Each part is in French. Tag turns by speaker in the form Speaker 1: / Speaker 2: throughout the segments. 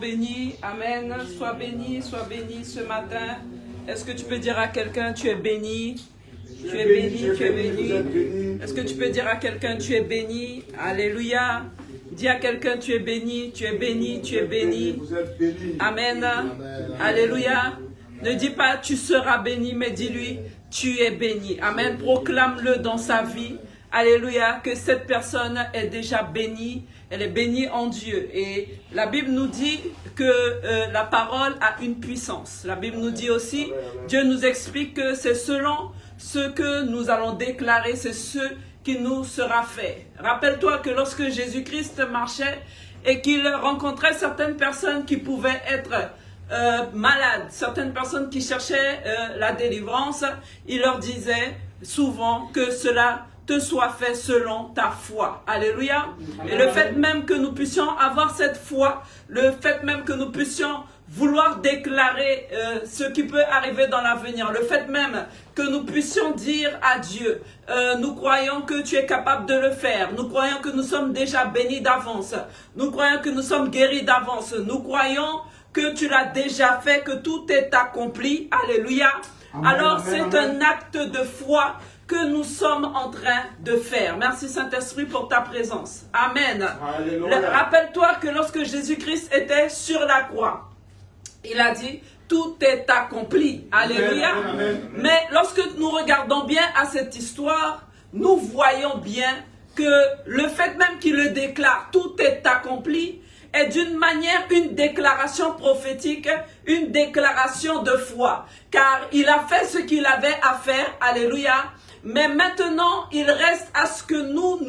Speaker 1: béni. Amen. Sois béni ce matin. Est-ce que tu peux dire à quelqu'un, tu es béni? Tu es béni, tu es béni. Est-ce que tu peux dire à quelqu'un, tu es béni? Alléluia. Dis à quelqu'un, tu es béni, tu es béni, tu es béni. Amen. Alléluia. Ne dis pas, tu seras béni, mais dis-lui, tu es béni. Amen. Proclame-le dans sa vie. Alléluia. Que cette personne est déjà bénie. Elle est bénie en Dieu. Et la Bible nous dit que la parole a une puissance. La Bible nous dit aussi, Dieu nous explique que c'est selon ce que nous allons déclarer, c'est ce qui nous sera fait. Rappelle-toi que lorsque Jésus-Christ marchait et qu'il rencontrait certaines personnes qui pouvaient être malades, certaines personnes qui cherchaient la délivrance, il leur disait souvent que cela te soit fait selon ta foi. Alléluia. Et le fait même que nous puissions avoir cette foi, le fait même que nous puissions vouloir déclarer ce qui peut arriver dans l'avenir, le fait même que nous puissions dire à Dieu, nous croyons que tu es capable de le faire, nous croyons que nous sommes déjà bénis d'avance, nous croyons que nous sommes guéris d'avance, nous croyons que tu l'as déjà fait, que tout est accompli. Alléluia. Alors c'est un acte de foi que nous sommes en train de faire. Merci Saint-Esprit pour ta présence. Amen. Rappelle-toi que lorsque Jésus-Christ était sur la croix, il a dit, tout est accompli. Alléluia. Mais lorsque nous regardons bien à cette histoire, nous voyons bien que le fait même qu'il le déclare, tout est accompli, est d'une manière une déclaration prophétique, une déclaration de foi. Car il a fait ce qu'il avait à faire. Alléluia. Mais maintenant, il reste à ce que nous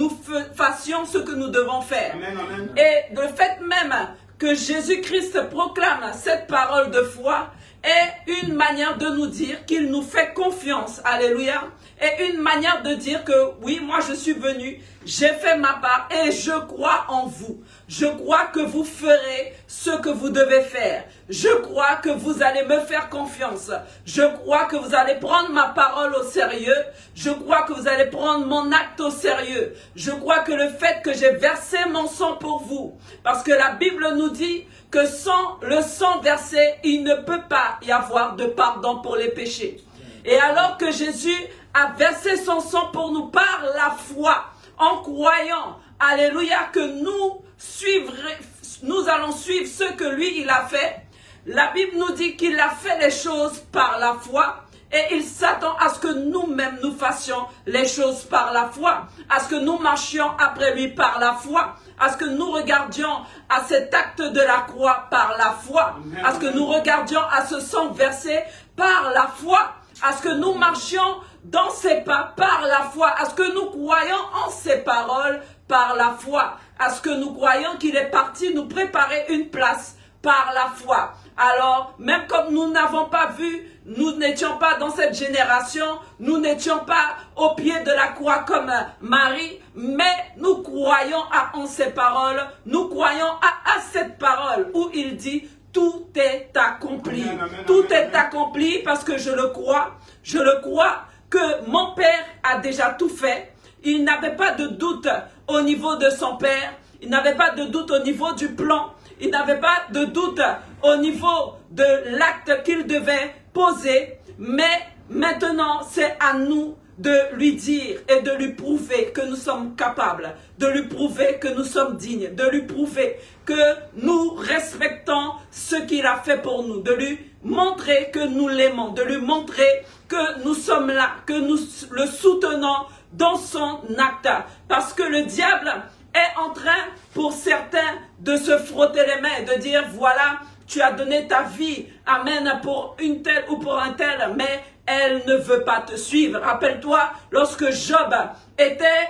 Speaker 1: fassions ce que nous devons faire. Amen, amen. Et le fait même que Jésus-Christ proclame cette parole de foi est une manière de nous dire qu'il nous fait confiance. Alléluia. Et une manière de dire que oui, moi je suis venu, j'ai fait ma part et je crois en vous. Je crois que vous ferez ce que vous devez faire. Je crois que vous allez me faire confiance. Je crois que vous allez prendre ma parole au sérieux. Je crois que vous allez prendre mon acte au sérieux. Je crois que le fait que j'ai versé mon sang pour vous, parce que la Bible nous dit que sans le sang versé, il ne peut pas y avoir de pardon pour les péchés. Et alors que Jésus a versé son sang pour nous par la foi, en croyant, alléluia, que nous allons suivre ce que lui, il a fait. La Bible nous dit qu'il a fait les choses par la foi et il s'attend à ce que nous-mêmes nous fassions les choses par la foi, à ce que nous marchions après lui par la foi, à ce que nous regardions à cet acte de la croix par la foi, à ce que nous regardions à ce sang versé par la foi, à ce que nous marchions dans ses pas par la foi, à ce que nous croyons en ses paroles par la foi, à ce que nous croyons qu'il est parti nous préparer une place par la foi. Alors, même comme nous n'avons pas vu, nous n'étions pas dans cette génération, nous n'étions pas au pied de la croix comme Marie, mais nous croyons en ses paroles, nous croyons à cette parole où il dit tout est accompli. Amen, amen, tout est accompli parce que je le crois que mon Père a déjà tout fait. Il n'avait pas de doute au niveau de son Père, il n'avait pas de doute au niveau du plan, il n'avait pas de doute au niveau de l'acte qu'il devait poser, mais maintenant c'est à nous de lui dire et de lui prouver que nous sommes capables, de lui prouver que nous sommes dignes, de lui prouver que nous respectons ce qu'il a fait pour nous, de lui montrer que nous l'aimons, de lui montrer que nous sommes là, que nous le soutenons dans son acte. Parce que le diable est en train, pour certains, de se frotter les mains et de dire, voilà, tu as donné ta vie, amen, pour une telle ou pour un tel, mais elle ne veut pas te suivre. Rappelle-toi, lorsque Job était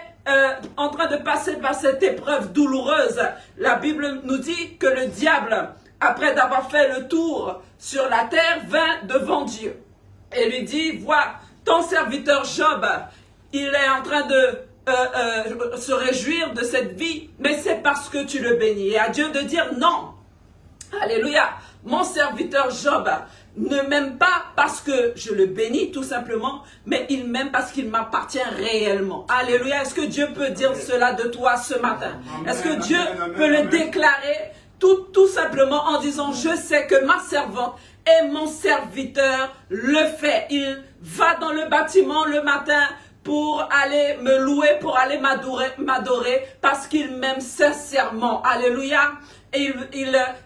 Speaker 1: en train de passer par cette épreuve douloureuse, la Bible nous dit que le diable, après d'avoir fait le tour sur la terre, vint devant Dieu et lui dit, vois, ton serviteur Job, il est en train de se réjouir de cette vie, mais c'est parce que tu le bénis. Et à Dieu de dire non. Alléluia. Mon serviteur Job ne m'aime pas parce que je le bénis tout simplement, mais il m'aime parce qu'il m'appartient réellement. Alléluia. Est-ce que Dieu peut dire cela de toi ce matin? Est-ce que Dieu peut le déclarer tout simplement en disant, je sais que ma servante et mon serviteur le fait. Il va dans le bâtiment le matin pour aller me louer, pour aller m'adorer, parce qu'il m'aime sincèrement. Alléluia. Et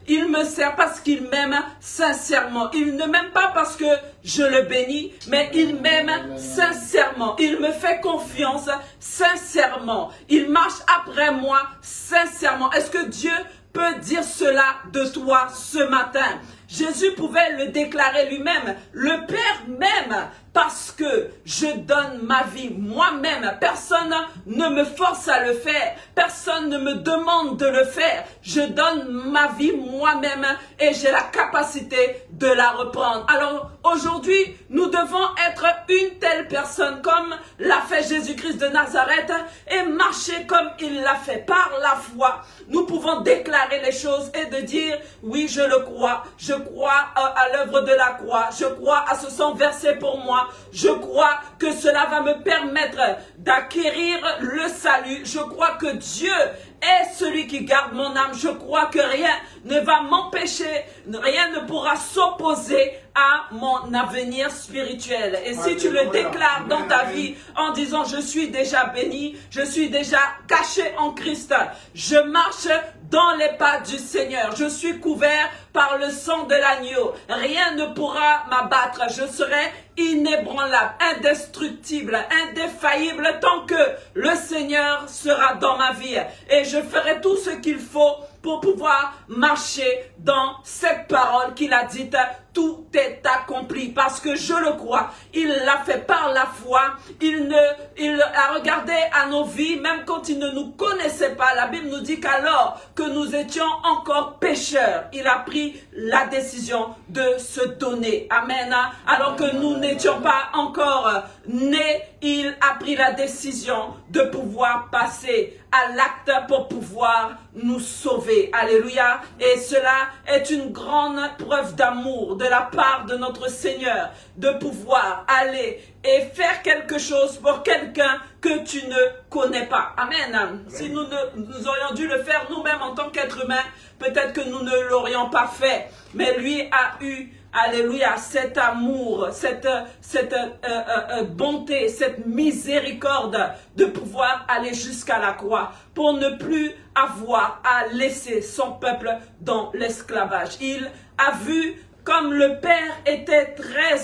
Speaker 1: il me sert parce qu'il m'aime sincèrement. Il ne m'aime pas parce que je le bénis, mais il m'aime sincèrement. Il me fait confiance sincèrement. Il marche après moi sincèrement. Est-ce que Dieu peut dire cela de toi ce matin? Jésus pouvait le déclarer lui-même. Le Père m'aime parce que je donne ma vie moi-même. Personne ne me force à le faire. Personne ne me demande de le faire. Je donne ma vie moi-même et j'ai la capacité de la reprendre. Alors aujourd'hui, nous devons être une telle personne comme l'a fait Jésus-Christ de Nazareth et marcher comme il l'a fait. Par la foi, nous pouvons déclarer les choses et de dire, oui, je le crois. Je crois à l'œuvre de la croix. Je crois à ce sang versé pour moi. Je crois que cela va me permettre d'acquérir le salut. Je crois que Dieu est celui qui garde mon âme. Je crois que rien ne va m'empêcher, rien ne pourra s'opposer à mon avenir spirituel. Et si tu le déclares dans ta vie en disant, je suis déjà béni, je suis déjà caché en Christ, je marche dans les pas du Seigneur, je suis couvert par le sang de l'agneau, rien ne pourra m'abattre, je serai inébranlable, indestructible, indéfaillible tant que le Seigneur sera dans ma vie. Et je ferai tout ce qu'il faut pour pouvoir marcher dans cette parole qu'il a dite. Tout est accompli parce que je le crois. Il l'a fait par la foi. Il a regardé à nos vies, même quand il ne nous connaissait pas. La Bible nous dit qu'alors que nous étions encore pécheurs, il a pris la décision de se donner. Amen. Alors que nous n'étions pas encore nés, il a pris la décision de pouvoir passer à l'acte pour pouvoir nous sauver. Alléluia. Et cela est une grande preuve d'amour de la part de notre Seigneur, de pouvoir aller et faire quelque chose pour quelqu'un que tu ne connais pas. Amen. Si nous aurions dû le faire nous-mêmes en tant qu'êtres humains, peut-être que nous ne l'aurions pas fait. Mais lui a eu, alléluia, cet amour, cette bonté, cette miséricorde de pouvoir aller jusqu'à la croix pour ne plus avoir à laisser son peuple dans l'esclavage. Il a vu comme le Père était très,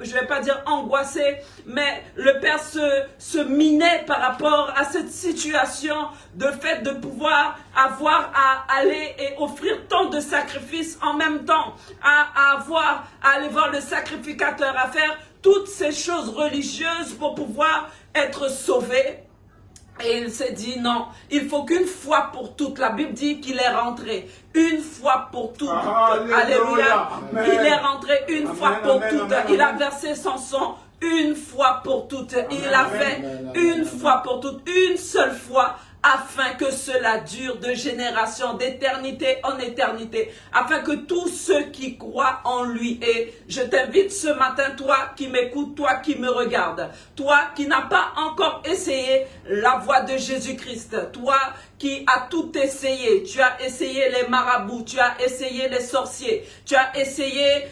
Speaker 1: je ne vais pas dire angoissé, mais le Père se minait par rapport à cette situation de fait de pouvoir avoir à aller et offrir tant de sacrifices en même temps, à aller voir le sacrificateur, à faire toutes ces choses religieuses pour pouvoir être sauvé. Et il s'est dit non, il faut qu'une fois pour toutes, la Bible dit qu'il est rentré une fois pour toutes. Alléluia. Il est rentré une fois pour toutes. Il a versé son sang une fois pour toutes. Il a fait une fois pour toutes, une seule fois, afin que cela dure de génération, d'éternité en éternité, afin que tous ceux qui croient en lui, et je t'invite ce matin, toi qui m'écoutes, toi qui me regardes, toi qui n'as pas encore essayé la voie de Jésus-Christ, toi qui as tout essayé, tu as essayé les marabouts, tu as essayé les sorciers, tu as essayé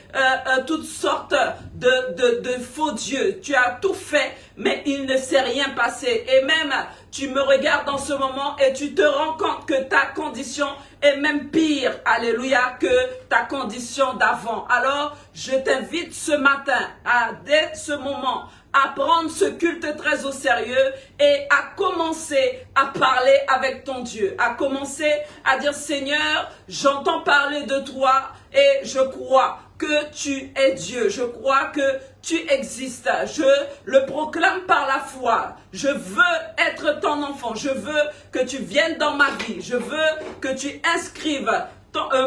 Speaker 1: toutes sortes de faux dieux, tu as tout fait, mais il ne s'est rien passé, et même tu me regardes en ce moment et tu te rends compte que ta condition est même pire, alléluia, que ta condition d'avant. Alors, je t'invite ce matin, dès ce moment, à prendre ce culte très au sérieux et à commencer à parler avec ton Dieu, à commencer à dire, Seigneur, j'entends parler de toi et je crois que tu es Dieu, je crois que tu existes, je le proclame par la foi, je veux être ton enfant, je veux que tu viennes dans ma vie, je veux que tu inscrives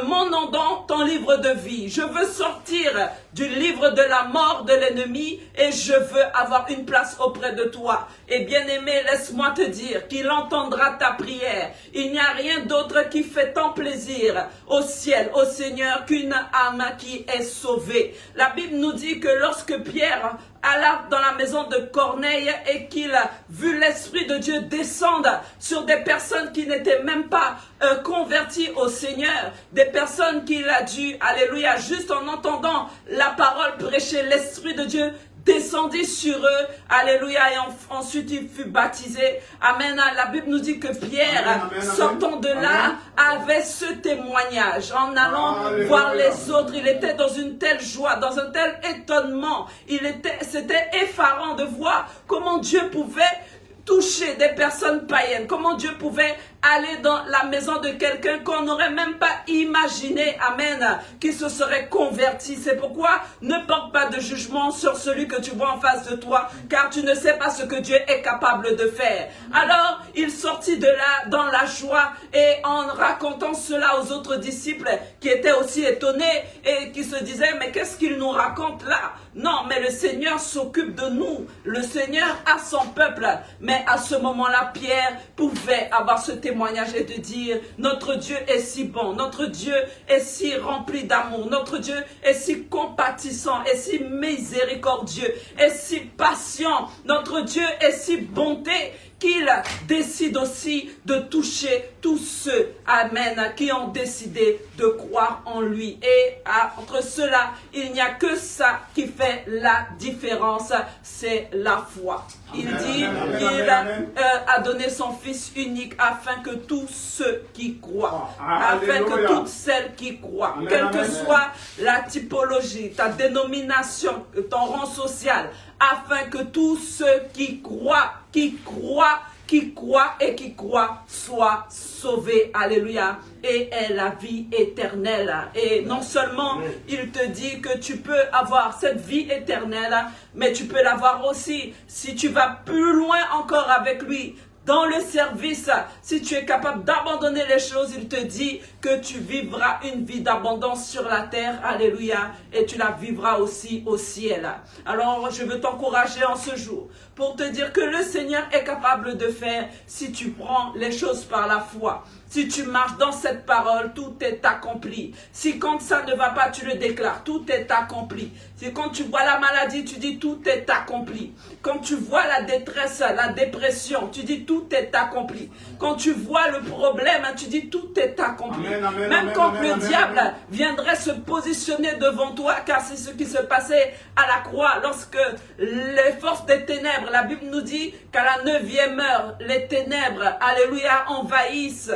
Speaker 1: mon nom dans ton livre de vie. Je veux sortir du livre de la mort de l'ennemi et je veux avoir une place auprès de toi. Et bien-aimé, laisse-moi te dire qu'il entendra ta prière. Il n'y a rien d'autre qui fait tant plaisir au ciel, au Seigneur, qu'une âme qui est sauvée. La Bible nous dit que lorsque Pierre alla dans la maison de Corneille et qu'il a vu l'Esprit de Dieu descendre sur des personnes qui n'étaient même pas converties au Seigneur, des personnes qu'il a dû, alléluia, juste en entendant la parole prêcher, l'Esprit de Dieu descendit sur eux, alléluia, et ensuite il fut baptisé. Amen. La Bible nous dit que Pierre, sortant de là, avait ce témoignage. En allant voir les autres, il était dans une telle joie, dans un tel étonnement. C'était effarant de voir comment Dieu pouvait toucher des personnes païennes, comment Dieu pouvait aller dans la maison de quelqu'un qu'on n'aurait même pas imaginé, amen, qui se serait converti. C'est pourquoi ne porte pas de jugement sur celui que tu vois en face de toi, car tu ne sais pas ce que Dieu est capable de faire. Alors, il sortit de là dans la joie et en racontant cela aux autres disciples qui étaient aussi étonnés et qui se disaient, mais qu'est-ce qu'il nous raconte là? Non, mais le Seigneur s'occupe de nous. Le Seigneur a son peuple. Mais à ce moment-là, Pierre pouvait avoir ce témoignage et de dire, notre Dieu est si bon, notre Dieu est si rempli d'amour, notre Dieu est si compatissant, est si miséricordieux, est si patient, notre Dieu est si bonté qu'il décide aussi de toucher tous ceux, amen, qui ont décidé de croire en lui. Et entre cela, il n'y a que ça qui fait la différence, c'est la foi. Il dit qu'il a donné son Fils unique afin que tous ceux qui croient, afin que toutes celles qui croient, quelle que soit la typologie, ta dénomination, ton rang social, afin que tous ceux qui croient et qui croient soient sauvés, alléluia, et aient la vie éternelle. Et non seulement il te dit que tu peux avoir cette vie éternelle, mais tu peux l'avoir aussi si tu vas plus loin encore avec lui. Dans le service, si tu es capable d'abandonner les choses, il te dit que tu vivras une vie d'abondance sur la terre, alléluia, et tu la vivras aussi au ciel. Alors, je veux t'encourager en ce jour pour te dire que le Seigneur est capable de faire si tu prends les choses par la foi. Si tu marches dans cette parole, tout est accompli. Si quand ça ne va pas, tu le déclares, tout est accompli. Si quand tu vois la maladie, tu dis tout est accompli. Quand tu vois la détresse, la dépression, tu dis tout est accompli. Quand tu vois le problème, tu dis tout est accompli.
Speaker 2: Amen, amen,
Speaker 1: Même
Speaker 2: amen,
Speaker 1: quand
Speaker 2: amen,
Speaker 1: le
Speaker 2: amen,
Speaker 1: diable
Speaker 2: amen.
Speaker 1: viendrait se positionner devant toi, car c'est ce qui se passait à la croix lorsque les forces des ténèbres, la Bible nous dit qu'à la 9e heure, les ténèbres, alléluia, envahit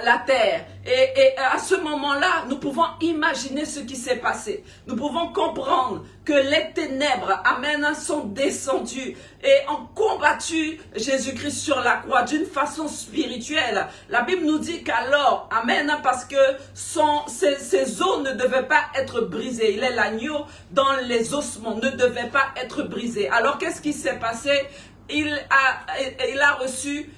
Speaker 1: la terre. Et à ce moment-là, nous pouvons imaginer ce qui s'est passé. Nous pouvons comprendre que les ténèbres, amen, sont descendues et ont combattu Jésus-Christ sur la croix d'une façon spirituelle. La Bible nous dit qu'alors, amen, parce que ses os ne devaient pas être brisés. Il est l'agneau dans les ossements, ne devait pas être brisé. Alors qu'est-ce qui s'est passé? Il a reçu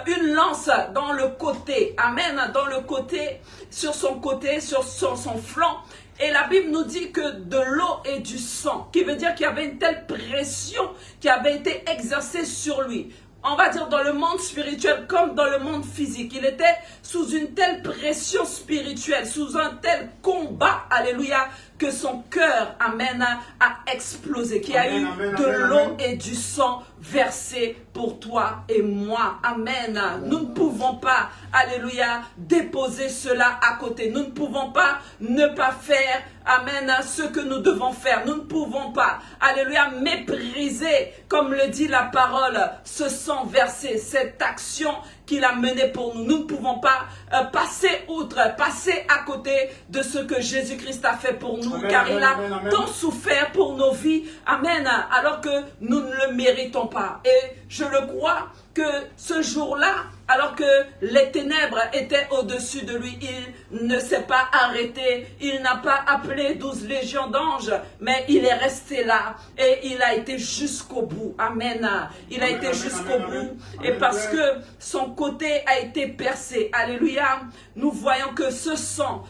Speaker 1: une lance dans le côté, amen, dans le côté, sur son flanc. Et la Bible nous dit que de l'eau et du sang, qui veut dire qu'il y avait une telle pression qui avait été exercée sur lui. On va dire dans le monde spirituel comme dans le monde physique. Il était sous une telle pression spirituelle, sous un tel combat, alléluia, que son cœur, amen, a explosé, qu'il y a eu de l'eau et du sang versé pour toi et moi. Amen. Nous ne pouvons pas, alléluia, déposer cela à côté. Nous ne pouvons pas ne pas faire, amen, ce que nous devons faire. Nous ne pouvons pas, alléluia, mépriser, comme le dit la parole, ce sang versé, cette action qu'il a menée pour nous. Nous ne pouvons pas passer outre, passer à côté de ce que Jésus-Christ a fait pour nous,
Speaker 2: amen,
Speaker 1: car
Speaker 2: amen,
Speaker 1: il a
Speaker 2: amen, amen.
Speaker 1: tant souffert pour nos vies, amen, alors que nous ne le méritons pas. Et je le crois que ce jour-là, alors que les ténèbres étaient au-dessus de lui, il ne s'est pas arrêté, il n'a pas appelé 12 légions d'anges, mais il est resté là et il a été jusqu'au bout. Amen. Il a
Speaker 2: Amen,
Speaker 1: été
Speaker 2: amen,
Speaker 1: jusqu'au
Speaker 2: amen,
Speaker 1: bout.
Speaker 2: amen.
Speaker 1: Et
Speaker 2: Amen,
Speaker 1: parce
Speaker 2: amen.
Speaker 1: que son côté a été percé, alléluia, nous voyons que ce sang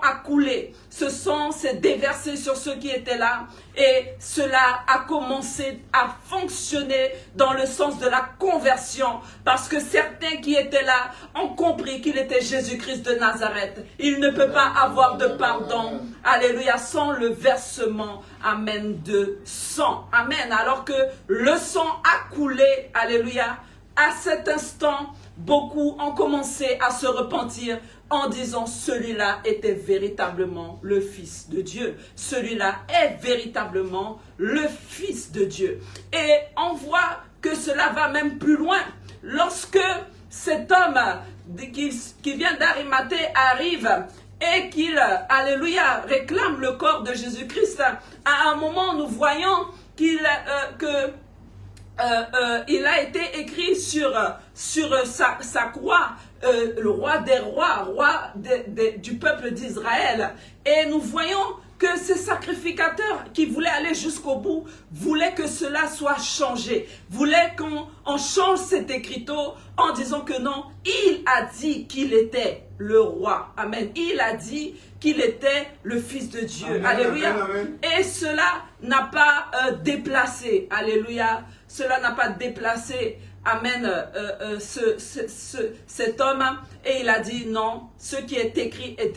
Speaker 1: a coulé. ce sang s'est déversé sur ceux qui étaient là et cela a commencé à fonctionner dans le sens de la conversion parce que certains qui étaient là ont compris qu'il était Jésus-Christ de Nazareth. Il ne peut pas avoir de pardon, alléluia, sans le versement, amen, de sang. Amen. Alors que le sang a coulé, alléluia, à cet instant, beaucoup ont commencé à se repentir en disant celui-là était véritablement le Fils de Dieu. Celui-là est véritablement le Fils de Dieu. Et on voit que cela va même plus loin. Lorsque cet homme qui vient d'Arimathée arrive et qu'il, alléluia, réclame le corps de Jésus-Christ, à un moment nous voyons qu'il il a été écrit sur sa croix, le roi des rois, du peuple d'Israël. Et nous voyons que ces sacrificateurs qui voulaient aller jusqu'au bout, voulaient que cela soit changé, voulaient qu'on change cet écriteau en disant que non, il a dit qu'il était le roi. Amen. Il a dit qu'il était le Fils de Dieu. Amen, alléluia. Amen, amen. Et cela n'a pas déplacé. Alléluia. Cela n'a pas déplacé, amen, cet homme. Et il a dit non, ce qui est écrit et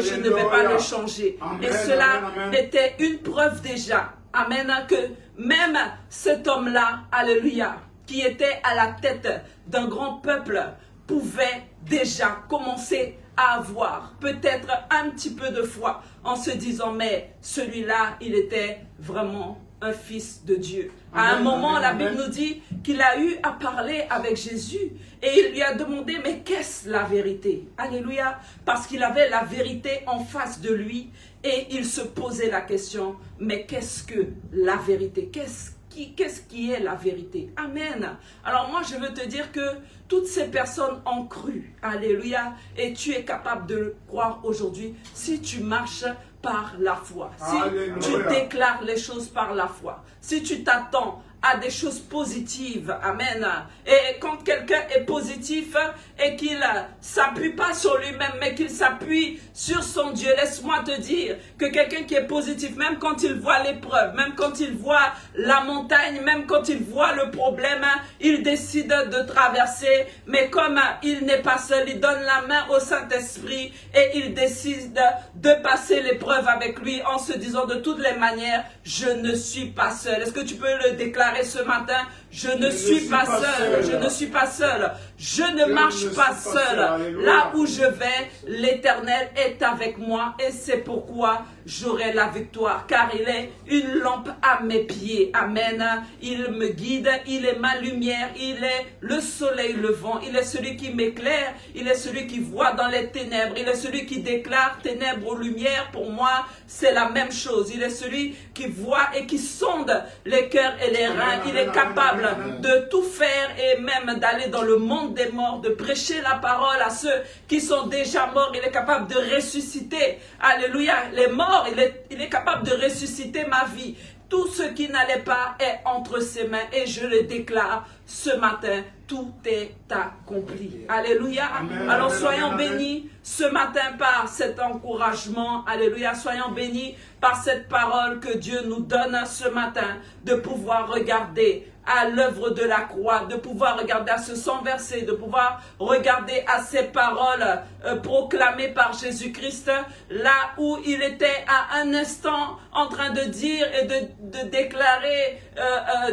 Speaker 1: je ne vais pas le changer. Amen, et cela était une preuve déjà, amen, que même cet homme-là, alléluia, qui était à la tête d'un grand peuple, pouvait déjà commencer à avoir peut-être un petit peu de foi en se disant mais celui-là, il était vraiment un fils de Dieu. Amen, à un moment, la Bible nous dit qu'il a eu à parler avec Jésus et il lui a demandé, mais qu'est-ce la vérité? Alléluia. Parce qu'il avait la vérité en face de lui et il se posait la question, mais qu'est-ce que la vérité? Qu'est-ce qui est la vérité? Amen. Alors moi, je veux te dire que toutes ces personnes ont cru. Alléluia. Et tu es capable de le croire aujourd'hui si tu marches par la foi. Si Alléluia. Tu déclares les choses par la foi. Si tu t'attends à des choses positives. Amen. Et quand quelqu'un est positif et qu'il ne s'appuie pas sur lui-même, mais qu'il s'appuie sur son Dieu, laisse-moi te dire que quelqu'un qui est positif, même quand il voit l'épreuve, même quand il voit la montagne, même quand il voit le problème, il décide de traverser. Mais comme il n'est pas seul, il donne la main au Saint-Esprit et il décide de passer l'épreuve avec lui en se disant de toutes les manières, je ne suis pas seul. Est-ce que tu peux le déclarer ce matin? Je ne suis pas seul, je ne suis pas seul, je ne marche pas seul. Là où je vais, l'Éternel est avec moi et c'est pourquoi j'aurai la victoire. Car il est une lampe à mes pieds. Amen. Il me guide, il est ma lumière, il est le soleil levant, il est celui qui m'éclaire, il est celui qui voit dans les ténèbres, il est celui qui déclare ténèbres aux lumières. Pour moi, c'est la même chose. Il est celui qui voit et qui sonde les cœurs et les reins. Il est capable de tout faire et même d'aller dans le monde des morts, de prêcher la parole à ceux qui sont déjà morts. Il est capable de ressusciter, alléluia, les morts. Il est capable de ressusciter ma vie. Tout ce qui n'allait pas est entre ses mains et je le déclare ce matin, tout est accompli. Alléluia. Amen. Alors soyons bénis ce matin par cet encouragement. Alléluia. Soyons bénis par cette parole que Dieu nous donne ce matin de pouvoir regarder à l'œuvre de la croix, de pouvoir regarder à ce sang versé, de pouvoir regarder à ces paroles proclamées par Jésus-Christ, là où il était à un instant en train de dire et de déclarer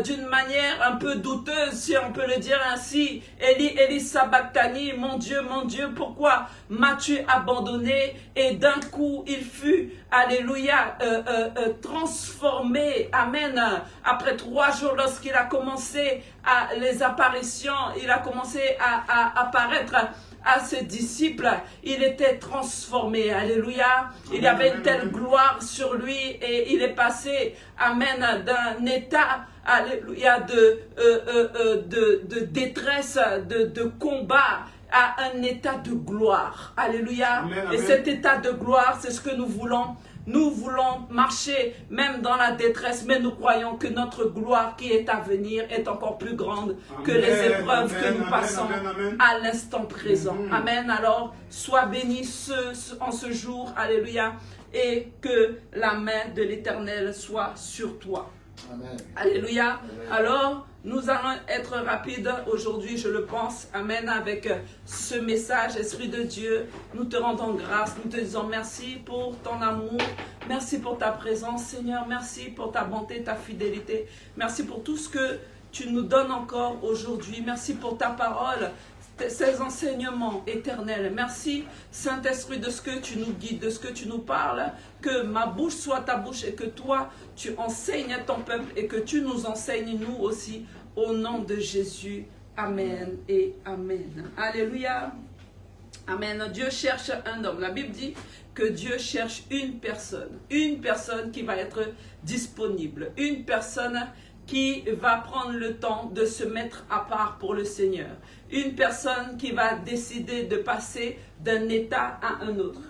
Speaker 1: d'une manière un peu douteuse, si on peut le dire ainsi, Eli, Eli sabachthani, mon Dieu, pourquoi m'as-tu abandonné? Et d'un coup, il fut, alléluia, transformé, amen, après 3 jours lorsqu'il a commencé à les apparitions, il a commencé à apparaître à ses disciples, il était transformé, alléluia, il y avait une telle gloire sur lui et il est passé, amen, d'un état, alléluia, de détresse, de combat, à un état de gloire, alléluia, amen, amen. Et cet état de gloire, c'est ce que nous voulons Nous voulons marcher même dans la détresse, mais nous croyons que notre gloire qui est à venir est encore plus grande que les épreuves que nous passons à l'instant présent. Amen. Alors, sois béni en ce jour. Alléluia. Et que la main de l'Éternel soit sur toi.
Speaker 2: Amen.
Speaker 1: Alléluia. Alors, nous allons être rapides aujourd'hui, je le pense. Amen. Avec ce message, Esprit de Dieu, nous te rendons grâce. Nous te disons merci pour ton amour. Merci pour ta présence, Seigneur. Merci pour ta bonté, ta fidélité. Merci pour tout ce que tu nous donnes encore aujourd'hui. Merci pour ta parole, ces enseignements éternels. Merci, Saint-Esprit, de ce que tu nous guides, de ce que tu nous parles. Que ma bouche soit ta bouche et que toi, tu enseignes ton peuple et que tu nous enseignes, nous aussi, au nom de Jésus. Amen et Amen. Alléluia. Amen. Dieu cherche un homme. La Bible dit que Dieu cherche une personne qui va être disponible, une personne qui va prendre le temps de se mettre à part pour le Seigneur. Une personne qui va décider de passer d'un état à un autre.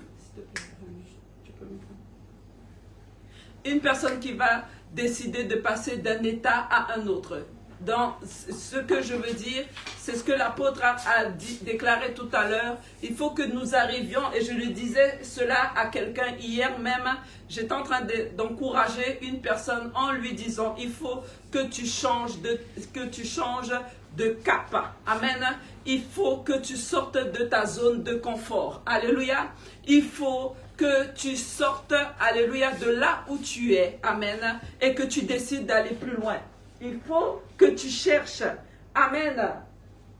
Speaker 1: Une personne qui va décider de passer d'un état à un autre. Dans ce que je veux dire, c'est ce que l'apôtre a déclaré tout à l'heure. Il faut que nous arrivions, et je lui disais cela à quelqu'un hier même, j'étais en train d'encourager une personne en lui disant, il faut que tu changes de cap. Amen. Il faut que tu sortes de ta zone de confort. Alléluia. Il faut que tu sortes, alléluia, de là où tu es. Amen. Et que tu décides d'aller plus loin. Il faut que tu cherches, amen,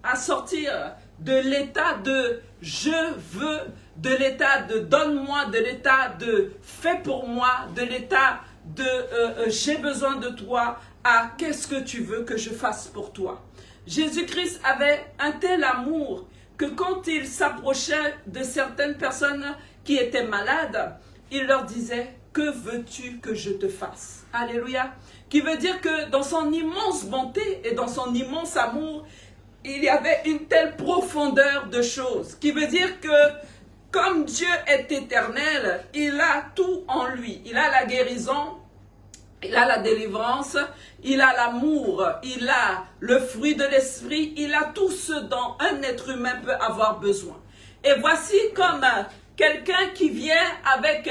Speaker 1: à sortir de l'état de je veux, de l'état de donne-moi, de l'état de fais pour moi, de l'état de j'ai besoin de toi, à qu'est-ce que tu veux que je fasse pour toi. Jésus-Christ avait un tel amour que quand il s'approchait de certaines personnes qui étaient malades, il leur disait, que veux-tu que je te fasse? Alléluia. Qui veut dire que dans son immense bonté et dans son immense amour, il y avait une telle profondeur de choses. Qui veut dire que comme Dieu est éternel, il a tout en lui. Il a la guérison, il a la délivrance, il a l'amour, il a le fruit de l'esprit, il a tout ce dont un être humain peut avoir besoin. Et voici comme quelqu'un qui vient avec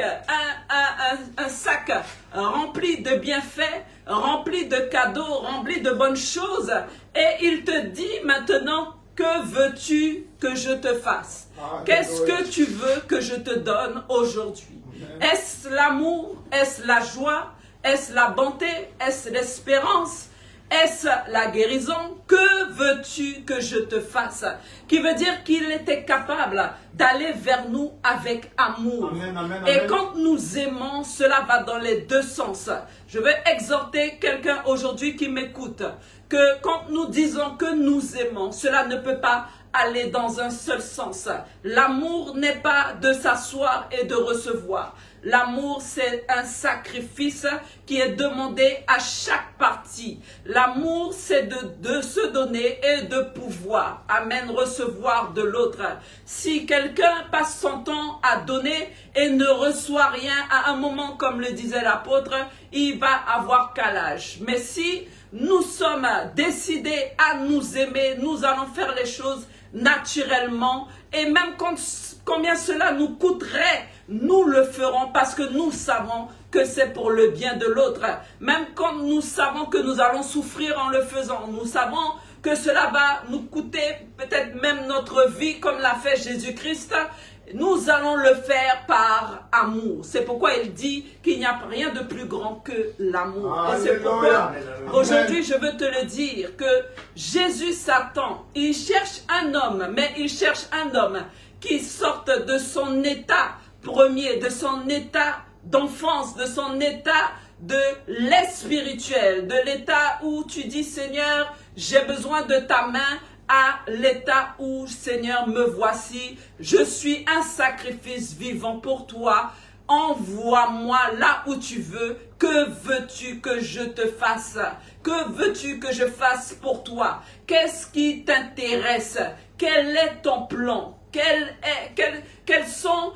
Speaker 1: un sac rempli de bienfaits, rempli de cadeaux, rempli de bonnes choses, et il te dit maintenant, que veux-tu que je te fasse? Qu'est-ce que tu veux que je te donne aujourd'hui? Est-ce l'amour? Est-ce la joie? Est-ce la bonté? Est-ce l'espérance? Est-ce la guérison? Que veux-tu que je te fasse? Qui veut dire qu'il était capable d'aller vers nous avec amour.
Speaker 2: Amen, amen,
Speaker 1: et
Speaker 2: amen.
Speaker 1: quand nous aimons, cela va dans les deux sens. Je veux exhorter quelqu'un aujourd'hui qui m'écoute, que quand nous disons que nous aimons, cela ne peut pas aller dans un seul sens. L'amour n'est pas de s'asseoir et de recevoir. L'amour, c'est un sacrifice qui est demandé à chaque partie. L'amour, c'est de se donner et de pouvoir, amen, recevoir de l'autre. Si quelqu'un passe son temps à donner et ne reçoit rien, à un moment, comme le disait l'apôtre, il va avoir calage. Mais si nous sommes décidés à nous aimer, nous allons faire les choses naturellement. Et même combien cela nous coûterait, nous le ferons parce que nous savons que c'est pour le bien de l'autre. Même quand nous savons que nous allons souffrir en le faisant, nous savons que cela va nous coûter peut-être même notre vie comme l'a fait Jésus-Christ. Nous allons le faire par amour. C'est pourquoi il dit qu'il n'y a rien de plus grand que l'amour. Et c'est pourquoi aujourd'hui je veux te le dire que Jésus s'attend. Il cherche un homme, mais il cherche un homme qui sorte de son état premier, de son état d'enfance, de son état de l'espirituel, de l'état où tu dis Seigneur, j'ai besoin de ta main, à l'état où, Seigneur, me voici, je suis un sacrifice vivant pour toi, envoie-moi là où tu veux, que veux-tu que je te fasse? Que veux-tu que je fasse pour toi? Qu'est-ce qui t'intéresse? Quel est ton plan? Quels sont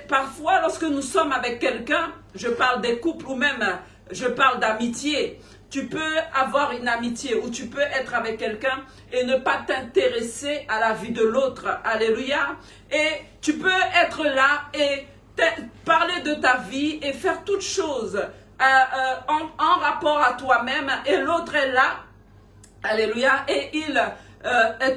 Speaker 1: parfois lorsque nous sommes sommes avec quelqu'un, je parle des couples ou même je parle d'amitié. Tu peux avoir une amitié ou tu peux être avec quelqu'un et ne pas t'intéresser à la vie de l'autre. Alléluia. Et tu peux être là et parler de ta vie et faire toutes choses en rapport à toi-même. Et l'autre est là. Alléluia. Et il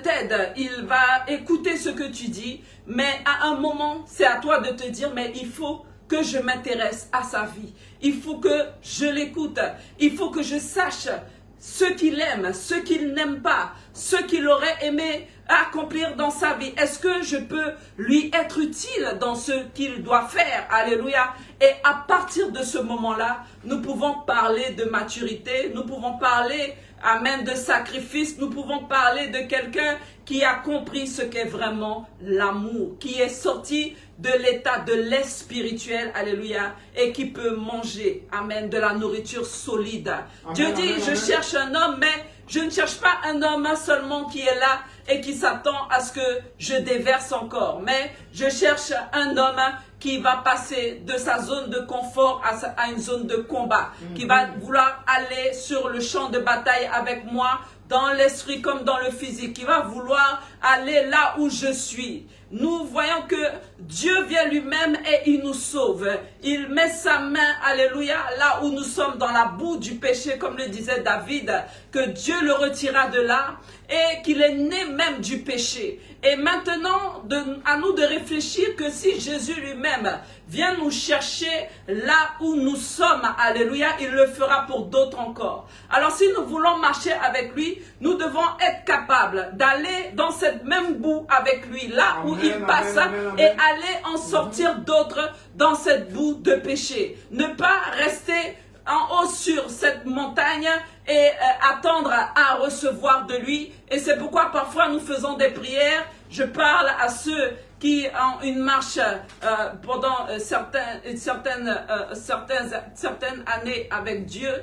Speaker 1: t'aide. Il va écouter ce que tu dis. Mais à un moment, c'est à toi de te dire, mais il faut que je m'intéresse à sa vie. Il faut que je l'écoute. Il faut que je sache ce qu'il aime, ce qu'il n'aime pas, ce qu'il aurait aimé accomplir dans sa vie. Est-ce que je peux lui être utile dans ce qu'il doit faire? Alléluia. Et à partir de ce moment-là, nous pouvons parler de maturité, nous pouvons parler, amen, de sacrifice, nous pouvons parler de quelqu'un qui a compris ce qu'est vraiment l'amour, qui est sorti de l'état de l'être spirituel, alléluia, et qui peut manger, amen, de la nourriture solide. Amen, Dieu dit, amen, je cherche un homme, mais je ne cherche pas un homme seulement qui est là et qui s'attend à ce que je déverse encore, mais je cherche un homme qui va passer de sa zone de confort à une zone de combat, qui va vouloir aller sur le champ de bataille avec moi, dans l'esprit comme dans le physique, qui va vouloir aller là où je suis. Nous voyons que Dieu vient lui-même et il nous sauve. Il met sa main, alléluia, là où nous sommes dans la boue du péché, comme le disait David, que Dieu le retira de là et qu'il est né même du péché. Et maintenant, à nous de réfléchir que si Jésus lui-même vient nous chercher là où nous sommes, alléluia, il le fera pour d'autres encore. Alors si nous voulons marcher avec lui, nous devons être capables d'aller dans cette même boue avec lui, là où il passe, et aller en sortir d'autres dans cette boue de péché. Ne pas rester en haut sur cette montagne et attendre à recevoir de lui. Et c'est pourquoi parfois nous faisons des prières. Je parle à ceux qui ont une marche pendant certaines années avec Dieu.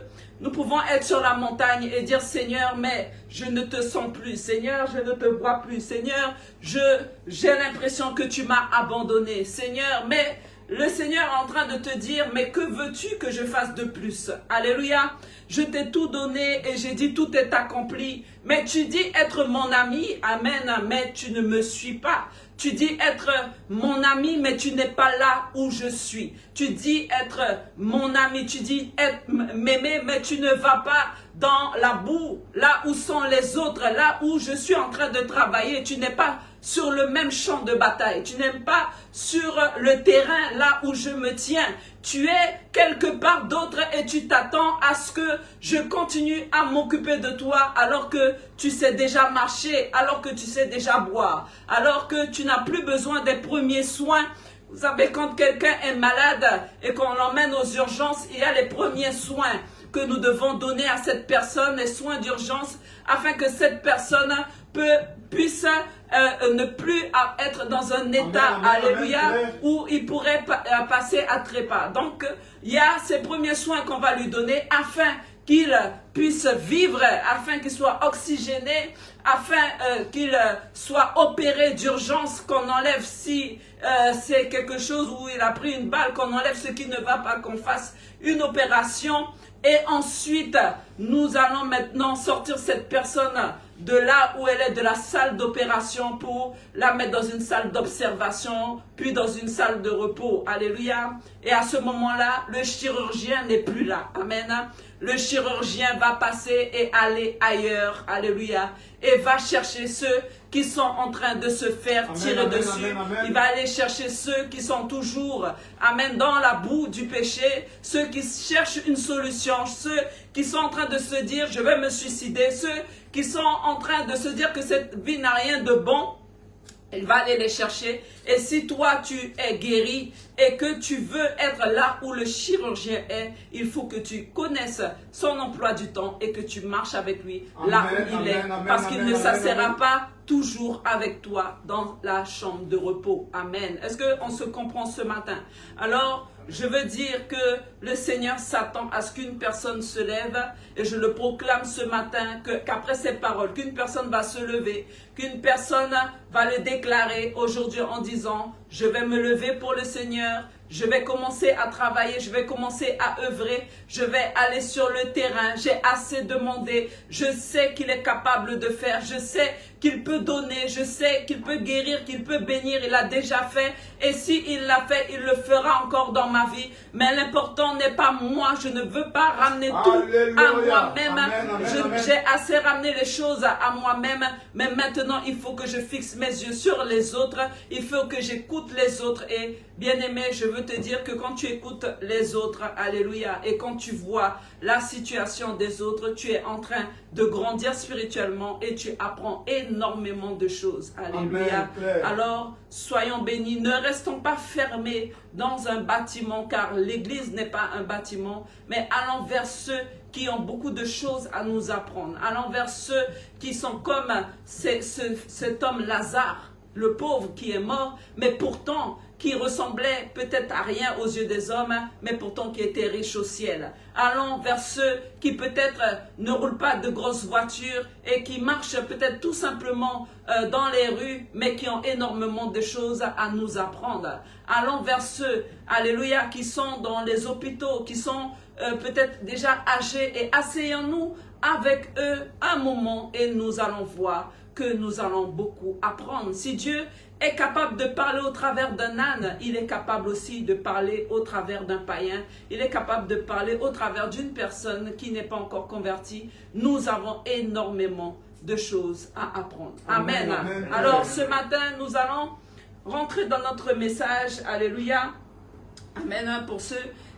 Speaker 1: Nous pouvons être sur la montagne et dire, Seigneur, mais je ne te sens plus. Seigneur, je ne te vois plus. Seigneur, j'ai l'impression que tu m'as abandonné. Seigneur, mais le Seigneur est en train de te dire, mais que veux-tu que je fasse de plus? Alléluia. Je t'ai tout donné et j'ai dit tout est accompli. Mais tu dis être mon ami, amen, mais tu ne me suis pas. Tu dis être mon ami, mais tu n'es pas là où je suis. Tu dis être mon ami, tu dis m'aimer, mais tu ne vas pas dans la boue, là où sont les autres, là où je suis en train de travailler. Tu n'es pas sur le même champ de bataille. Tu n'es pas sur le terrain, là où je me tiens. Tu es quelque part d'autre et tu t'attends à ce que je continue à m'occuper de toi alors que tu sais déjà marcher, alors que tu sais déjà boire, alors que tu n'as plus besoin des premiers soins. Vous savez, quand quelqu'un est malade et qu'on l'emmène aux urgences, il y a les premiers soins que nous devons donner à cette personne, les soins d'urgence, afin que cette personne puisse ne plus être dans un état, alléluia, où il pourrait passer à trépas. Donc, il y a ces premiers soins qu'on va lui donner afin qu'il puisse vivre, afin qu'il soit oxygéné, afin qu'il soit opéré d'urgence, qu'on enlève si c'est quelque chose où il a pris une balle, qu'on enlève ce qui ne va pas, qu'on fasse une opération. Et ensuite, nous allons maintenant sortir cette personne de là où elle est, de la salle d'opération, pour la mettre dans une salle d'observation, puis dans une salle de repos. Alléluia. Et à ce moment-là, le chirurgien n'est plus là. Amen. Le chirurgien va passer et aller ailleurs. Alléluia. Et va chercher ceux qui sont en train de se faire tirer dessus. Il va aller chercher ceux qui sont toujours, amen, dans la boue du péché, ceux qui cherchent une solution, ceux qui sont en train de se dire, je vais me suicider, ceux qui sont en train de se dire que cette vie n'a rien de bon. Il va aller les chercher. Et si toi, tu es guéri et que tu veux être là où le chirurgien est, il faut que tu connaisses son emploi du temps et que tu marches avec lui là où il est. Parce qu'il ne s'assera pas toujours avec toi dans la chambre de repos. Amen. Est-ce qu'on se comprend ce matin? Alors, je veux dire que le Seigneur s'attend à ce qu'une personne se lève, et je le proclame ce matin, qu'après ces paroles, qu'une personne va se lever, qu'une personne va le déclarer aujourd'hui en disant, je vais me lever pour le Seigneur, je vais commencer à travailler, je vais commencer à œuvrer, je vais aller sur le terrain, j'ai assez demandé, je sais qu'il est capable de faire, je sais qu'il peut donner, je sais qu'il peut guérir, qu'il peut bénir, il a déjà fait, et s'il l'a fait, il le fera encore dans ma vie, mais l'important n'est pas moi, je ne veux pas ramener tout à moi-même, j'ai assez ramené les choses à moi-même, mais maintenant il faut que je fixe mes yeux sur les autres, il faut que j'écoute les autres, et bien-aimé, je veux te dire que quand tu écoutes les autres, alléluia, et quand tu vois la situation des autres, tu es en train de grandir spirituellement et tu apprends énormément de choses, alléluia. Alors, soyons bénis, ne restons pas fermés dans un bâtiment, car l'église n'est pas un bâtiment, mais allons vers ceux qui ont beaucoup de choses à nous apprendre, allons vers ceux qui sont comme cet homme Lazare, le pauvre qui est mort, mais pourtant qui ressemblait peut-être à rien aux yeux des hommes, mais pourtant qui était riche au ciel. Allons vers ceux qui peut-être ne roulent pas de grosses voitures et qui marchent peut-être tout simplement dans les rues, mais qui ont énormément de choses à nous apprendre. Allons vers ceux, alléluia, qui sont dans les hôpitaux, qui sont peut-être déjà âgés, et asseyons-nous avec eux un moment et nous allons voir que nous allons beaucoup apprendre. Si Dieu est capable de parler au travers d'un âne, il est capable aussi de parler au travers d'un païen, il est capable de parler au travers d'une personne qui n'est pas encore convertie. Nous avons énormément de choses à apprendre. Amen. Amen. Alors ce matin, nous allons rentrer dans notre message. Alléluia. Amen. Pour ceux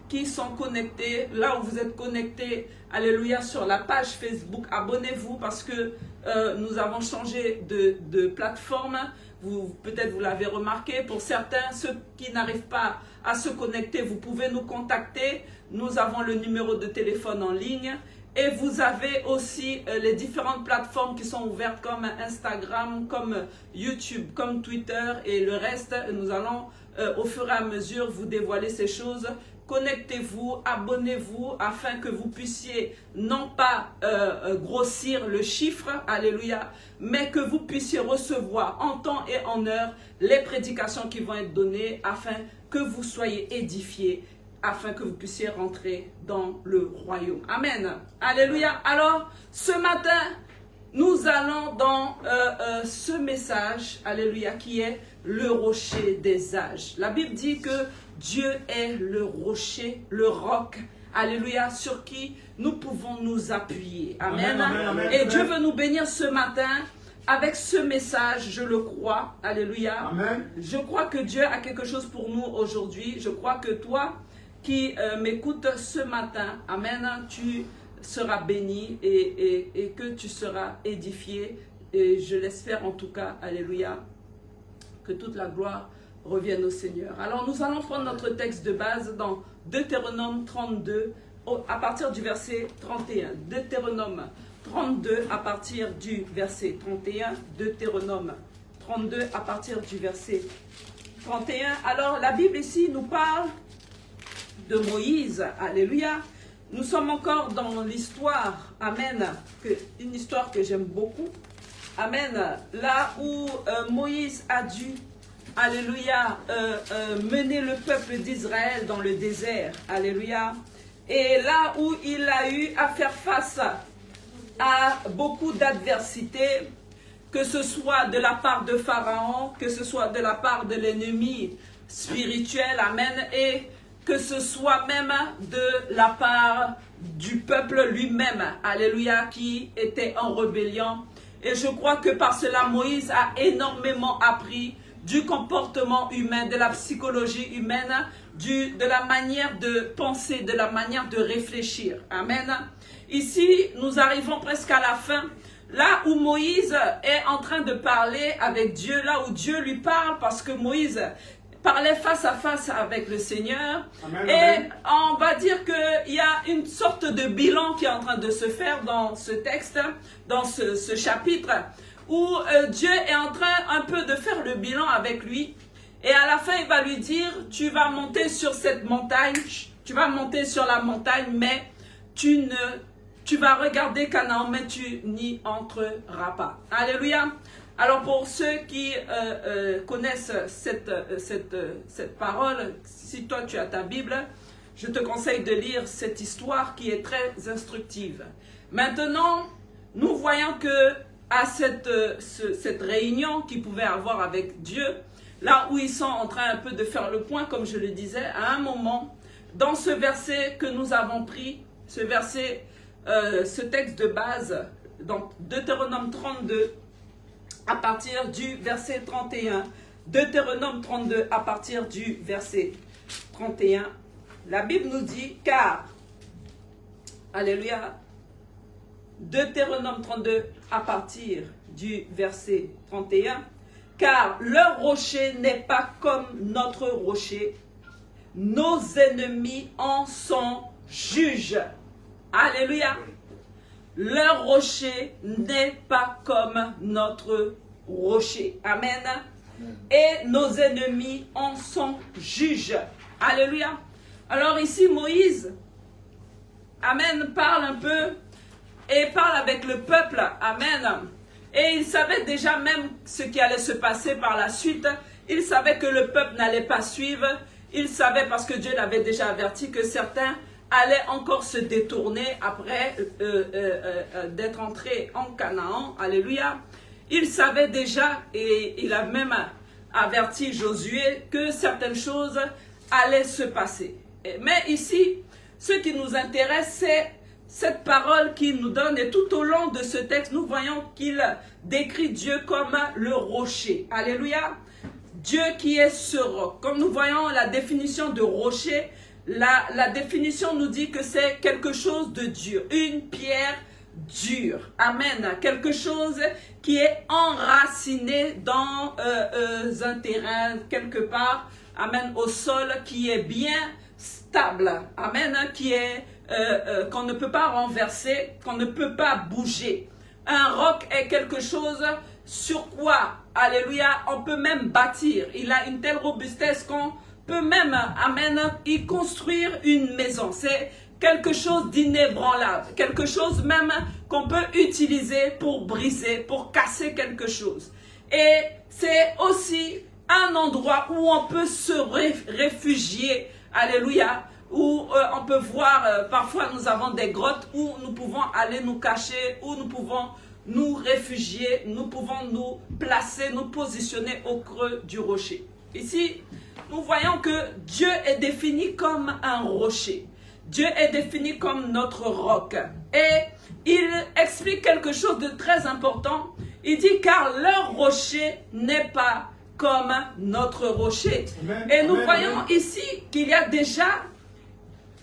Speaker 1: qui sont connectés, là où vous êtes connectés, alléluia, sur la page Facebook, abonnez-vous parce que nous avons changé de plateforme. Peut-être vous l'avez remarqué. Pour certains, ceux qui n'arrivent pas à se connecter, vous pouvez nous contacter. Nous avons le numéro de téléphone en ligne. Et vous avez aussi les différentes plateformes qui sont ouvertes comme Instagram, comme YouTube, comme Twitter et le reste. Nous allons au fur et à mesure vous dévoiler ces choses. Connectez-vous, abonnez-vous afin que vous puissiez non pas grossir le chiffre, alléluia, mais que vous puissiez recevoir en temps et en heure les prédications qui vont être données afin que vous soyez édifiés, afin que vous puissiez rentrer dans le royaume. Amen. Alléluia. Alors, ce matin, nous allons dans ce message, alléluia, qui est le rocher des âges. La Bible dit que Dieu est le rocher, le roc, alléluia, sur qui nous pouvons nous appuyer. Amen. Amen, amen. Et Dieu veut nous bénir ce matin avec ce message, je le crois, alléluia. Amen. Je crois que Dieu a quelque chose pour nous aujourd'hui. Je crois que toi qui m'écoutes ce matin, amen, tu seras béni et que tu seras édifié. Et je l'espère en tout cas, alléluia, que toute la gloire revienne au Seigneur. Alors nous allons prendre notre texte de base dans Deutéronome 32 à partir du verset 31. Deutéronome 32 à partir du verset 31. Deutéronome 32 à partir du verset 31. Alors la Bible ici nous parle de Moïse. Alléluia. Nous sommes encore dans l'histoire, amen, une histoire que j'aime beaucoup. Amen. Là où Moïse a dû, alléluia, mener le peuple d'Israël dans le désert. Alléluia. Et là où il a eu à faire face à beaucoup d'adversités, que ce soit de la part de Pharaon, que ce soit de la part de l'ennemi spirituel, amen, et que ce soit même de la part du peuple lui-même, alléluia, qui était en rébellion. Et je crois que par cela, Moïse a énormément appris du comportement humain, de la psychologie humaine, de la manière de penser, de la manière de réfléchir. Amen. Ici, nous arrivons presque à la fin, là où Moïse est en train de parler avec Dieu, là où Dieu lui parle, parce que Moïse parlait face à face avec le Seigneur. Amen, et amen. On va dire qu'il y a une sorte de bilan qui est en train de se faire dans ce texte, dans ce chapitre, où Dieu est en train un peu de faire le bilan avec lui. Et à la fin, il va lui dire, tu vas monter sur cette montagne, tu vas monter sur la montagne, mais tu vas regarder Canaan, mais tu n'y entreras pas. Alléluia. Alors pour ceux qui connaissent cette parole, si toi tu as ta Bible, je te conseille de lire cette histoire qui est très instructive. Maintenant, nous voyons que à cette réunion qu'ils pouvaient avoir avec Dieu, là où ils sont en train un peu de faire le point, comme je le disais, à un moment, dans ce verset que nous avons pris, ce verset, ce texte de base, donc Deutéronome 32, à partir du verset 31, Deutéronome 32, à partir du verset 31, la Bible nous dit, car, alléluia, Deutéronome 32, à partir du verset 31, car leur rocher n'est pas comme notre rocher, nos ennemis en sont juges. Alléluia. Leur rocher n'est pas comme notre rocher. Amen. Et nos ennemis en sont juges. Alléluia. Alors ici, Moïse, amen, parle un peu et parle avec le peuple. Amen. Et il savait déjà même ce qui allait se passer par la suite. Il savait que le peuple n'allait pas suivre. Il savait, parce que Dieu l'avait déjà averti, que certains allaient encore se détourner après d'être entrés en Canaan. Alléluia. Il savait déjà, et il a même averti Josué, que certaines choses allaient se passer. Mais ici, ce qui nous intéresse, c'est cette parole qu'il nous donne. Et tout au long de ce texte, nous voyons qu'il décrit Dieu comme le rocher. Alléluia. Dieu qui est ce roc. Comme nous voyons la définition de rocher, la définition nous dit que c'est quelque chose de dur, une pierre dure. Amen. Quelque chose qui est enraciné dans un terrain quelque part. Amen. Au sol, qui est bien stable. Amen. Qui est qu'on ne peut pas renverser, qu'on ne peut pas bouger. Un roc est quelque chose sur quoi, alléluia, on peut même bâtir. Il a une telle robustesse qu'on peut même, amen, y construire une maison. C'est quelque chose d'inébranlable, quelque chose même qu'on peut utiliser pour briser, pour casser quelque chose. Et c'est aussi un endroit où on peut se réfugier, alléluia, où on peut voir, parfois nous avons des grottes où nous pouvons aller nous cacher, où nous pouvons nous réfugier, nous pouvons nous placer, nous positionner au creux du rocher. Ici, nous voyons que Dieu est défini comme un rocher. Dieu est défini comme notre roc. Et il explique quelque chose de très important. Il dit, car leur rocher n'est pas comme notre rocher. Amen. Et nous voyons ici qu'il y a déjà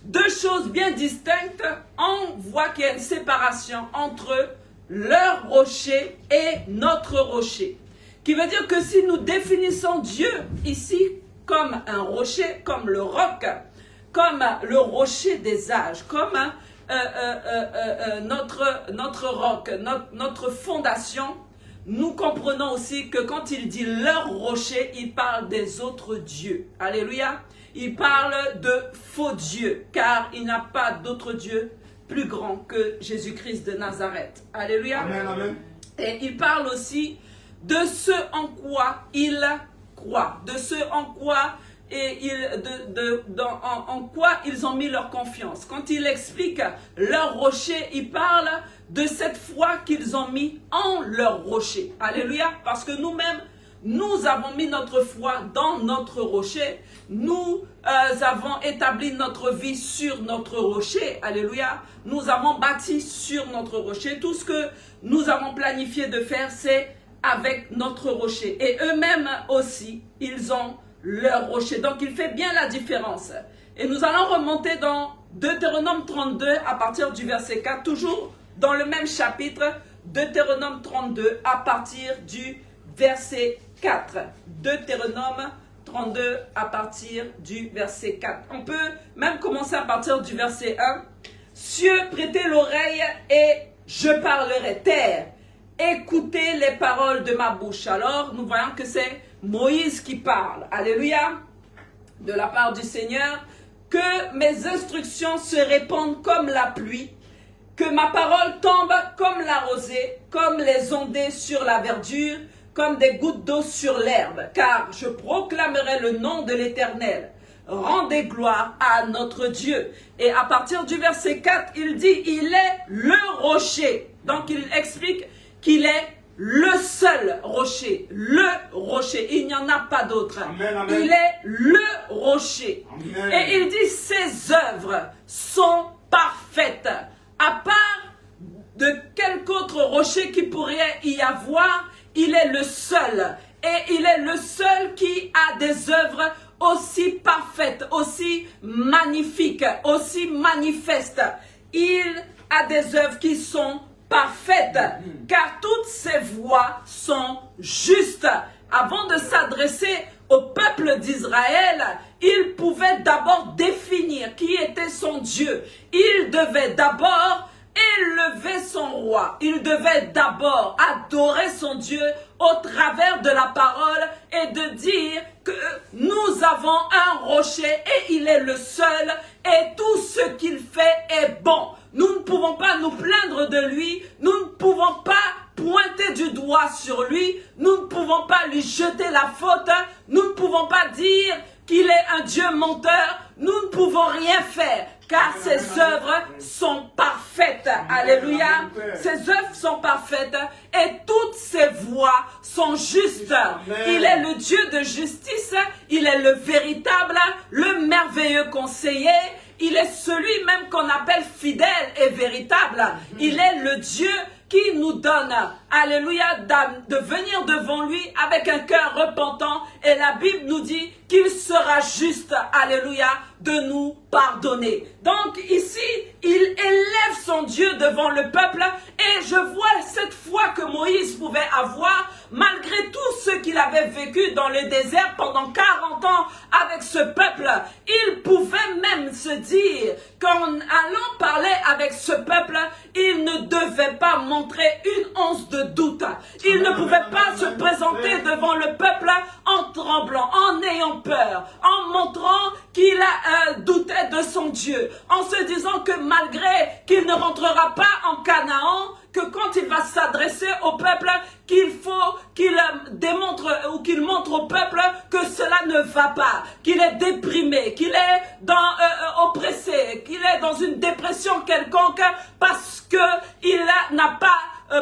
Speaker 1: deux choses bien distinctes. On voit qu'il y a une séparation entre leur rocher et notre rocher. Qui veut dire que si nous définissons Dieu ici comme un rocher, comme le roc, comme le rocher des âges, comme notre roc, notre fondation, nous comprenons aussi que quand il dit leur rocher, il parle des autres dieux. Alléluia. Il parle de faux dieux, car il n'y a pas d'autre dieu plus grand que Jésus-Christ de Nazareth. Alléluia. Amen, amen. Et il parle aussi de ce en quoi il croit, de ce en quoi en quoi ils ont mis leur confiance. Quand il explique leur rocher, il parle de cette foi qu'ils ont mis en leur rocher. Alléluia. Parce que nous-mêmes, nous avons mis notre foi dans notre rocher. Nous avons établi notre vie sur notre rocher. Alléluia. Nous avons bâti sur notre rocher. Tout ce que nous avons planifié de faire, c'est avec notre rocher. Et eux-mêmes aussi, ils ont leur rocher. Donc, il fait bien la différence. Et nous allons remonter dans Deutéronome 32 à partir du verset 4, toujours dans le même chapitre, Deutéronome 32 à partir du verset 4. Deutéronome 32 à partir du verset 4. On peut même commencer à partir du verset 1. Cieux, prêtez l'oreille et je parlerai. Terre, écoutez les paroles de ma bouche. Alors, nous voyons que c'est Moïse qui parle. Alléluia. De la part du Seigneur. Que mes instructions se répandent comme la pluie. Que ma parole tombe comme la rosée, comme les ondées sur la verdure, comme des gouttes d'eau sur l'herbe. Car je proclamerai le nom de l'Éternel. Rendez gloire à notre Dieu. Et à partir du verset 4, il dit, il est le rocher. Donc il explique qu'il est le seul rocher. Le rocher. Il n'y en a pas d'autre. Il est le rocher. Amen. Et il dit, ses œuvres sont parfaites. À part de quelque autre rocher qui pourrait y avoir, il est le seul. Et il est le seul qui a des œuvres aussi parfaite, aussi magnifique, aussi manifeste. Il a des œuvres qui sont parfaites, car toutes ses voies sont justes. Avant de s'adresser au peuple d'Israël, il pouvait d'abord définir qui était son Dieu. Il devait d'abord élever son roi. Il devait d'abord adorer son Dieu au travers de la parole et de dire que nous avons un rocher et il est le seul et tout ce qu'il fait est bon. Nous ne pouvons pas nous plaindre de lui, nous ne pouvons pas pointer du doigt sur lui, nous ne pouvons pas lui jeter la faute, nous ne pouvons pas dire qu'il est un Dieu menteur, nous ne pouvons rien faire. Car ses œuvres sont parfaites. Alléluia. Ses œuvres sont parfaites et toutes ses voies sont justes. Il est le Dieu de justice. Il est le véritable, le merveilleux conseiller. Il est celui même qu'on appelle fidèle et véritable. Il est le Dieu qui nous donne, alléluia, de venir devant lui avec un cœur repentant. Et la Bible nous dit qu'il sera juste, alléluia, de nous pardonner. Donc ici, il élève son Dieu devant le peuple et je vois cette foi que Moïse pouvait avoir malgré tout ce qu'il avait vécu dans le désert pendant 40 ans avec ce peuple. Il pouvait même se dire qu'en allant parler avec ce peuple, il ne devait pas montrer une once de doute. Il ne pouvait pas se présenter devant le peuple en tremblant, en ayant peur, en montrant qu'il doutait de son Dieu, en se disant que malgré qu'il ne rentrera pas en Canaan, que quand il va s'adresser au peuple, qu'il faut qu'il démontre ou qu'il montre au peuple que cela ne va pas, qu'il est déprimé, qu'il est oppressé, qu'il est dans une dépression quelconque parce qu'il n'a pas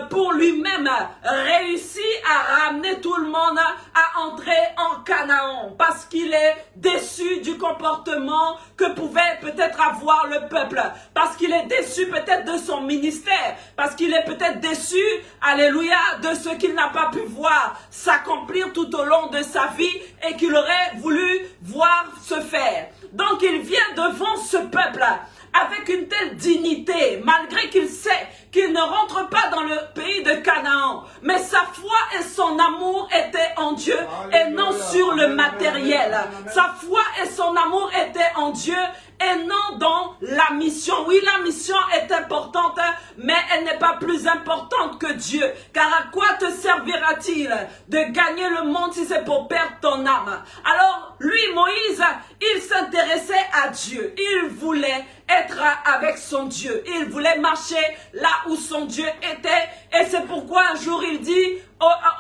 Speaker 1: pour lui-même réussi à ramener tout le monde à entrer en Canaan parce qu'il est déçu du comportement que pouvait peut-être avoir le peuple, parce qu'il est déçu peut-être de son ministère, parce qu'il est peut-être déçu, alléluia, de ce qu'il n'a pas pu voir s'accomplir tout au long de sa vie et qu'il aurait voulu voir se faire. Donc il vient devant ce peuple avec une telle dignité, malgré qu'il sait qu'il ne rentre pas dans le pays de Canaan. Mais sa foi et son amour étaient en Dieu et non sur le matériel. Sa foi et son amour étaient en Dieu et non dans la mission. Oui, la mission est importante, mais elle n'est pas plus importante que Dieu. Car à quoi te servira-t-il de gagner le monde si c'est pour perdre ton âme? Alors, lui, Moïse, il s'intéressait à Dieu. Il voulait être avec son Dieu. Il voulait marcher là où son Dieu était. Et c'est pourquoi un jour il dit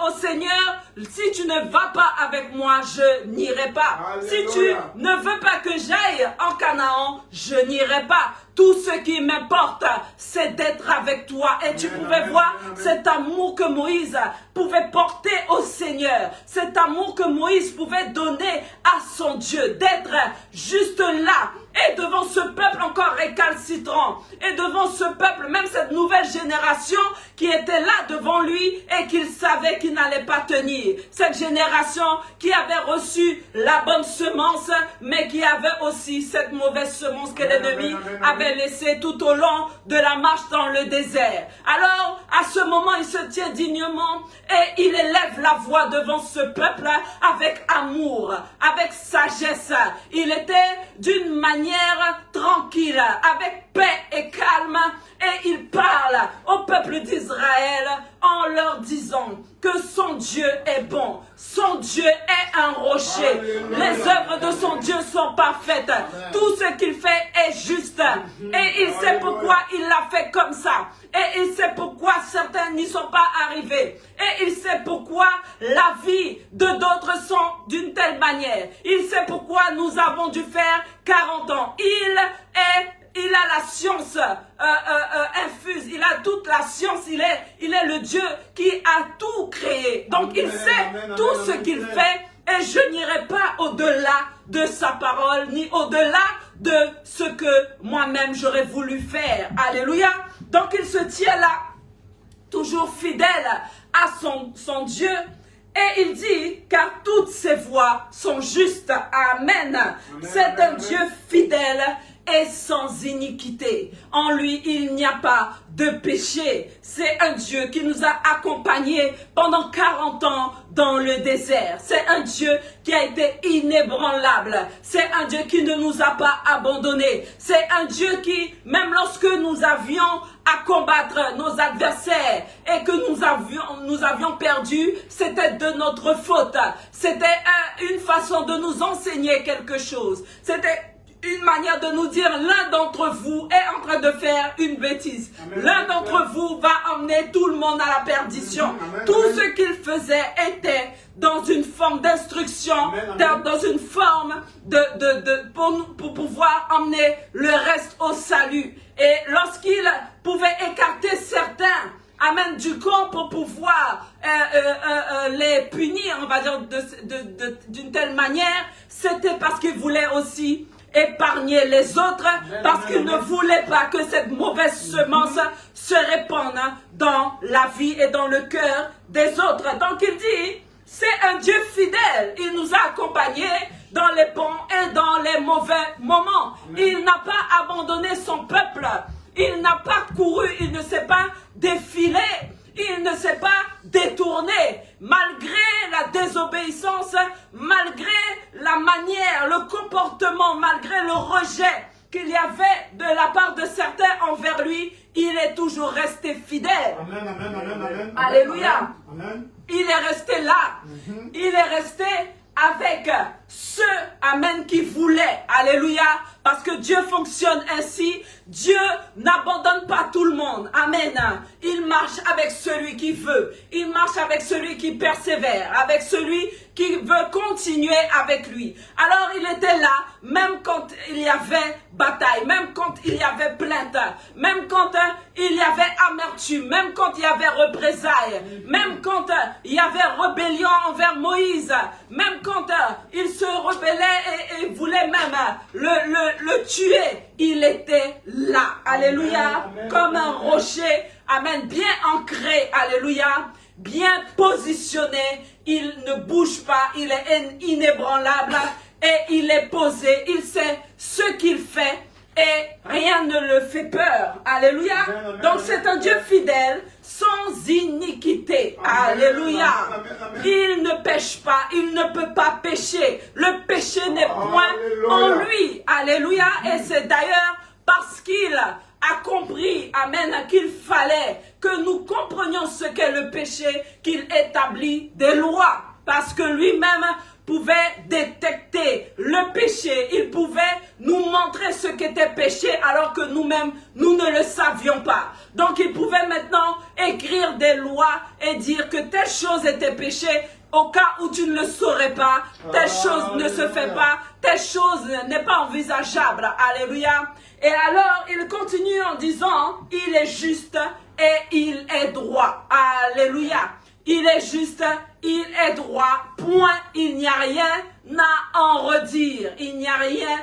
Speaker 1: au Seigneur, si tu ne vas pas avec moi, je n'irai pas. Alléluia. Si tu ne veux pas que j'aille en Canaan, je n'irai pas. Tout ce qui m'importe, c'est d'être avec toi. Et tu pouvais voir cet amour que Moïse pouvait porter au Seigneur. Cet amour que Moïse pouvait donner à son Dieu. D'être juste là. Et devant ce peuple encore récalcitrant. Et devant ce peuple, même cette nouvelle génération qui était là devant lui et qu'il savait qu'il n'allait pas tenir. Cette génération qui avait reçu la bonne semence, mais qui avait aussi cette mauvaise semence que l'ennemi avait laissée tout au long de la marche dans le désert. Alors, à ce moment, il se tient dignement et il élève la voix devant ce peuple avec amour, avec sagesse. Il était d'une manière tranquille, avec paix et calme, et il parle au peuple d'Israël en leur disant que son Dieu est bon. Son Dieu est un rocher. Les œuvres de son Dieu sont parfaites. Tout ce qu'il fait est juste. Et il sait pourquoi il l'a fait comme ça. Et il sait pourquoi certains n'y sont pas arrivés. Et il sait pourquoi la vie de d'autres sont d'une telle manière. Il sait pourquoi nous avons dû faire 40 ans. Il a la science infuse, il a toute la science, il est le Dieu qui a tout créé. Donc il sait tout ce qu'il fait et je n'irai pas au-delà de sa parole, ni au-delà de ce que moi-même j'aurais voulu faire. Alléluia. Donc il se tient là, toujours fidèle à son Dieu. Et il dit, car toutes ses voies sont justes. Amen. C'est un Dieu fidèle et sans iniquité. En lui, il n'y a pas de péché. C'est un Dieu qui nous a accompagnés pendant 40 ans dans le désert. C'est un Dieu qui a été inébranlable. C'est un Dieu qui ne nous a pas abandonnés. C'est un Dieu qui, même lorsque nous avions à combattre nos adversaires et que nous avions perdu, c'était de notre faute. C'était une façon de nous enseigner quelque chose. C'était une manière de nous dire, l'un d'entre vous est en train de faire une bêtise. L'un d'entre vous va emmener tout le monde à la perdition. Amen. Tout ce qu'il faisait était dans une forme d'instruction, dans une forme pour pouvoir emmener le reste au salut. Et lorsqu'il pouvait écarter certains, amen, du camp pour pouvoir les punir, on va dire, d'une telle manière, c'était parce qu'il voulait aussi épargner les autres, parce qu'il ne voulait pas que cette mauvaise semence se répande dans la vie et dans le cœur des autres. Donc il dit, c'est un Dieu fidèle. Il nous a accompagnés dans les bons et dans les mauvais moments. Il n'a pas abandonné son peuple. Il n'a pas couru, il ne s'est pas défilé. Il ne s'est pas détourné, malgré la désobéissance, malgré la manière, le comportement, malgré le rejet qu'il y avait de la part de certains envers lui, il est toujours resté fidèle. Amen, amen, amen, amen. Alléluia. Amen. Il est resté là. Il est resté avec ceux, amen, qui voulaient. Alléluia. Parce que Dieu fonctionne ainsi. Dieu n'abandonne pas tout le monde. Amen. Il marche avec celui qui veut. Il marche avec celui qui persévère. Avec celui qui veut continuer avec lui. Alors il était là, même quand il y avait bataille, même quand il y avait plainte, même quand il y avait amertume, même quand il y avait représailles, même quand il y avait rébellion envers Moïse, même quand il se rebellait et voulait même le tuer, il était là. Alléluia. Amen, comme un rocher, amen, bien ancré, alléluia, bien positionné, il ne bouge pas, il est inébranlable et il est posé, il sait ce qu'il fait et rien ne le fait peur. Alléluia. Amen, donc c'est un Dieu fidèle, sans iniquité. Amen, alléluia. Amen. Il ne pêche pas, il ne peut pas pécher. Le péché n'est point en lui. Alléluia. Et c'est d'ailleurs parce qu'il a compris, amen, qu'il fallait que nous comprenions ce qu'est le péché, qu'il établit des lois. Parce que lui-même pouvait détecter le péché. Il pouvait nous montrer ce qu'était péché alors que nous-mêmes, nous ne le savions pas. Donc il pouvait maintenant écrire des lois et dire que telle chose était péché au cas où tu ne le saurais pas. Telle chose ne se fait pas. Telle chose n'est pas envisageable. Alléluia. Et alors il continue en disant, il est juste et il est droit. Alléluia. Il est juste, il est droit, point, il n'y a rien à en redire, il n'y a rien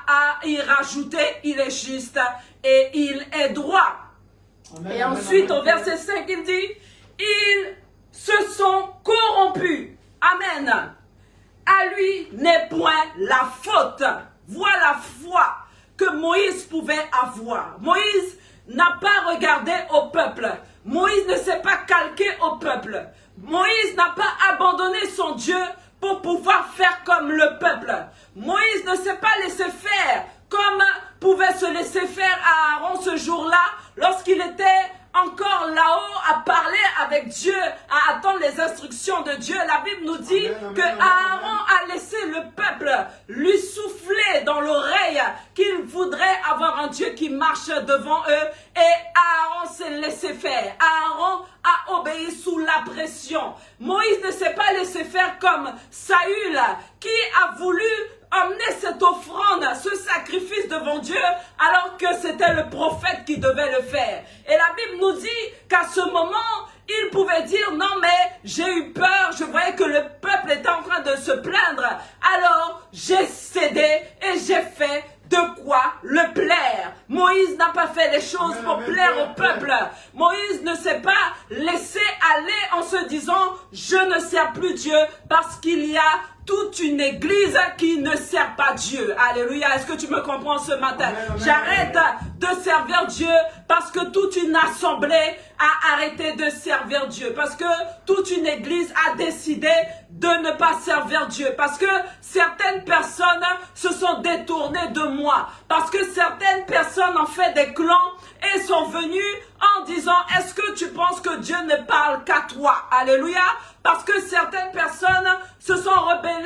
Speaker 1: à y rajouter, il est juste et il est droit. Amen, et ensuite, amen, au verset 5, il dit, ils se sont corrompus. Amen. À lui n'est point la faute. Voilà la foi que Moïse pouvait avoir. Moïse n'a pas regardé au peuple. Moïse ne s'est pas calqué au peuple. Moïse n'a pas abandonné son Dieu pour pouvoir faire comme le peuple. Moïse ne s'est pas laissé faire comme pouvait se laisser faire à Aaron ce jour-là lorsqu'il était encore là-haut à parler avec Dieu, à attendre les instructions de Dieu. La Bible nous dit que Aaron a laissé le peuple lui souffler dans l'oreille qu'il voudrait avoir un Dieu qui marche devant eux, et Aaron s'est laissé faire. Aaron a obéi sous la pression. Moïse ne s'est pas laissé faire comme Saül, qui a voulu emmener cette offrande, ce sacrifice devant Dieu, alors que c'était le prophète qui devait le faire. Et la Bible nous dit qu'à ce moment, il pouvait dire, non mais j'ai eu peur, je voyais que le peuple était en train de se plaindre. Alors j'ai cédé et j'ai fait de quoi le plaire. Moïse n'a pas fait les choses pour plaire au peuple. Moïse ne s'est pas laissé aller en se disant, je ne sers plus Dieu parce qu'il y a toute une église qui ne sert pas Dieu. Alléluia. Est-ce que tu me comprends ce matin? J'arrête de servir Dieu parce que toute une assemblée a arrêté de servir Dieu. Parce que toute une église a décidé de ne pas servir Dieu. Parce que certaines personnes se sont détournées de moi. Parce que certaines personnes ont fait des clans et sont venues en disant, est-ce que tu penses que Dieu ne parle qu'à toi? Alléluia. Parce que certaines personnes se sont rebellées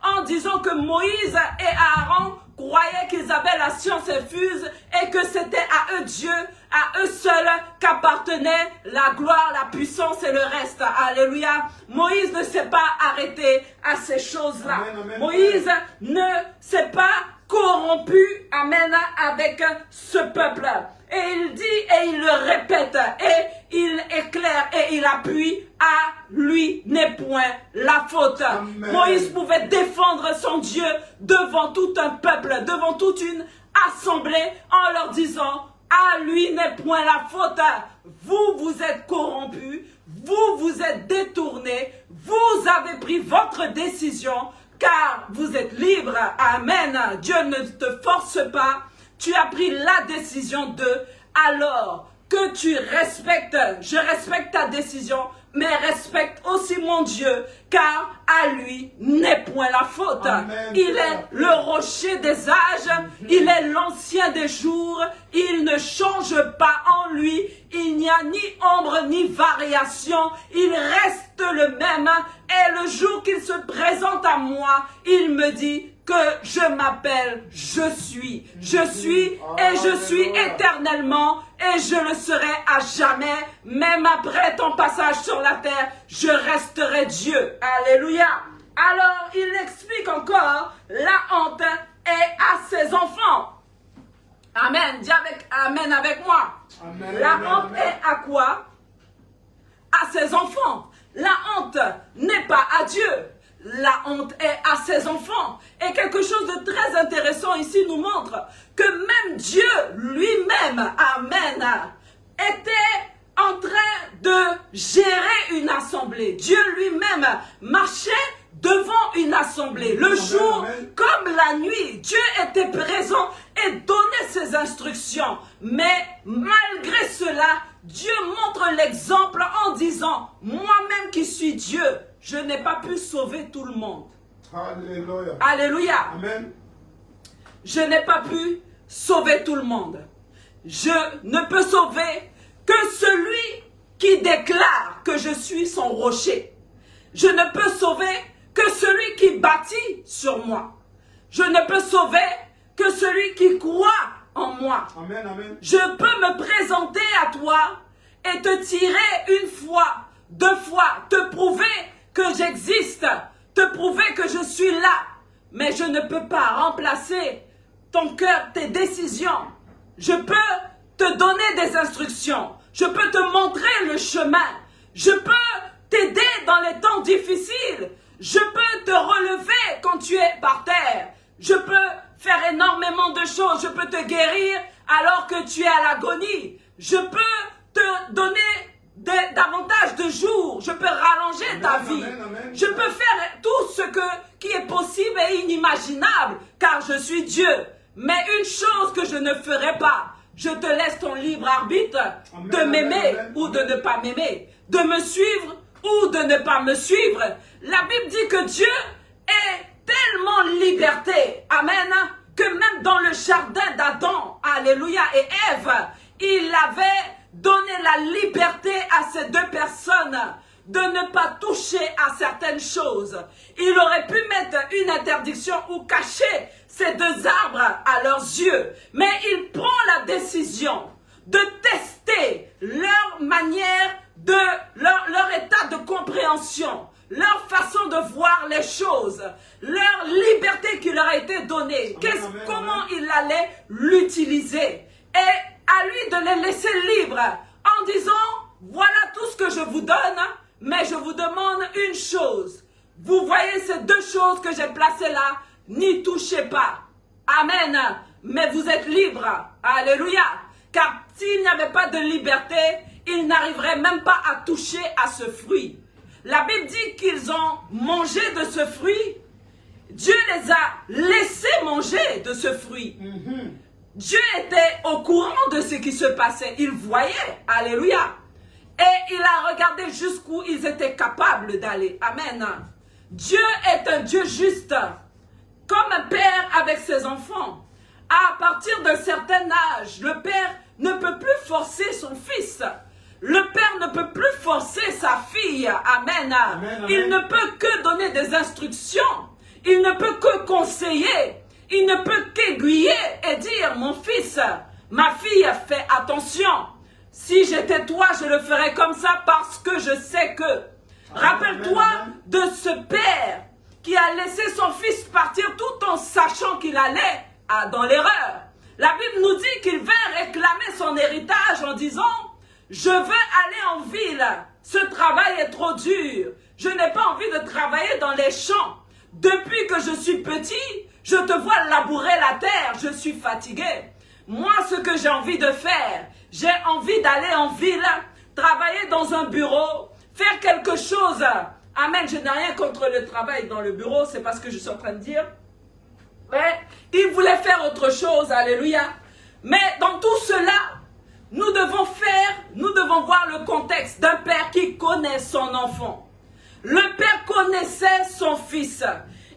Speaker 1: en disant que Moïse et Aaron croyaient qu'ils avaient la science infuse et que c'était à eux Dieu, à eux seuls qu'appartenait la gloire, la puissance et le reste. Alléluia. Moïse ne s'est pas arrêté à ces choses-là. Moïse ne s'est pas corrompu, amen, avec ce peuple. Et il dit et il le répète et il éclaire et il appuie, à lui n'est point la faute. Amen. Moïse pouvait défendre son Dieu devant tout un peuple, devant toute une assemblée en leur disant, à lui n'est point la faute. Vous vous êtes corrompus, vous vous êtes détournés, vous avez pris votre décision car vous êtes libre. Amen. Dieu ne te force pas. Tu as pris la décision alors que tu respectes, je respecte ta décision, mais respecte aussi mon Dieu, car à lui n'est point la faute. Amen. Il est le rocher des âges, il est l'ancien des jours, il ne change pas en lui, il n'y a ni ombre ni variation, il reste le même, et le jour qu'il se présente à moi, il me dit que je m'appelle je suis et je suis éternellement et je le serai à jamais, même après ton passage sur la terre, je resterai Dieu. Alléluia. Alors il explique encore, la honte est à ses enfants. Amen. Dis amen avec moi. Amen, la honte est à quoi? À ses enfants. La honte n'est pas à Dieu. La honte est à ses enfants. Et quelque chose de très intéressant ici nous montre que même Dieu lui-même, amen, était en train de gérer une assemblée. Dieu lui-même marchait devant une assemblée. Le jour comme la nuit, Dieu était présent et donnait ses instructions. Mais malgré cela, Dieu montre l'exemple en disant, moi-même qui suis Dieu, je n'ai pas pu sauver tout le monde. Alléluia. Alléluia. Amen. Je n'ai pas pu sauver tout le monde. Je ne peux sauver que celui qui déclare que je suis son rocher. Je ne peux sauver que celui qui bâtit sur moi. Je ne peux sauver que celui qui croit en moi. Amen, amen. Je peux me présenter à toi et te tirer une fois, deux fois, te prouver que j'existe, te prouver que je suis là. Mais je ne peux pas remplacer ton cœur, tes décisions. Je peux te donner des instructions. Je peux te montrer le chemin. Je peux t'aider dans les temps difficiles. Je peux te relever quand tu es par terre. Je peux faire énormément de choses. Je peux te guérir alors que tu es à l'agonie. Je peux te donner davantage de jours. Je peux rallonger ta vie. Amen, amen. Je peux faire tout ce qui est possible et inimaginable car je suis Dieu. Mais une chose que je ne ferai pas, je te laisse ton libre arbitre de m'aimer ou de ne pas m'aimer, de me suivre ou de ne pas me suivre. La Bible dit que Dieu est tellement liberté, amen, que même dans le jardin d'Adam, alléluia, et Ève, il avait donné la la liberté à ces deux personnes de ne pas toucher à certaines choses. Il aurait pu mettre une interdiction ou cacher ces deux arbres à leurs yeux. Mais il prend la décision de tester leur manière de, leur état de compréhension, leur façon de voir les choses, leur liberté qui leur a été donnée, comment il allait l'utiliser. Et à lui de les laisser libres en disant, voilà tout ce que je vous donne, mais je vous demande une chose. Vous voyez ces deux choses que j'ai placées là, n'y touchez pas. Amen. Mais vous êtes libres. Alléluia. Car s'il n'y avait pas de liberté, ils n'arriveraient même pas à toucher à ce fruit. La Bible dit qu'ils ont mangé de ce fruit. Dieu les a laissés manger de ce fruit. Dieu était au courant de ce qui se passait. Il voyait. Alléluia. Et il a regardé jusqu'où ils étaient capables d'aller. Amen. Dieu est un Dieu juste. Comme un père avec ses enfants. À partir d'un certain âge, le père ne peut plus forcer son fils. Le père ne peut plus forcer sa fille. Amen. Amen. Il ne peut que donner des instructions. Il ne peut que conseiller. Il ne peut qu'aiguiller et dire, mon fils, ma fille, fais attention. Si j'étais toi, je le ferais comme ça parce que je sais que. Rappelle-toi de ce père qui a laissé son fils partir tout en sachant qu'il allait dans l'erreur. La Bible nous dit qu'il vint réclamer son héritage en disant, je veux aller en ville, ce travail est trop dur, je n'ai pas envie de travailler dans les champs. Depuis que je suis petit, je te vois labourer la terre, je suis fatigué. Moi, ce que j'ai envie de faire, j'ai envie d'aller en ville, travailler dans un bureau, faire quelque chose. Amen, je n'ai rien contre le travail dans le bureau, c'est pas ce que je suis en train de dire. Mais il voulait faire autre chose, alléluia. Mais dans tout cela, nous devons voir le contexte d'un père qui connaît son enfant. Le père connaissait son fils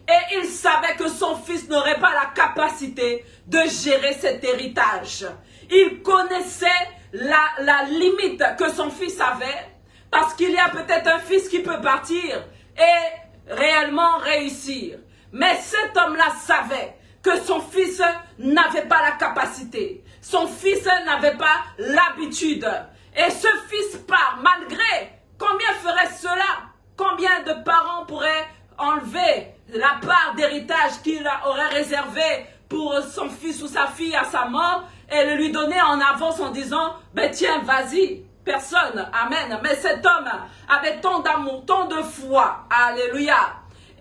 Speaker 1: et il savait que son fils n'aurait pas la capacité de gérer cet héritage. Il connaissait la limite que son fils avait parce qu'il y a peut-être un fils qui peut partir et réellement réussir. Mais cet homme-là savait que son fils n'avait pas la capacité. Son fils n'avait pas l'habitude. Et ce fils part, malgré combien ferait cela? Combien de parents pourraient enlever la part d'héritage qu'il aurait réservée pour son fils ou sa fille à sa mort et le lui donner en avance en disant, ben tiens, vas-y. Personne, amen. Mais cet homme avait tant d'amour, tant de foi, alléluia.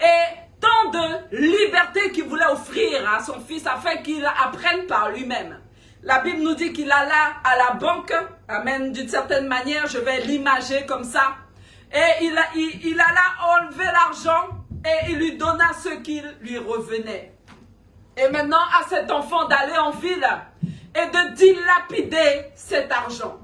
Speaker 1: Et tant de liberté qu'il voulait offrir à son fils afin qu'il apprenne par lui-même. La Bible nous dit qu'il alla à la banque, amen, d'une certaine manière, je vais l'imager comme ça. Et il alla enlever l'argent et il lui donna ce qui lui revenait. Et maintenant, à cet enfant d'aller en ville et de dilapider cet argent.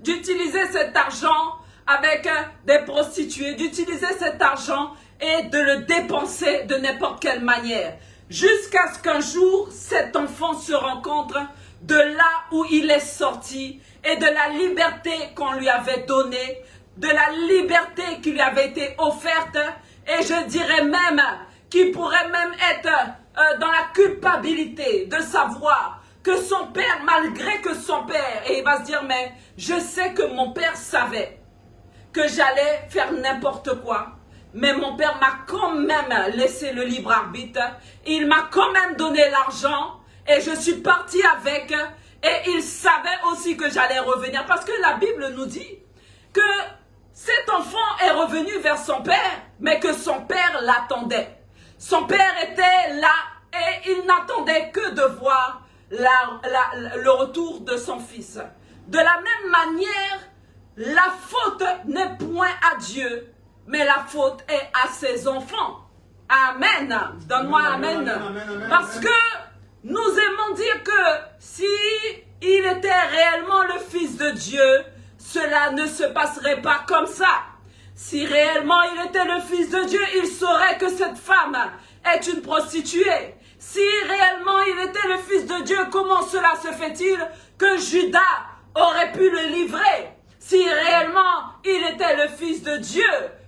Speaker 1: D'utiliser cet argent avec des prostituées, d'utiliser cet argent et de le dépenser de n'importe quelle manière. Jusqu'à ce qu'un jour, cet enfant se rencontre de là où il est sorti et de la liberté qu'on lui avait donnée, de la liberté qui lui avait été offerte. Et je dirais même qu'il pourrait même être dans la culpabilité de savoir que son père, malgré que son père, et il va se dire, mais je sais que mon père savait que j'allais faire n'importe quoi. Mais mon père m'a quand même laissé le libre arbitre. Il m'a quand même donné l'argent et je suis parti avec. Et il savait aussi que j'allais revenir. Parce que la Bible nous dit que cet enfant est revenu vers son père, mais que son père l'attendait. Son père était là et il n'attendait que de voir le retour de son fils. De la même manière, la faute n'est point à Dieu, mais la faute est à ses enfants. Amen. Donne-moi amen. Parce que nous aimons dire que si il était réellement le Fils de Dieu, cela ne se passerait pas comme ça. Si réellement il était le Fils de Dieu, il saurait que cette femme est une prostituée. Si réellement il était le Fils de Dieu, comment cela se fait-il que Judas aurait pu le livrer si réellement il était le Fils de Dieu?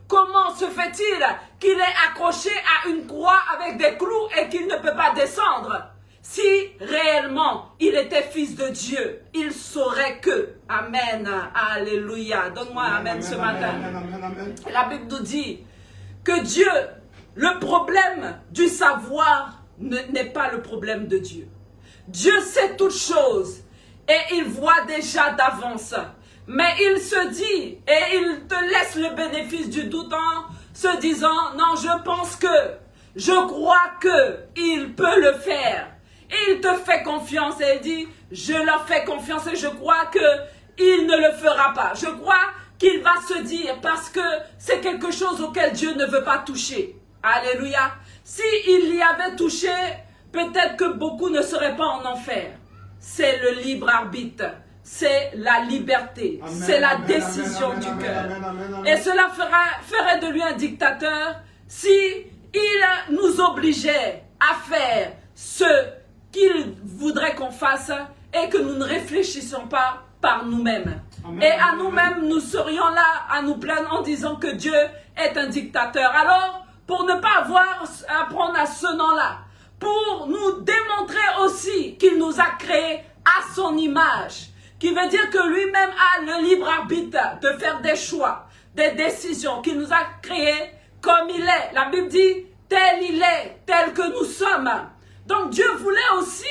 Speaker 1: Comment se fait-il qu'il est accroché à une croix avec des clous et qu'il ne peut pas descendre? Si réellement il était Fils de Dieu, il saurait que. Amen. Alléluia. Donne-moi amen ce matin. La Bible nous dit que Dieu, le problème du savoir n'est pas le problème de Dieu. Dieu sait toutes choses et il voit déjà d'avance. Mais il se dit, et il te laisse le bénéfice du doute en se disant, non, je crois que il peut le faire. Et il te fait confiance et il dit, je leur fais confiance et je crois qu'il ne le fera pas. Je crois qu'il va se dire, parce que c'est quelque chose auquel Dieu ne veut pas toucher. Alléluia. S'il y avait touché, peut-être que beaucoup ne seraient pas en enfer. C'est le libre arbitre. C'est la liberté, c'est la décision du cœur. Et cela ferait de lui un dictateur si il nous obligeait à faire ce qu'il voudrait qu'on fasse et que nous ne réfléchissions pas par nous-mêmes. Et à nous-mêmes, nous serions là à nous plaindre en disant que Dieu est un dictateur. Alors, pour ne pas avoir à prendre à ce nom-là, pour nous démontrer aussi qu'il nous a créés à son image, qui veut dire que lui-même a le libre arbitre de faire des choix, des décisions, qu'il nous a créés comme il est. La Bible dit, tel il est, tel que nous sommes. Donc Dieu voulait aussi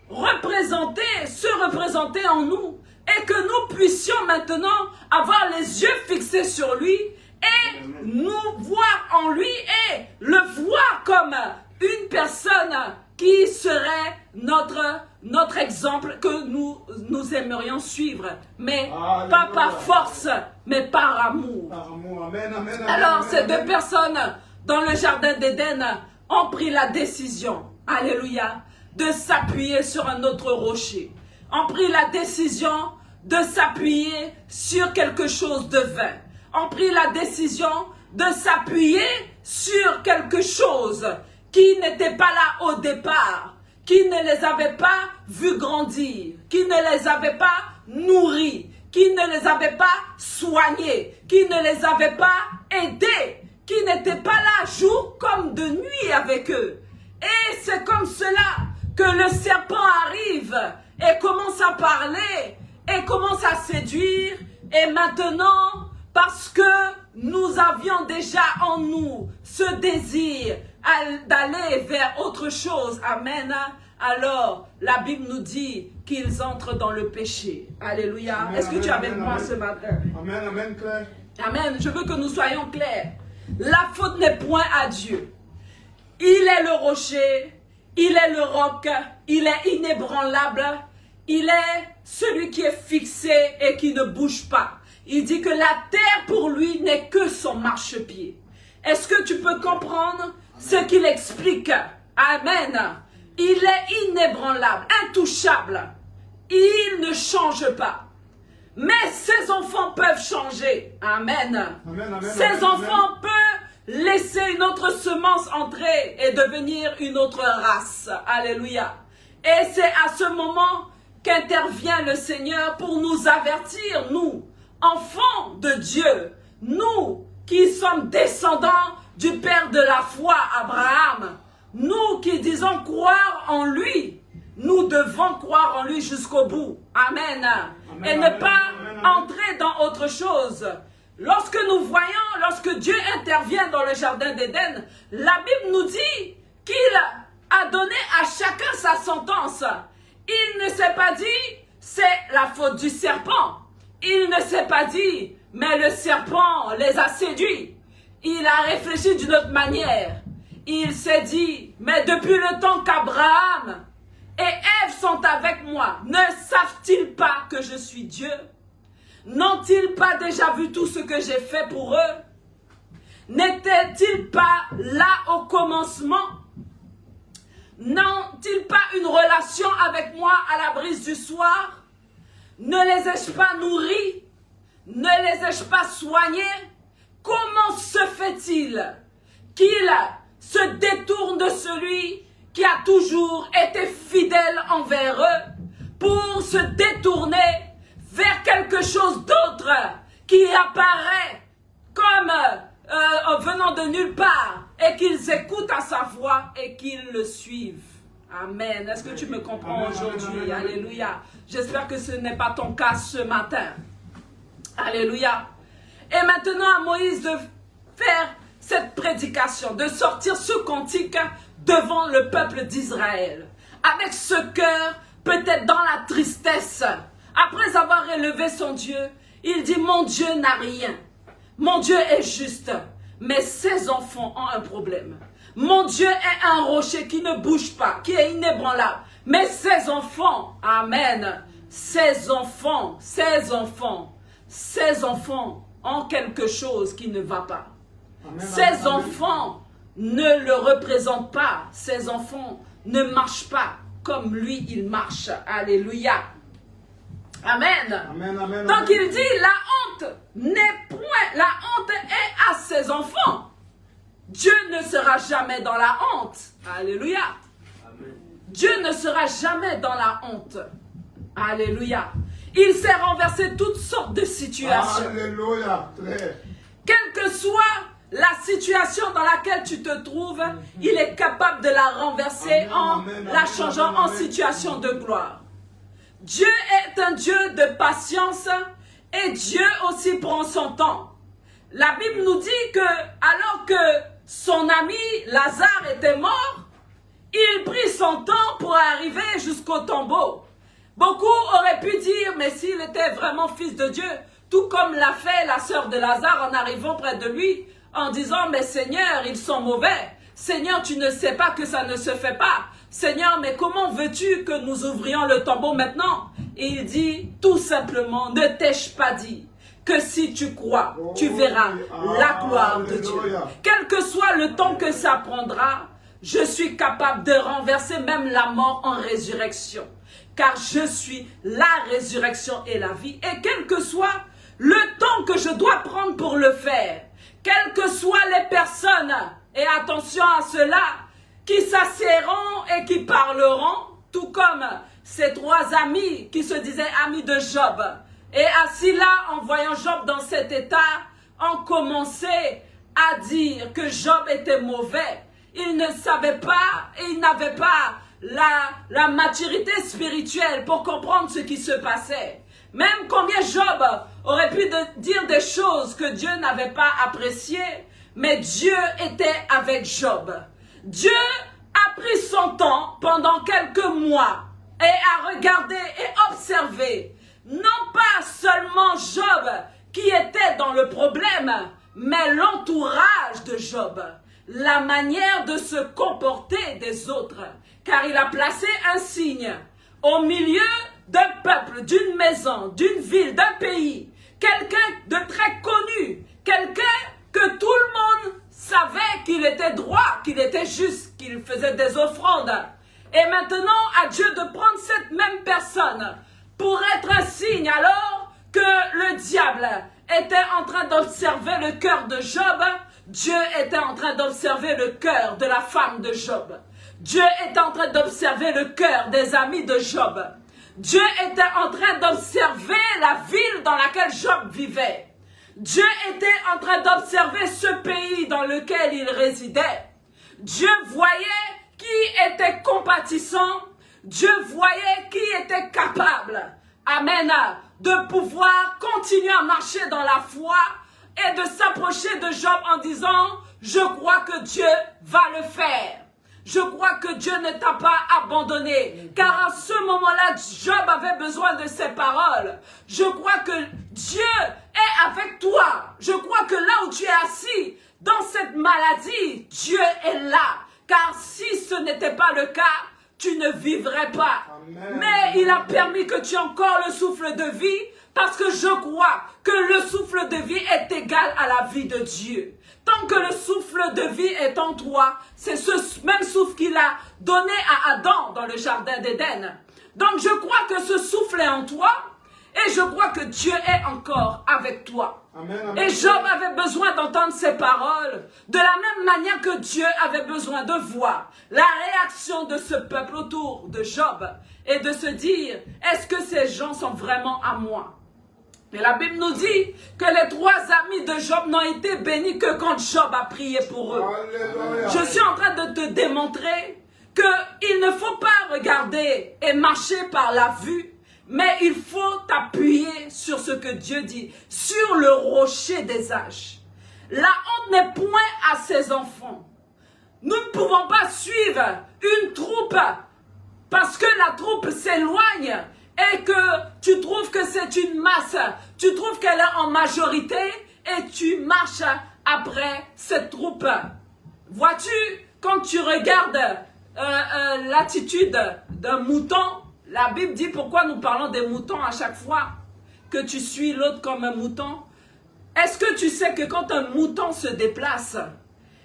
Speaker 1: se représenter en nous et que nous puissions maintenant avoir les yeux fixés sur lui et nous voir en lui et le voir comme une personne qui serait notre exemple que nous aimerions suivre, mais pas par force, mais par amour.
Speaker 2: Amen, amen,
Speaker 1: Alors
Speaker 2: amen,
Speaker 1: ces deux
Speaker 2: amen.
Speaker 1: personnes dans le jardin d'Éden ont pris la décision, alléluia, de s'appuyer sur un autre rocher. Ont pris la décision de s'appuyer sur quelque chose de vain. Ont pris la décision de s'appuyer sur quelque chose qui n'était pas là au départ, qui ne les avait pas vus grandir, qui ne les avait pas nourris, qui ne les avait pas soignés, qui ne les avait pas aidés, qui n'étaient pas là jour comme de nuit avec eux. Et c'est comme cela que le serpent arrive et commence à parler et commence à séduire. Et maintenant, parce que nous avions déjà en nous ce désir d'aller vers autre chose, amen, alors la Bible nous dit qu'ils entrent dans le péché. Alléluia. Est-ce que tu es avec moi ce matin?
Speaker 2: Amen, amen, Claire.
Speaker 1: Amen. Je veux que nous soyons clairs. La faute n'est point à Dieu. Il est le rocher, il est le roc, il est inébranlable, il est celui qui est fixé et qui ne bouge pas. Il dit que la terre pour lui n'est que son marchepied. Est-ce que tu peux comprendre ce qu'il explique? Amen. Il est inébranlable, intouchable. Il ne change pas. Mais ses enfants peuvent changer. Amen.
Speaker 2: Amen, amen,
Speaker 1: Ses
Speaker 2: amen,
Speaker 1: enfants peuvent laisser une autre semence entrer et devenir une autre race. Alléluia. Et c'est à ce moment qu'intervient le Seigneur pour nous avertir, nous, enfants de Dieu, nous qui sommes descendants du Père de la foi, Abraham, nous qui disons croire en lui, nous devons croire en lui jusqu'au bout. Amen.
Speaker 2: Amen,
Speaker 1: Et ne
Speaker 2: amen,
Speaker 1: pas
Speaker 2: amen, amen.
Speaker 1: entrer dans autre chose. Lorsque nous voyons, lorsque Dieu intervient dans le jardin d'Éden, la Bible nous dit qu'il a donné à chacun sa sentence. Il ne s'est pas dit, c'est la faute du serpent. Il ne s'est pas dit, mais le serpent les a séduits. Il a réfléchi d'une autre manière. Il s'est dit, mais depuis le temps qu'Abraham et Ève sont avec moi, ne savent-ils pas que je suis Dieu? N'ont-ils pas déjà vu tout ce que j'ai fait pour eux? N'étaient-ils pas là au commencement? N'ont-ils pas une relation avec moi à la brise du soir? Ne les ai-je pas nourris? Ne les ai-je pas soignés? Comment se fait-il qu'ils se détournent de celui qui a toujours été fidèle envers eux pour se détourner, quelque chose d'autre qui apparaît comme venant de nulle part et qu'ils écoutent à sa voix et qu'ils le suivent. Amen. Est-ce que tu me comprends aujourd'hui? Alléluia. J'espère que ce n'est pas ton cas ce matin. Alléluia. Et maintenant à Moïse de faire cette prédication, de sortir ce cantique devant le peuple d'Israël. Avec ce cœur, peut-être dans la tristesse. Après avoir élevé son Dieu, il dit, mon Dieu n'a rien. Mon Dieu est juste. Mais ses enfants ont un problème. Mon Dieu est un rocher qui ne bouge pas, qui est inébranlable. Mais ses enfants, amen, ses enfants ont quelque chose qui ne va pas.
Speaker 2: Amen,
Speaker 1: Ses
Speaker 2: amen,
Speaker 1: enfants ne le représentent pas. Ses enfants ne marchent pas comme lui, il marche. Alléluia. Amen.
Speaker 2: amen, amen,
Speaker 1: Donc
Speaker 2: amen.
Speaker 1: il dit, la honte n'est point, la honte est à ses enfants. Dieu ne sera jamais dans la honte. Alléluia.
Speaker 3: Amen.
Speaker 1: Dieu ne sera jamais dans la honte. Alléluia. Il sait renverser toutes sortes de situations.
Speaker 2: Alléluia. Très.
Speaker 1: Quelle que soit la situation dans laquelle tu te trouves, il est capable de la renverser
Speaker 2: Amen,
Speaker 1: en
Speaker 2: amen,
Speaker 1: la
Speaker 2: amen,
Speaker 1: changeant
Speaker 2: amen,
Speaker 1: en
Speaker 2: amen.
Speaker 1: situation de gloire. Dieu est un Dieu de patience et Dieu aussi prend son temps. La Bible nous dit que alors que son ami Lazare était mort, il prit son temps pour arriver jusqu'au tombeau. Beaucoup auraient pu dire, mais s'il était vraiment fils de Dieu, tout comme l'a fait la sœur de Lazare en arrivant près de lui, en disant, mais Seigneur, ils sont mauvais. Seigneur, tu ne sais pas que ça ne se fait pas. Seigneur, mais comment veux-tu que nous ouvrions le tombeau maintenant? Et il dit, tout simplement, ne t'ai-je pas dit que si tu crois, tu verras la gloire de Dieu.
Speaker 2: Alléluia.
Speaker 1: Quel que soit le temps que ça prendra, je suis capable de renverser même la mort en résurrection. Car je suis la résurrection et la vie. Et quel que soit le temps que je dois prendre pour le faire, quelles que soient les personnes, et attention à cela, qui s'assiéront et qui parleront, tout comme ces trois amis qui se disaient amis de Job, et assis là, en voyant Job dans cet état, ont commencé à dire que Job était mauvais. Ils ne savaient pas et ils n'avaient pas la maturité spirituelle pour comprendre ce qui se passait. Même combien Job aurait pu dire des choses que Dieu n'avait pas appréciées, mais Dieu était avec Job. Dieu a pris son temps pendant quelques mois et a regardé et observé non pas seulement Job qui était dans le problème, mais l'entourage de Job, la manière de se comporter des autres, car il a placé un signe au milieu d'un peuple, d'une maison, d'une ville, d'un pays, quelqu'un de très connu, quelqu'un que tout le monde savait qu'il était droit, qu'il était juste, qu'il faisait des offrandes. Et maintenant, à Dieu de prendre cette même personne pour être un signe, alors que le diable était en train d'observer le cœur de Job, Dieu était en train d'observer le cœur de la femme de Job. Dieu était en train d'observer le cœur des amis de Job. Dieu était en train d'observer la ville dans laquelle Job vivait. Dieu était en train d'observer ce pays dans lequel il résidait. Dieu voyait qui était compatissant. Dieu voyait qui était capable, amen, de pouvoir continuer à marcher dans la foi et de s'approcher de Job en disant, je crois que Dieu va le faire. Je crois que Dieu ne t'a pas abandonné. Car à ce moment-là, Job avait besoin de ces paroles. Je crois que Dieu est avec toi. Je crois que là où tu es assis, dans cette maladie, Dieu est là. Car si ce n'était pas le cas, tu ne vivrais pas.
Speaker 2: Amen.
Speaker 1: Mais il a permis que tu aies encore le souffle de vie, parce que je crois que le souffle de vie est égal à la vie de Dieu. Tant que le souffle de vie est en toi, c'est ce même souffle qu'il a donné à Adam dans le jardin d'Éden. Donc je crois que ce souffle est en toi, et je crois que Dieu est encore avec toi.
Speaker 2: Amen, amen.
Speaker 1: Et Job avait besoin d'entendre ces paroles, de la même manière que Dieu avait besoin de voir la réaction de ce peuple autour de Job, et de se dire, est-ce que ces gens sont vraiment à moi? Et la Bible nous dit que les 3 amis de Job n'ont été bénis que quand Job a prié pour eux.
Speaker 2: Alléluia.
Speaker 1: Je suis en train de te démontrer qu'il ne faut pas regarder et marcher par la vue, mais il faut t'appuyer sur ce que Dieu dit, sur le rocher des âges. La honte n'est point à ses enfants. Nous ne pouvons pas suivre une troupe parce que la troupe s'éloigne et que tu trouves que c'est une masse, tu trouves qu'elle est en majorité et tu marches après cette troupe. Vois-tu, quand tu regardes l'attitude d'un mouton, la Bible dit pourquoi nous parlons des moutons à chaque fois, que tu suis l'autre comme un mouton. Est-ce que tu sais que quand un mouton se déplace,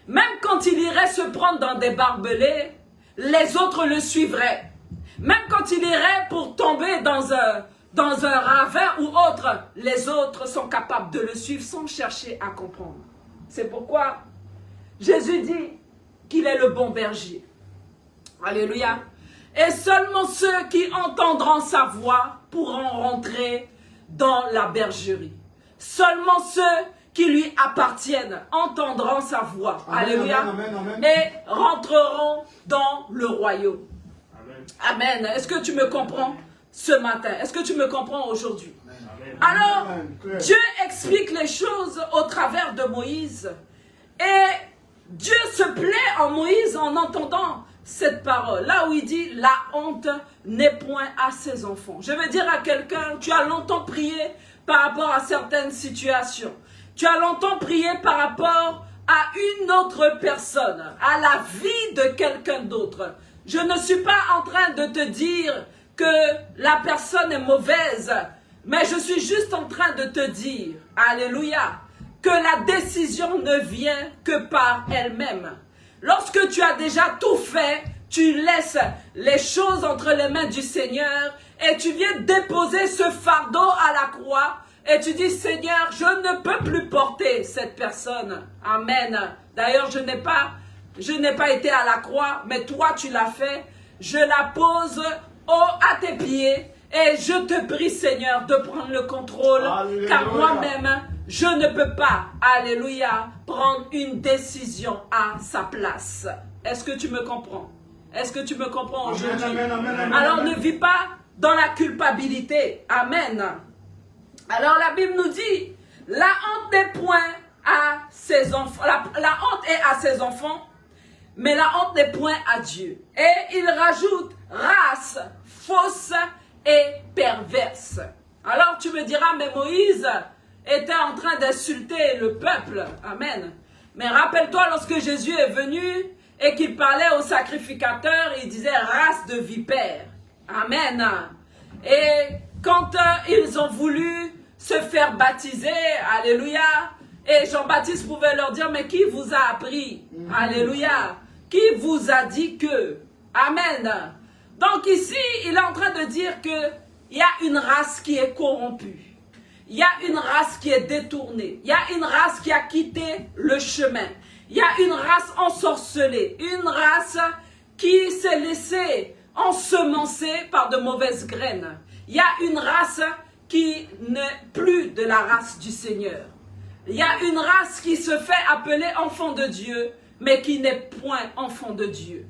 Speaker 1: même quand il irait se prendre dans des barbelés, les autres le suivraient. Même quand il irait pour tomber dans un ravin ou autre, les autres sont capables de le suivre sans chercher à comprendre. C'est pourquoi Jésus dit qu'il est le bon berger. Alléluia. Et seulement ceux qui entendront sa voix pourront rentrer dans la bergerie. Seulement ceux qui lui appartiennent entendront sa voix.
Speaker 2: Amen,
Speaker 1: Alléluia.
Speaker 2: amen, amen, amen.
Speaker 1: Et rentreront dans le royaume. Amen. Est-ce que tu me comprends ce matin? Est-ce que tu me comprends aujourd'hui? Alors, Dieu explique les choses au travers de Moïse. Et Dieu se plaît en Moïse en entendant cette parole. Là où il dit, la honte n'est point à ses enfants. Je veux dire à quelqu'un, tu as longtemps prié par rapport à certaines situations. Tu as longtemps prié par rapport à une autre personne, à la vie de quelqu'un d'autre. Je ne suis pas en train de te dire que la personne est mauvaise, mais je suis juste en train de te dire, alléluia, que la décision ne vient que par elle-même. Lorsque tu as déjà tout fait, tu laisses les choses entre les mains du Seigneur et tu viens déposer ce fardeau à la croix et tu dis, Seigneur, je ne peux plus porter cette personne. Amen. D'ailleurs, je n'ai pas été à la croix, mais toi, tu l'as fait. Je la pose à tes pieds et je te prie, Seigneur, de prendre le contrôle.
Speaker 2: Alléluia.
Speaker 1: Car moi-même, je ne peux pas, alléluia, prendre une décision à sa place. Est-ce que tu me comprends? Est-ce que tu me comprends aujourd'hui?
Speaker 2: Amen, amen, amen,
Speaker 1: Alors
Speaker 2: amen.
Speaker 1: ne vis pas dans la culpabilité. Amen. Alors la Bible nous dit, la honte n'est point à ses enfants. La honte est à ses enfants, mais la honte n'est point à Dieu. Et il rajoute race fausse et perverse. Alors tu me diras, mais Moïse était en train d'insulter le peuple. Amen. Mais rappelle-toi lorsque Jésus est venu et qu'il parlait aux sacrificateurs, il disait race de vipères. Amen. Et quand ils ont voulu se faire baptiser, alléluia, et Jean-Baptiste pouvait leur dire, mais qui vous a appris? Alléluia. Qui vous a dit que? Amen. Donc ici, il est en train de dire qu'il y a une race qui est corrompue. Il y a une race qui est détournée. Il y a une race qui a quitté le chemin. Il y a une race ensorcelée. Une race qui s'est laissée ensemencer par de mauvaises graines. Il y a une race qui n'est plus de la race du Seigneur. Il y a une race qui se fait appeler enfant de Dieu, mais qui n'est point enfant de Dieu.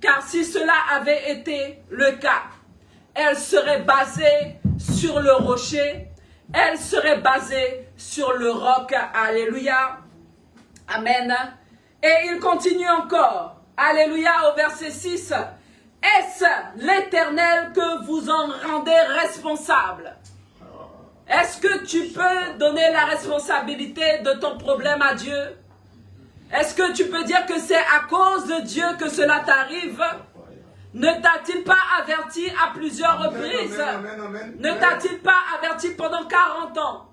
Speaker 1: Car si cela avait été le cas, elle serait basée sur le rocher, elle serait basée sur le roc. Alléluia. Amen. Et il continue encore. Alléluia au verset 6. Est-ce l'Éternel que vous en rendez responsable? Est-ce que tu peux donner la responsabilité de ton problème à Dieu? Est-ce que tu peux dire que c'est à cause de Dieu que cela t'arrive? Ne t'a-t-il pas averti à plusieurs reprises? Ne t'a-t-il pas averti pendant 40 ans?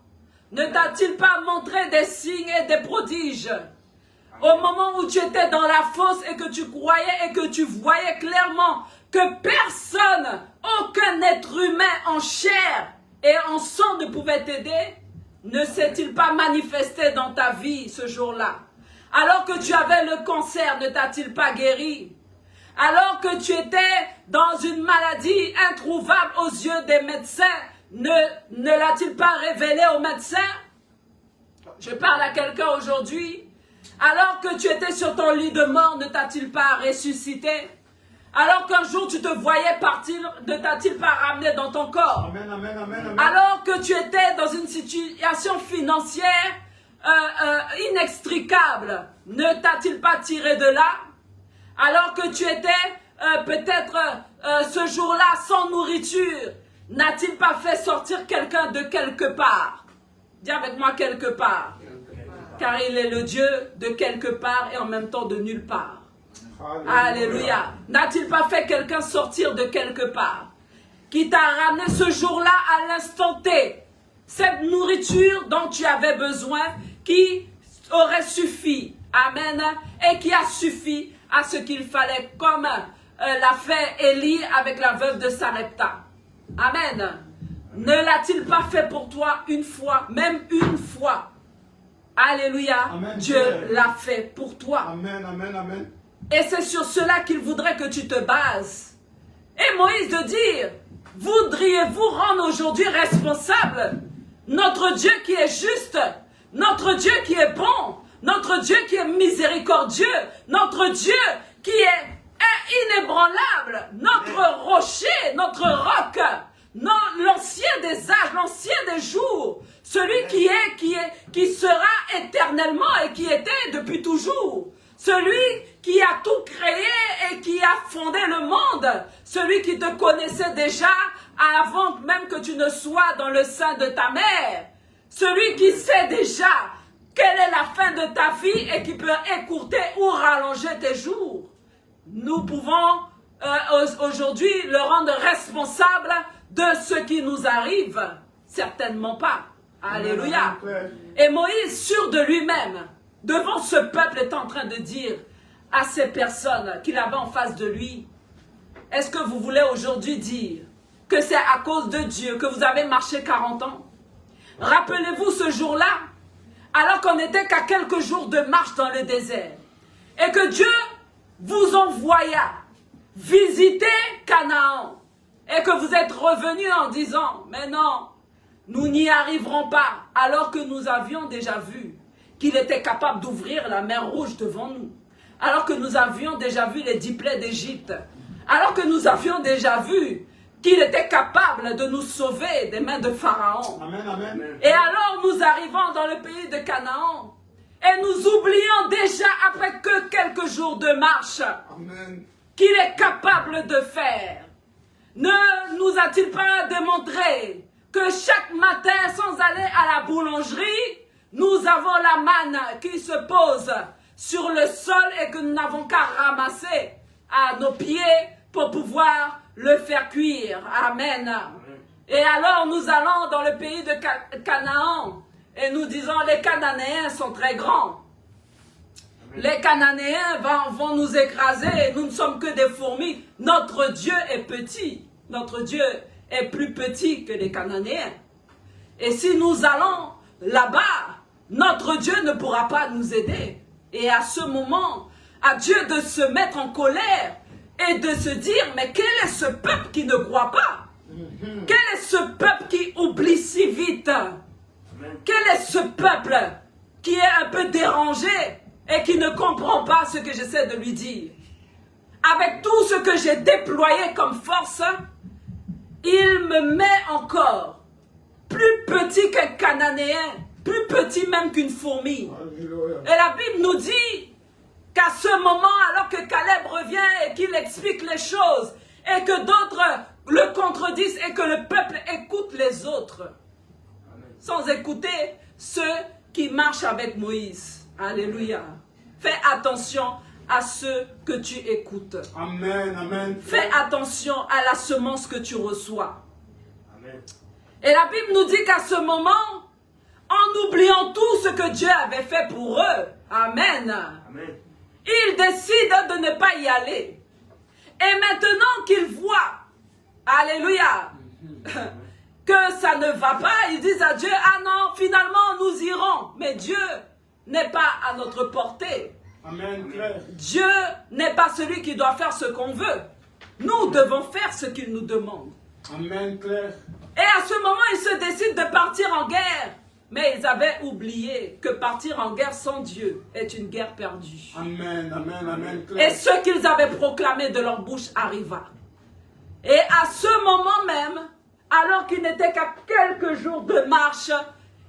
Speaker 1: Ne t'a-t-il pas montré des signes et des prodiges? Au moment où tu étais dans la fosse et que tu croyais et que tu voyais clairement que personne, aucun être humain en chair et en sang ne pouvait t'aider, ne s'est-il pas manifesté dans ta vie ce jour-là? Alors que tu avais le cancer, ne t'a-t-il pas guéri? Alors que tu étais dans une maladie introuvable aux yeux des médecins, ne l'a-t-il pas révélé au médecin? Je parle à quelqu'un aujourd'hui. Alors que tu étais sur ton lit de mort, ne t'a-t-il pas ressuscité? Alors qu'un jour tu te voyais partir, ne t'a-t-il pas ramené dans ton corps?
Speaker 2: Amen, amen, amen, amen.
Speaker 1: Alors que tu étais dans une situation financière inextricable, ne t'a-t-il pas tiré de là? Alors que tu étais peut-être ce jour-là sans nourriture, n'a-t-il pas fait sortir quelqu'un de quelque part? Dis avec moi quelque part. Car il est le Dieu de quelque part et en même temps de nulle part. Alléluia. N'a-t-il pas fait quelqu'un sortir de quelque part? Qui t'a ramené ce jour-là à l'instant T. Cette nourriture dont tu avais besoin, qui aurait suffi. Amen. Et qui a suffi à ce qu'il fallait, comme l'a fait Élie avec la veuve de Sarepta. Amen. Ne l'a-t-il pas fait pour toi une fois, même une fois? Alléluia.
Speaker 2: Amen.
Speaker 1: Dieu l'a fait pour toi.
Speaker 2: Amen, amen, amen.
Speaker 1: Et c'est sur cela qu'il voudrait que tu te bases. Et Moïse de dire, voudriez-vous rendre aujourd'hui responsable notre Dieu qui est juste, notre Dieu qui est bon, notre Dieu qui est miséricordieux, notre Dieu qui est inébranlable, notre rocher, notre roc, l'ancien des âges, l'ancien des jours, celui qui sera éternellement et qui était depuis toujours, celui qui a tout créé et qui a fondé le monde, celui qui te connaissait déjà avant même que tu ne sois dans le sein de ta mère, celui qui sait déjà quelle est la fin de ta vie et qui peut écourter ou rallonger tes jours. Nous pouvons aujourd'hui le rendre responsable de ce qui nous arrive? Certainement pas. Alléluia. Et Moïse, sûr de lui-même, devant ce peuple, est en train de dire à ces personnes qu'il avait en face de lui, est-ce que vous voulez aujourd'hui dire que c'est à cause de Dieu que vous avez marché 40 ans? Rappelez-vous ce jour-là, alors qu'on n'était qu'à quelques jours de marche dans le désert, et que Dieu vous envoya visiter Canaan, et que vous êtes revenus en disant, mais non, nous n'y arriverons pas, alors que nous avions déjà vu qu'il était capable d'ouvrir la mer Rouge devant nous, alors que nous avions déjà vu les 10 plaies d'Égypte, alors que nous avions déjà vu qu'il était capable de nous sauver des mains de Pharaon.
Speaker 2: Amen, amen.
Speaker 1: Et alors nous arrivons dans le pays de Canaan, et nous oublions déjà, après que quelques jours de marche,
Speaker 2: Amen.
Speaker 1: qu'il est capable de faire. Ne nous a-t-il pas démontré que chaque matin, sans aller à la boulangerie, nous avons la manne qui se pose sur le sol et que nous n'avons qu'à ramasser à nos pieds pour pouvoir le faire cuire. Amen. Et alors nous allons dans le pays de Canaan et nous disons les Cananéens sont très grands. Les Cananéens vont nous écraser, nous ne sommes que des fourmis. Notre Dieu est petit. Notre Dieu est plus petit que les Cananéens. Et si nous allons là-bas, notre Dieu ne pourra pas nous aider. Et à ce moment, à Dieu de se mettre en colère et de se dire, mais quel est ce peuple qui ne croit pas? Quel est ce peuple qui oublie si vite? Quel est ce peuple qui est un peu dérangé et qui ne comprend pas ce que j'essaie de lui dire? Avec tout ce que j'ai déployé comme force, il me met encore plus petit qu'un Cananéen, plus petit même qu'une fourmi.
Speaker 2: Alléluia.
Speaker 1: Et la Bible nous dit qu'à ce moment, alors que Caleb revient et qu'il explique les choses, et que d'autres le contredisent et que le peuple écoute les autres, sans écouter ceux qui marchent avec Moïse. Alléluia. Fais attention à ceux que tu écoutes.
Speaker 2: Amen, amen.
Speaker 1: Fais attention à la semence que tu reçois.
Speaker 3: Amen.
Speaker 1: Et la Bible nous dit qu'à ce moment, en oubliant tout ce que Dieu avait fait pour eux, amen,
Speaker 3: Amen.
Speaker 1: ils décident de ne pas y aller. Et maintenant qu'ils voient, alléluia, que ça ne va pas, ils disent à Dieu, ah non, finalement nous irons. Mais Dieu n'est pas à notre portée.
Speaker 2: Amen, clair.
Speaker 1: Dieu n'est pas celui qui doit faire ce qu'on veut. Nous devons faire ce qu'il nous demande.
Speaker 2: Amen, clair.
Speaker 1: Et à ce moment, ils se décident de partir en guerre. Mais ils avaient oublié que partir en guerre sans Dieu est une guerre perdue.
Speaker 2: Amen, amen, amen.
Speaker 1: Et ce qu'ils avaient proclamé de leur bouche arriva. Et à ce moment même, alors qu'ils n'étaient qu'à quelques jours de marche,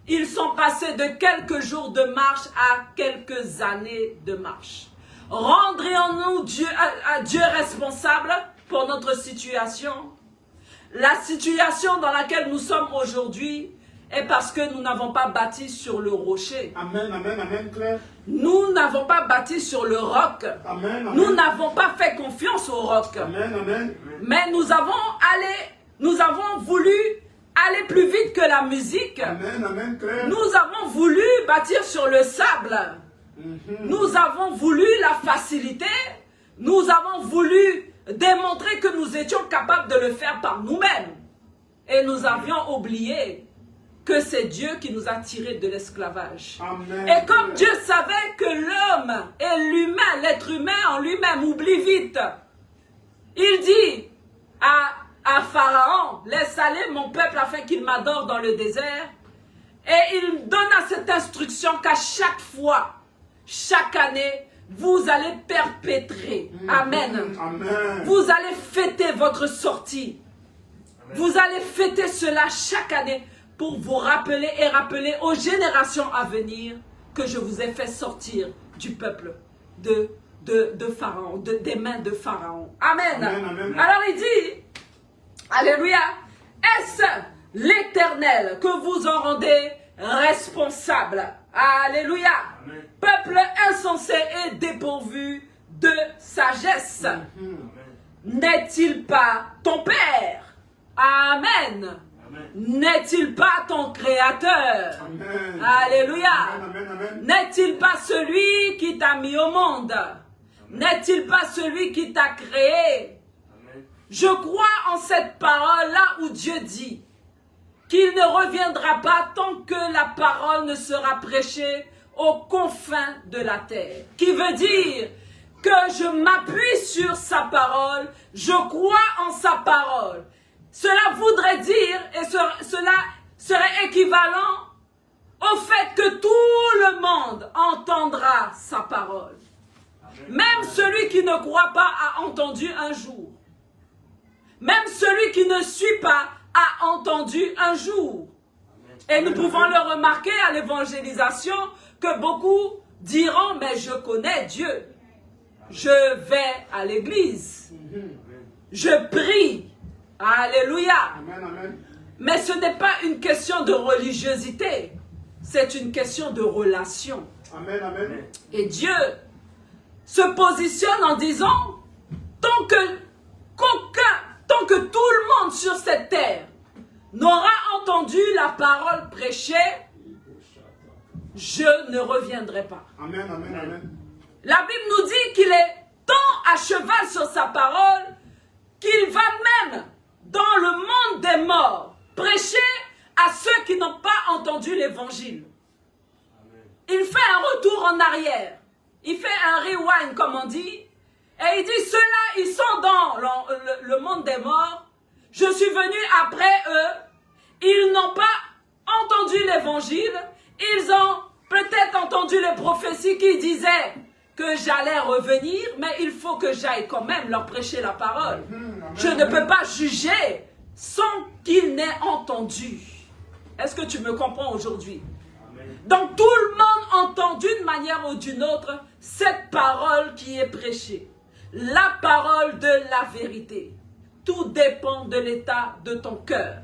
Speaker 1: ils sont passés de quelques jours de marche à quelques années de marche. Rendrions-nous à Dieu responsable pour notre situation? La situation dans laquelle nous sommes aujourd'hui est parce que nous n'avons pas bâti sur le rocher.
Speaker 2: Amen, amen, amen, Claire.
Speaker 1: Nous n'avons pas bâti sur le roc.
Speaker 2: Amen, amen.
Speaker 1: Nous n'avons pas fait confiance au roc.
Speaker 2: Amen, amen.
Speaker 1: Mais nous avons voulu aller plus vite que la musique.
Speaker 2: Amen, amen, Claire.
Speaker 1: Nous avons voulu bâtir sur le sable. Nous avons voulu la facilité. Nous avons voulu démontrer que nous étions capables de le faire par nous-mêmes. Et nous avions oublié que c'est Dieu qui nous a tirés de l'esclavage. Et comme Dieu savait que l'homme et l'humain, l'être humain en lui-même oublie vite, il dit à Pharaon, laisse aller mon peuple afin qu'il m'adore dans le désert. Et il donna cette instruction qu'à chaque fois, chaque année, vous allez perpétrer. Amen.
Speaker 2: Amen.
Speaker 1: Vous allez fêter votre sortie. Amen. Vous allez fêter cela chaque année pour vous rappeler et rappeler aux générations à venir que je vous ai fait sortir du peuple de Pharaon, des mains de Pharaon. Amen.
Speaker 2: Amen, amen.
Speaker 1: Alors il dit, alléluia, est-ce l'Éternel que vous en rendez responsable? Alléluia.
Speaker 2: Amen.
Speaker 1: Peuple insensé et dépourvu de sagesse. N'est-il pas ton Père? Amen. N'est-il pas ton Créateur?
Speaker 2: Amen.
Speaker 1: Alléluia.
Speaker 2: Amen, amen.
Speaker 1: N'est-il pas celui qui t'a mis au monde? N'est-il pas celui qui t'a créé?
Speaker 2: Amen.
Speaker 1: Je crois en cette parole-là où Dieu dit qu'il ne reviendra pas tant que la parole ne sera prêchée aux confins de la terre. Qui veut dire que je m'appuie sur sa parole, je crois en sa parole. Cela voudrait dire, et cela serait équivalent au fait que tout le monde entendra sa parole. Même celui qui ne croit pas a entendu un jour. Même celui qui ne suit pas a entendu un jour. Et nous pouvons le remarquer à l'évangélisation que beaucoup diront, mais je connais Dieu. Je vais à l'église. Je prie. Alléluia.
Speaker 2: Amen, amen.
Speaker 1: Mais ce n'est pas une question de religiosité. C'est une question de relation.
Speaker 2: Amen, amen.
Speaker 1: Et Dieu se positionne en disant, tant que tout le monde sur cette terre n'aura entendu la parole prêchée, je ne reviendrai pas.
Speaker 2: Amen, amen, amen.
Speaker 1: La Bible nous dit qu'il est tant à cheval sur sa parole qu'il va même dans le monde des morts prêcher à ceux qui n'ont pas entendu l'évangile. Il fait un retour en arrière. Il fait un rewind, comme on dit. Et il dit, ceux-là, ils sont dans le monde des morts. Je suis venu après eux. Ils n'ont pas entendu l'évangile. Ils ont peut-être entendu les prophéties qui disaient que j'allais revenir, mais il faut que j'aille quand même leur prêcher la parole. Je ne peux pas juger sans qu'ils n'aient entendu. Est-ce que tu me comprends aujourd'hui? Donc tout le monde entend d'une manière ou d'une autre cette parole qui est prêchée. La parole de la vérité. Tout dépend de l'état de ton cœur.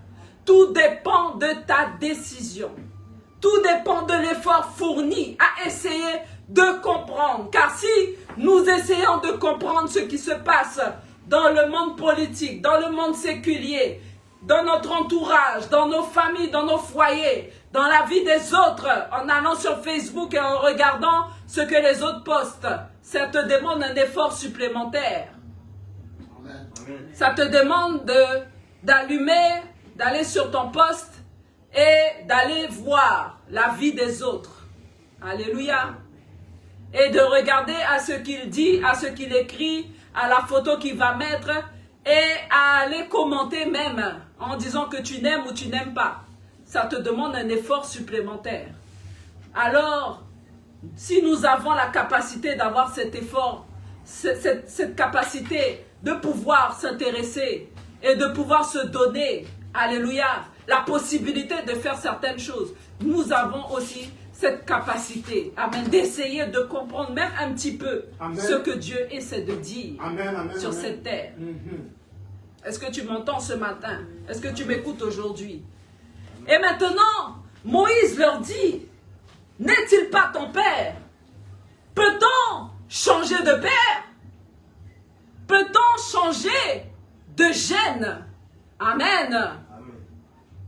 Speaker 1: Tout dépend de ta décision. Tout dépend de l'effort fourni à essayer de comprendre. Car si nous essayons de comprendre ce qui se passe dans le monde politique, dans le monde séculier, dans notre entourage, dans nos familles, dans nos foyers, dans la vie des autres, en allant sur Facebook et en regardant ce que les autres postent, ça te demande un effort supplémentaire.
Speaker 2: Amen.
Speaker 1: Ça te demande d'allumer, d'aller sur ton poste et d'aller voir la vie des autres. Alléluia. Et de regarder à ce qu'il dit, à ce qu'il écrit, à la photo qu'il va mettre et à aller commenter même en disant que tu n'aimes ou tu n'aimes pas. Ça te demande un effort supplémentaire. Alors, si nous avons la capacité d'avoir cet effort, cette capacité de pouvoir s'intéresser et de pouvoir se donner, alléluia, la possibilité de faire certaines choses, nous avons aussi cette capacité, amen, d'essayer de comprendre même un petit peu
Speaker 2: Amen.
Speaker 1: ce que Dieu essaie de dire
Speaker 2: Amen,
Speaker 1: sur
Speaker 2: amen.
Speaker 1: cette terre.
Speaker 2: Mhm.
Speaker 1: Est-ce que tu m'entends ce matin? Est-ce que tu m'écoutes aujourd'hui? Et maintenant, Moïse leur dit, n'est-il pas ton père? Peut-on changer de père? Peut-on changer de gène? Amen.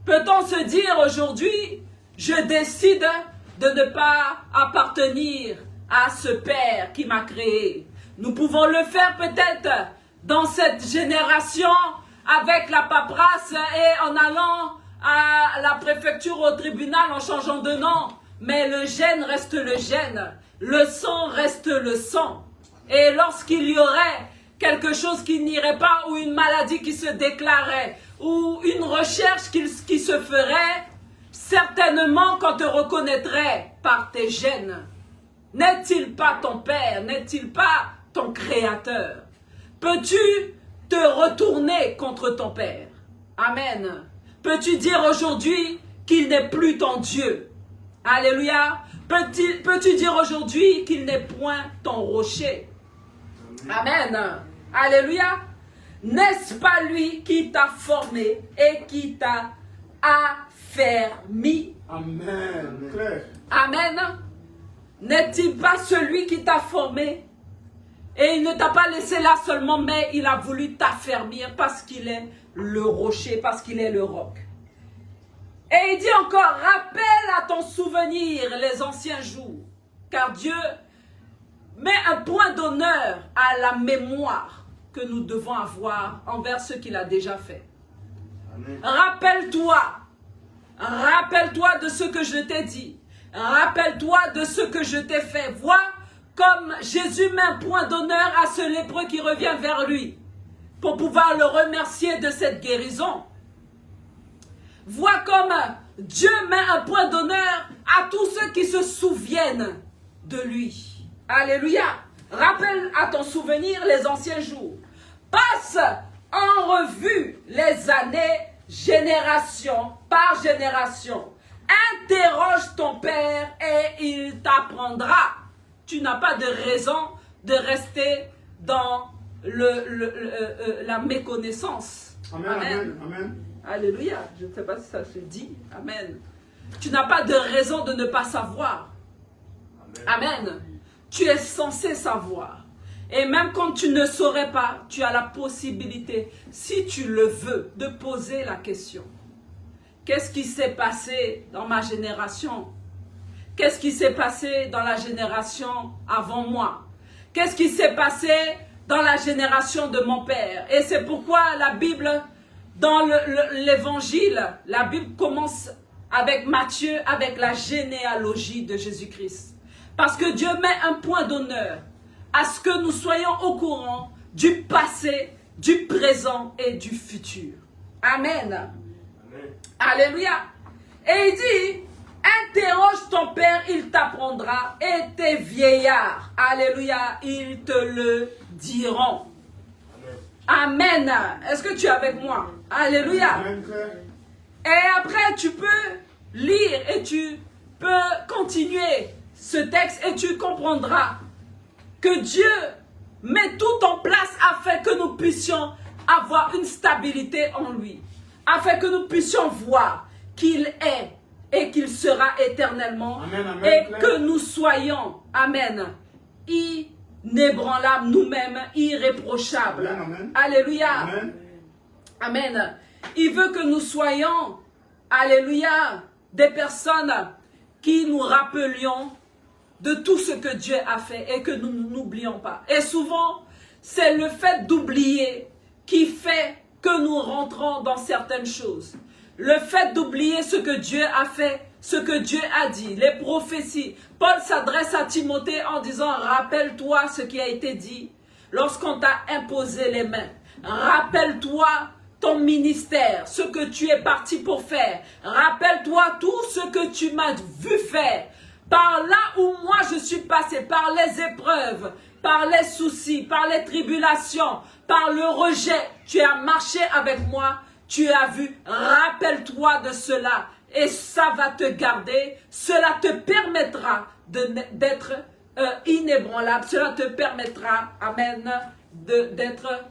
Speaker 1: Peut-on se dire aujourd'hui, je décide de ne pas appartenir à ce père qui m'a créé? Nous pouvons le faire peut-être dans cette génération avec la paperasse et en allant à la préfecture, au tribunal, en changeant de nom. Mais le gène reste le gène. Le sang reste le sang. Et lorsqu'il y aurait quelque chose qui n'irait pas, ou une maladie qui se déclarait, ou une recherche qui se ferait, certainement qu'on te reconnaîtrait par tes gènes. N'est-il pas ton père? N'est-il pas ton créateur? Peux-tu te retourner contre ton père? Amen. Peux-tu dire aujourd'hui qu'il n'est plus ton Dieu? Alléluia. Peux-tu dire aujourd'hui qu'il n'est point ton rocher? Amen. Alléluia. N'est-ce pas lui qui t'a formé et qui t'a affermi?
Speaker 2: Amen. Claire.
Speaker 1: Amen. N'est-il pas celui qui t'a formé? Et il ne t'a pas laissé là seulement, mais il a voulu t'affermir parce qu'il est le rocher, parce qu'il est le roc. Et il dit encore, rappelle à ton souvenir les anciens jours, car Dieu met un point d'honneur à la mémoire que nous devons avoir envers ce qu'il a déjà fait. Rappelle-toi de ce que je t'ai dit, rappelle-toi de ce que je t'ai fait. Vois comme Jésus met un point d'honneur à ce lépreux qui revient vers lui, pour pouvoir le remercier de cette guérison. Vois comme Dieu met un point d'honneur à tous ceux qui se souviennent de lui. Alléluia. Rappelle à ton souvenir les anciens jours. Passe en revue les années, génération par génération. Interroge ton père et il t'apprendra. Tu n'as pas de raison de rester dans la méconnaissance.
Speaker 2: Amen,
Speaker 1: Amen.
Speaker 2: amen, amen.
Speaker 1: Alléluia. Je ne sais pas si ça se dit. Amen. Tu n'as pas de raison de ne pas savoir. Amen. Tu es censé savoir. Et même quand tu ne saurais pas, tu as la possibilité, si tu le veux, de poser la question. Qu'est-ce qui s'est passé dans ma génération? Qu'est-ce qui s'est passé dans la génération avant moi? Qu'est-ce qui s'est passé dans la génération de mon père? Et c'est pourquoi la Bible, dans l'évangile, la Bible commence avec Matthieu, avec la généalogie de Jésus-Christ. Parce que Dieu met un point d'honneur à ce que nous soyons au courant du passé, du présent et du futur. Amen. Amen. Alléluia. Et il dit, interroge ton père, il t'apprendra, et tes vieillards, alléluia, ils te le diront. Amen. Est-ce que tu es avec moi? Alléluia.
Speaker 2: Amen, Claire.
Speaker 1: Et après, tu peux lire et tu peux continuer ce texte et tu comprendras que Dieu met tout en place afin que nous puissions avoir une stabilité en lui, afin que nous puissions voir qu'il est et qu'il sera éternellement,
Speaker 2: Amen, amen,
Speaker 1: et
Speaker 2: Claire.
Speaker 1: que nous soyons, amen, inébranlables nous-mêmes, irréprochables.
Speaker 2: Amen, amen.
Speaker 1: Alléluia.
Speaker 2: Amen.
Speaker 1: Amen. Il veut que nous soyons, alléluia, des personnes qui nous rappelions de tout ce que Dieu a fait et que nous n'oublions pas. Et souvent, c'est le fait d'oublier qui fait que nous rentrons dans certaines choses. Le fait d'oublier ce que Dieu a fait, ce que Dieu a dit, les prophéties. Paul s'adresse à Timothée en disant, rappelle-toi ce qui a été dit lorsqu'on t'a imposé les mains. Rappelle-toi ton ministère, ce que tu es parti pour faire. Rappelle-toi tout ce que tu m'as vu faire. Par là où moi je suis passé, par les épreuves, par les soucis, par les tribulations, par le rejet, tu as marché avec moi, tu as vu. Rappelle-toi de cela et ça va te garder. Cela te permettra d'être inébranlable. Cela te permettra, amen, d'être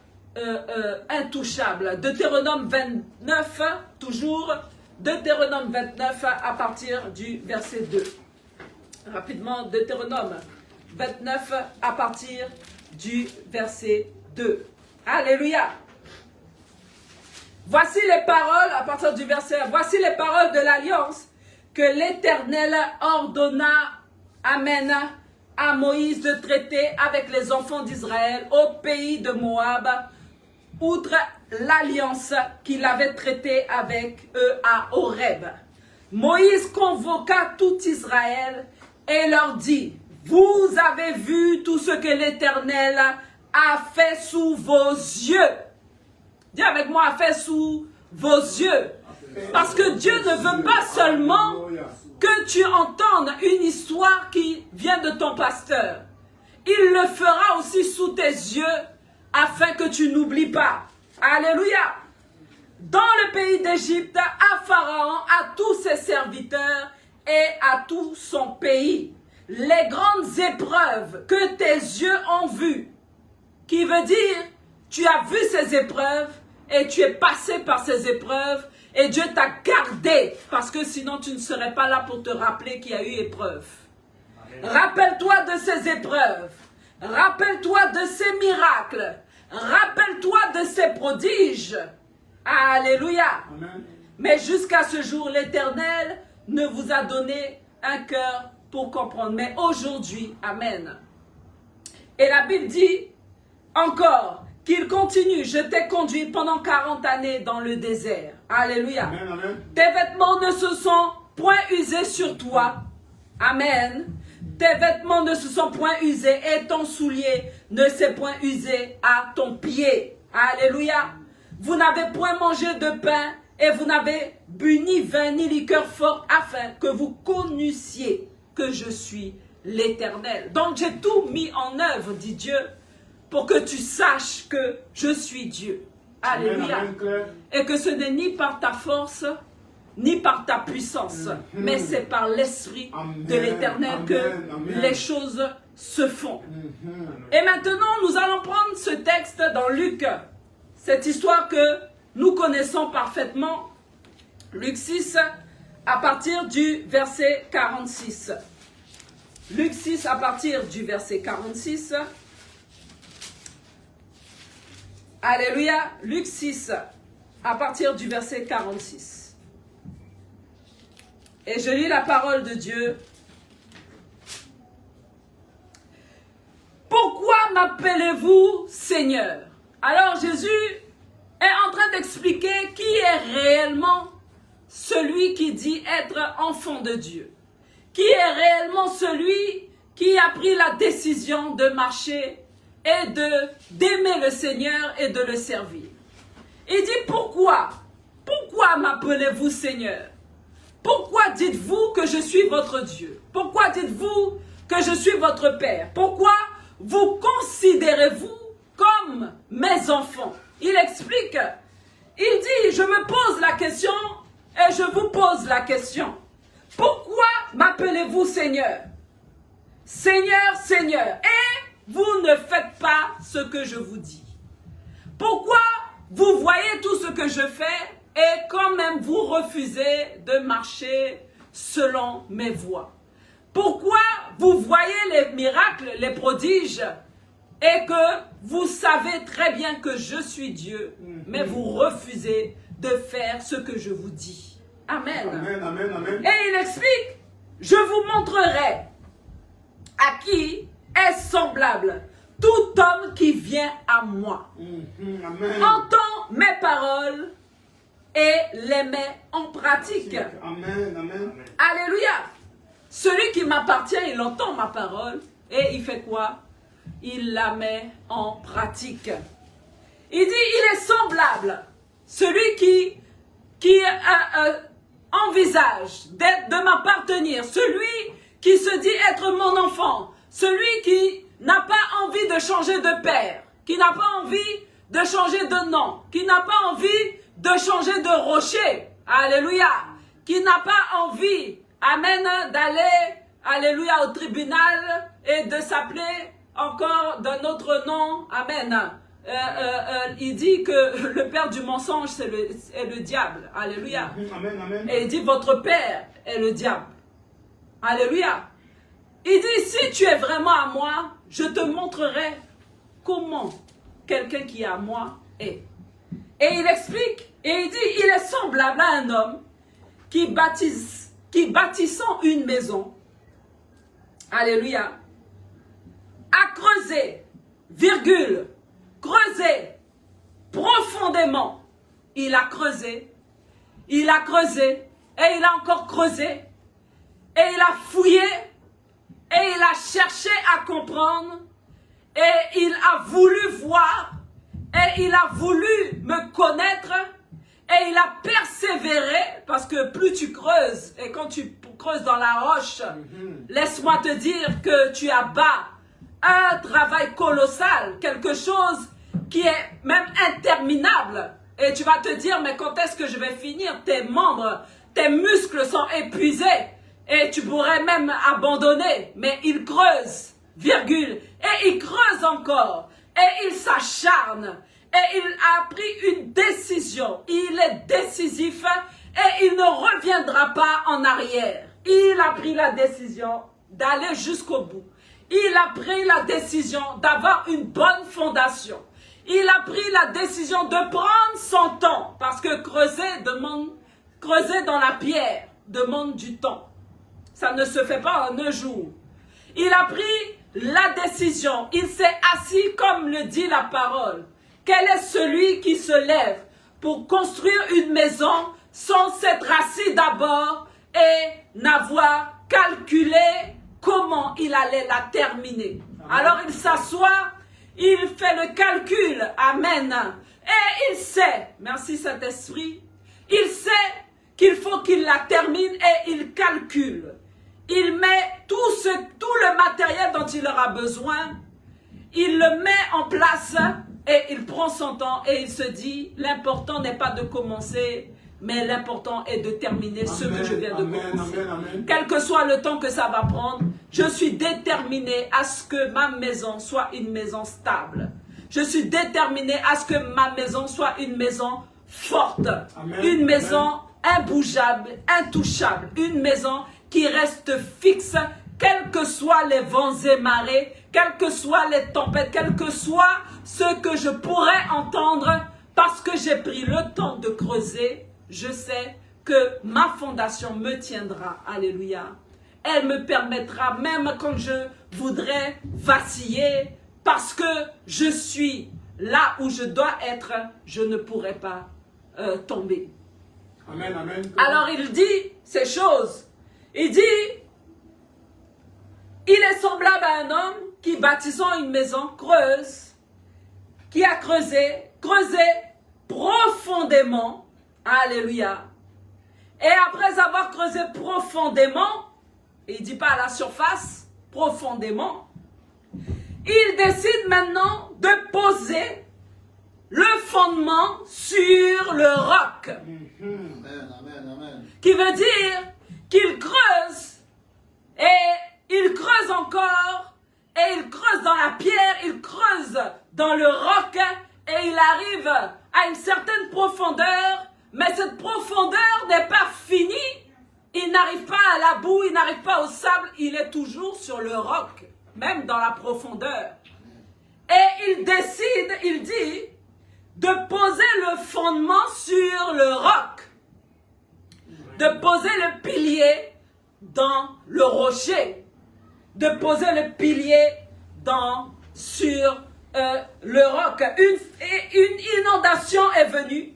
Speaker 1: intouchable. Deutéronome 29, toujours, Deutéronome 29 à partir du verset 2. Rapidement, Deutéronome 29 à partir du verset 2. Alléluia. Voici les paroles, à partir du verset 1, voici les paroles de l'alliance que l'Éternel ordonna, amen, à Moïse de traiter avec les enfants d'Israël au pays de Moab, outre l'alliance qu'il avait traitée avec eux à Horeb. Moïse convoqua tout Israël et leur dit, vous avez vu tout ce que l'Éternel a fait sous vos yeux. Dis avec moi, a fait sous vos yeux. Parce que Dieu ne veut pas seulement que tu entendes une histoire qui vient de ton pasteur. Il le fera aussi sous tes yeux afin que tu n'oublies pas. Alléluia. Dans le pays d'Égypte, à Pharaon, à tous ses serviteurs et à tout son pays, les grandes épreuves que tes yeux ont vues, qui veut dire, tu as vu ces épreuves et tu es passé par ces épreuves et Dieu t'a gardé parce que sinon tu ne serais pas là pour te rappeler qu'il y a eu épreuve. Rappelle-toi de ces épreuves, rappelle-toi de ces miracles, rappelle-toi de ces prodiges. Alléluia. Amen. Mais jusqu'à ce jour, l'Éternel ne vous a donné un cœur pour comprendre. Mais aujourd'hui, amen. Et la Bible dit encore qu'il continue. Je t'ai conduit pendant 40 années dans le désert. Alléluia. Amen, amen. Tes vêtements ne se sont point usés sur toi. Amen. Tes vêtements ne se sont point usés et ton soulier ne s'est point usé à ton pied. Alléluia. Vous n'avez point mangé de pain et vous n'avez bu ni vin ni liqueur forte afin que vous connaissiez que je suis l'Éternel. Donc j'ai tout mis en œuvre, dit Dieu, pour que tu saches que je suis Dieu. Alléluia. Et que ce n'est ni par ta force, ni par ta puissance, mais c'est par l'Esprit de l'Éternel que les choses se font. Et maintenant, nous allons prendre ce texte dans Luc, cette histoire que nous connaissons parfaitement, Luc 6, à partir du verset 46. Luc 6, à partir du verset 46. Alléluia. Luc 6, à partir du verset 46. Et je lis la parole de Dieu. Pourquoi m'appelez-vous Seigneur? Alors Jésus est en train d'expliquer qui est réellement celui qui dit être enfant de Dieu. Qui est réellement celui qui a pris la décision de marcher et d'aimer le Seigneur et de le servir. Il dit pourquoi? Pourquoi m'appelez-vous Seigneur? Pourquoi dites-vous que je suis votre Dieu? Pourquoi dites-vous que je suis votre Père? Pourquoi vous considérez-vous comme mes enfants? Il explique, il dit, je me pose la question et je vous pose la question. Pourquoi m'appelez-vous Seigneur? Seigneur, Seigneur, et vous ne faites pas ce que je vous dis. Pourquoi vous voyez tout ce que je fais et quand même vous refusez de marcher selon mes voies? Pourquoi vous voyez les miracles, les prodiges et que vous savez très bien que je suis Dieu, mais vous refusez de faire ce que je vous dis? Amen. Amen, amen, amen. Et il explique, je vous montrerai à qui est semblable tout homme qui vient à moi, entend mes paroles et les met en pratique. Amen, amen. Alléluia. Celui qui m'appartient, il entend ma parole et il fait quoi? Il la met en pratique. Il dit, il est semblable. Celui qui envisage de m'appartenir, celui qui se dit être mon enfant, celui qui n'a pas envie de changer de père, qui n'a pas envie de changer de nom, qui n'a pas envie de changer de rocher, alléluia, qui n'a pas envie, amen, d'aller, alléluia, au tribunal et de s'appeler encore d'un autre nom, amen. Il dit que le père du mensonge, est le diable. Alléluia.
Speaker 2: Amen, amen.
Speaker 1: Et il dit, votre père est le diable. Alléluia. Il dit, si tu es vraiment à moi, je te montrerai comment quelqu'un qui est à moi est. Et il explique, et il dit, il est semblable à un homme qui bâtissant une maison, alléluia, a creusé, virgule, creusé profondément. Il a creusé, et il a encore creusé, et il a fouillé, et il a cherché à comprendre, et il a voulu voir, et il a voulu me connaître, et il a persévéré, parce que plus tu creuses, et quand tu creuses dans la roche, laisse-moi te dire que tu abats un travail colossal, quelque chose qui est même interminable. Et tu vas te dire, mais quand est-ce que je vais finir? Tes membres, tes muscles sont épuisés, et tu pourrais même abandonner. Mais il creuse, virgule, et il creuse encore, et il s'acharne, et il a pris une décision. Il est décisif, et il ne reviendra pas en arrière. Il a pris la décision d'aller jusqu'au bout. Il a pris la décision d'avoir une bonne fondation. Il a pris la décision de prendre son temps, parce que creuser dans la pierre demande du temps. Ça ne se fait pas en un jour. Il a pris la décision, il s'est assis comme le dit la parole. Quel est celui qui se lève pour construire une maison sans s'être assis d'abord et n'avoir calculé comment il allait la terminer? Alors il s'assoit, il fait le calcul, amen, et il sait, merci Saint-Esprit, il sait qu'il faut qu'il la termine et il calcule. Il met tout le matériel dont il aura besoin, il le met en place et il prend son temps et il se dit, l'important n'est pas de commencer, mais l'important est de terminer ce que je viens de commencer. Quel que soit le temps que ça va prendre, je suis déterminé à ce que ma maison soit une maison stable. Je suis déterminé à ce que ma maison soit une maison forte, une maison imbougeable, intouchable, une maison qui reste fixe, quels que soient les vents et marées, quelles que soient les tempêtes, quel que soit ce que je pourrais entendre, parce que j'ai pris le temps de creuser, je sais que ma fondation me tiendra. Alléluia. Elle me permettra, même quand je voudrais vaciller, parce que je suis là où je dois être, je ne pourrai pas tomber.
Speaker 2: Amen, amen.
Speaker 1: Alors il dit ces choses. Il dit, il est semblable à un homme qui, bâtissant une maison, creuse, qui a creusé profondément. Alléluia. Et après avoir creusé profondément, il ne dit pas à la surface, profondément, il décide maintenant de poser le fondement sur le roc.
Speaker 2: Amen, amen, amen.
Speaker 1: Qui veut dire qu'il creuse, et il creuse encore, et il creuse dans la pierre, il creuse dans le roc, et il arrive à une certaine profondeur, mais cette profondeur n'est pas finie. Il n'arrive pas à la boue, il n'arrive pas au sable, il est toujours sur le roc, même dans la profondeur. Et il décide, il dit, de poser le fondement sur le roc, de poser le pilier dans le rocher, de poser le pilier sur le roc. Une inondation est venue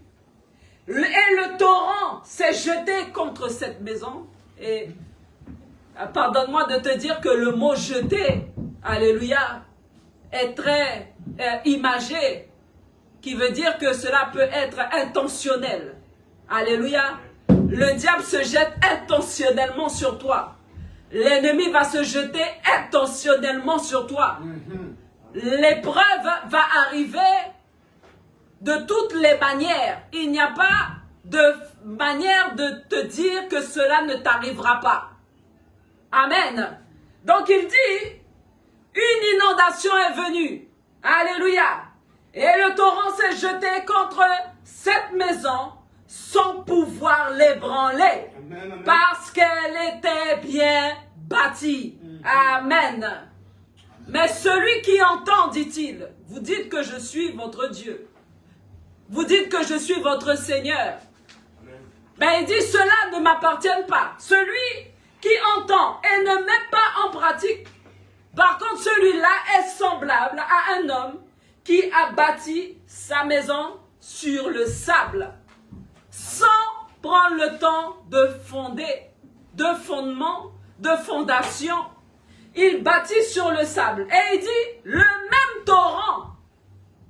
Speaker 1: et le torrent s'est jeté contre cette maison. Et pardonne-moi de te dire que le mot jeter, alléluia, est très imagé. qui veut dire que cela peut être intentionnel. Alléluia. Le diable se jette intentionnellement sur toi. L'ennemi va se jeter intentionnellement sur toi. L'épreuve va arriver de toutes les manières. Il n'y a pas de manière de te dire que cela ne t'arrivera pas. Amen. Donc il dit, une inondation est venue. Alléluia. Et le torrent s'est jeté contre cette maison sans pouvoir l'ébranler. Parce qu'elle était bien bâtie. Amen. Mais celui qui entend, dit-il, vous dites que je suis votre Dieu. Vous dites que je suis votre Seigneur. Mais il dit, cela ne m'appartient pas. Celui qui entend et ne met pas en pratique, par contre, celui-là est semblable à un homme qui a bâti sa maison sur le sable, sans prendre le temps de fonder, de fondement, de fondation. Il bâtit sur le sable. Et il dit, le même torrent,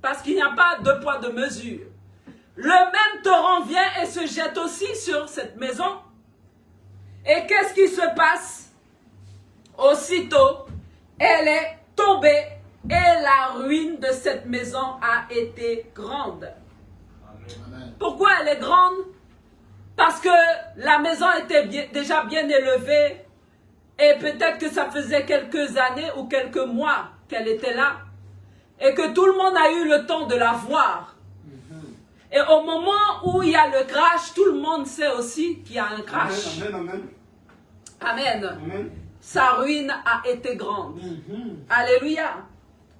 Speaker 1: parce qu'il n'y a pas de poids de mesure, le même torrent vient et se jette aussi sur cette maison. Et qu'est-ce qui se passe? Aussitôt, elle est tombée et la ruine de cette maison a été grande. Amen. Pourquoi elle est grande? Parce que la maison était déjà bien élevée et peut-être que ça faisait quelques années ou quelques mois qu'elle était là et que tout le monde a eu le temps de la voir. Et au moment où il y a le crash, tout le monde sait aussi qu'il y a un crash.
Speaker 2: Amen, amen.
Speaker 1: Amen.
Speaker 2: Amen.
Speaker 1: Sa ruine a été grande. Alléluia.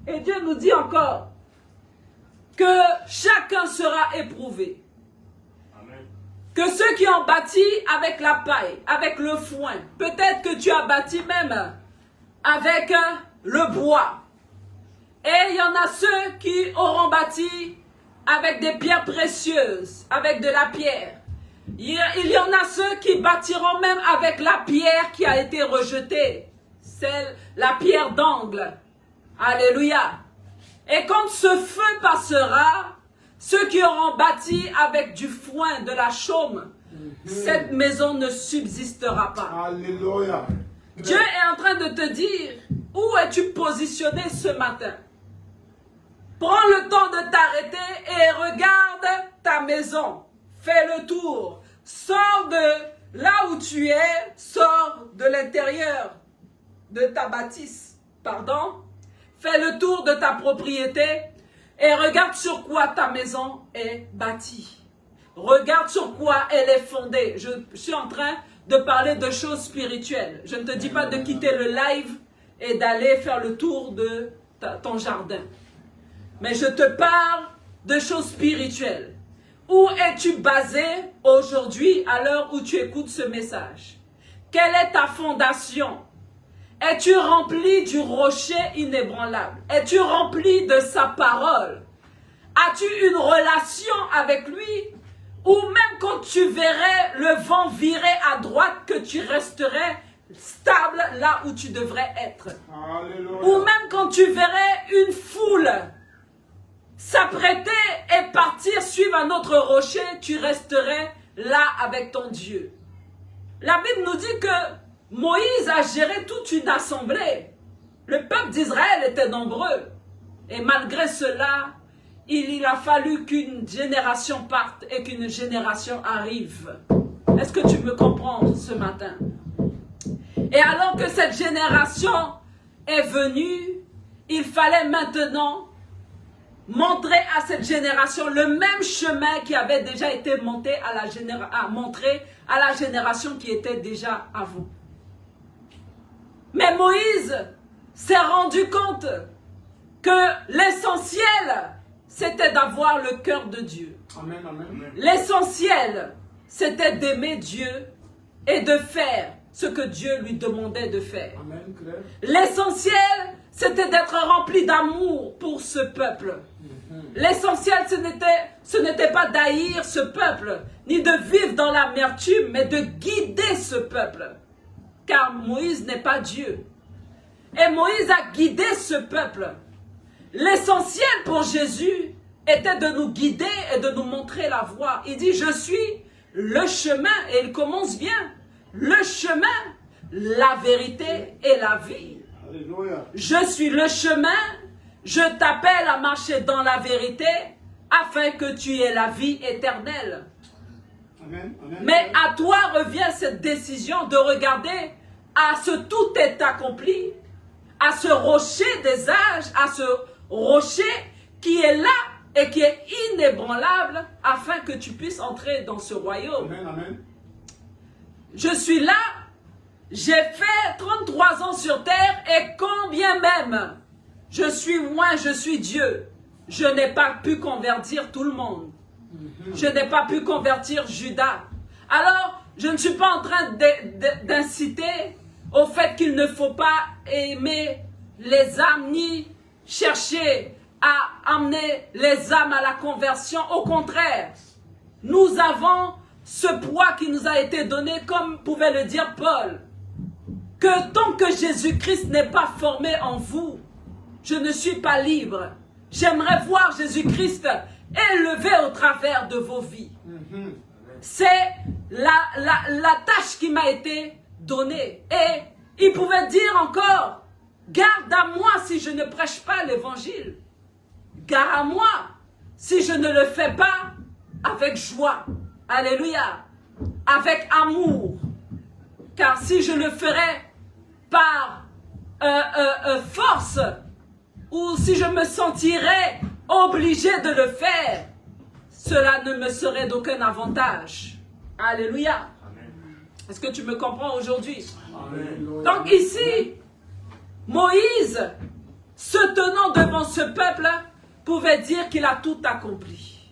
Speaker 1: Et Dieu nous dit encore que chacun sera éprouvé.
Speaker 2: Amen.
Speaker 1: Que ceux qui ont bâti avec la paille, avec le foin, peut-être que tu as bâti même avec le bois. Et il y en a ceux qui auront bâti avec des pierres précieuses, avec de la pierre. Il y en a ceux qui bâtiront même avec la pierre qui a été rejetée, la pierre d'angle. Alléluia. Et quand ce feu passera, ceux qui auront bâti avec du foin, de la chaume, cette maison ne subsistera pas.
Speaker 2: Alléluia.
Speaker 1: Dieu est en train de te dire, où es-tu positionné ce matin? Prends le temps de t'arrêter et regarde ta maison. Fais le tour. Sors de là où tu es. Sors de l'intérieur de ta bâtisse. Pardon. Fais le tour de ta propriété et regarde sur quoi ta maison est bâtie. Regarde sur quoi elle est fondée. Je suis en train de parler de choses spirituelles. Je ne te dis pas de quitter le live et d'aller faire le tour de ton jardin. Mais je te parle de choses spirituelles. Où es-tu basé aujourd'hui à l'heure où tu écoutes ce message? Quelle est ta fondation? Es-tu rempli du rocher inébranlable? Es-tu rempli de sa parole? As-tu une relation avec lui? Ou même quand tu verrais le vent virer à droite, que tu resterais stable là où tu devrais être? Alléluia. Ou même quand tu verrais une foule s'apprêter et partir suivre un autre rocher, tu resterais là avec ton Dieu. La Bible nous dit que Moïse a géré toute une assemblée. Le peuple d'Israël était nombreux. Et malgré cela, il a fallu qu'une génération parte et qu'une génération arrive. Est-ce que tu me comprends ce matin? Et alors que cette génération est venue, il fallait maintenant montrer à cette génération le même chemin qui avait déjà été montré à la génération qui était déjà avant. Mais Moïse s'est rendu compte que l'essentiel, c'était d'avoir le cœur de Dieu.
Speaker 2: Amen, amen.
Speaker 1: L'essentiel, c'était d'aimer Dieu et de faire ce que Dieu lui demandait de faire. L'essentiel, c'était d'être rempli d'amour pour ce peuple. L'essentiel, ce n'était pas d'haïr ce peuple, ni de vivre dans l'amertume, mais de guider ce peuple. Car Moïse n'est pas Dieu. Et Moïse a guidé ce peuple. L'essentiel pour Jésus, était de nous guider et de nous montrer la voie. Il dit, je suis le chemin, et il commence bien. Le chemin, la vérité et la vie.
Speaker 2: Alléluia.
Speaker 1: Je suis le chemin, je t'appelle à marcher dans la vérité, afin que tu aies la vie éternelle.
Speaker 2: Amen. Amen.
Speaker 1: Mais à toi revient cette décision de regarder à ce tout est accompli, à ce rocher des âges, à ce rocher qui est là et qui est inébranlable, afin que tu puisses entrer dans ce royaume.
Speaker 2: Amen. Amen.
Speaker 1: Je suis là, j'ai fait 33 ans sur terre, et combien même je suis moi, je suis Dieu, je n'ai pas pu convertir tout le monde. Je n'ai pas pu convertir Judas. Alors, je ne suis pas en train d'inciter au fait qu'il ne faut pas aimer les âmes ni chercher à amener les âmes à la conversion. Au contraire, nous avons ce poids qui nous a été donné, comme pouvait le dire Paul, que tant que Jésus-Christ n'est pas formé en vous, je ne suis pas libre. J'aimerais voir Jésus-Christ élevé au travers de vos vies. C'est la tâche qui m'a été donnée. Et il pouvait dire encore, garde à moi si je ne prêche pas l'évangile. Garde à moi si je ne le fais pas avec joie. Alléluia. Avec amour. Car si je le ferais par force, ou si je me sentirais obligé de le faire, cela ne me serait d'aucun avantage. Alléluia. Est-ce que tu me comprends aujourd'hui? Donc ici, Moïse, se tenant devant ce peuple, pouvait dire qu'il a tout accompli.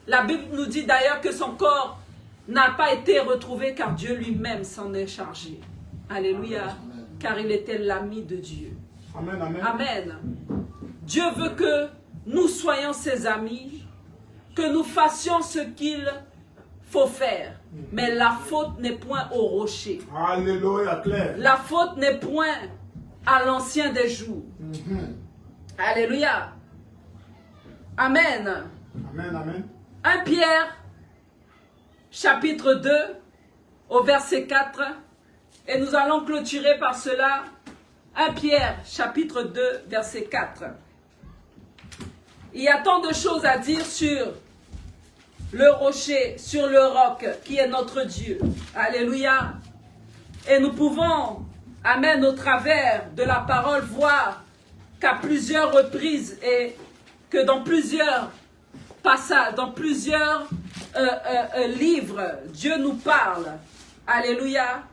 Speaker 1: La Bible nous dit d'ailleurs que son corps n'a pas été retrouvé car Dieu lui-même s'en est chargé. Alléluia. Car il était l'ami de Dieu.
Speaker 2: Amen. Amen.
Speaker 1: Amen. Dieu veut que nous soyons ses amis, que nous fassions ce qu'il faut faire. Mais la faute n'est point au rocher.
Speaker 2: Alléluia, clair.
Speaker 1: La faute n'est point à l'ancien des jours. Alléluia. Amen.
Speaker 2: Amen. Amen.
Speaker 1: 1 Pierre, chapitre 2, au verset 4. Et nous allons clôturer par cela. 1 Pierre, chapitre 2, verset 4. Il y a tant de choses à dire sur le rocher, sur le roc, qui est notre Dieu. Alléluia. Et nous pouvons, amen, au travers de la parole, voir qu'à plusieurs reprises et que dans plusieurs passages, dans plusieurs livres, Dieu nous parle. Alléluia.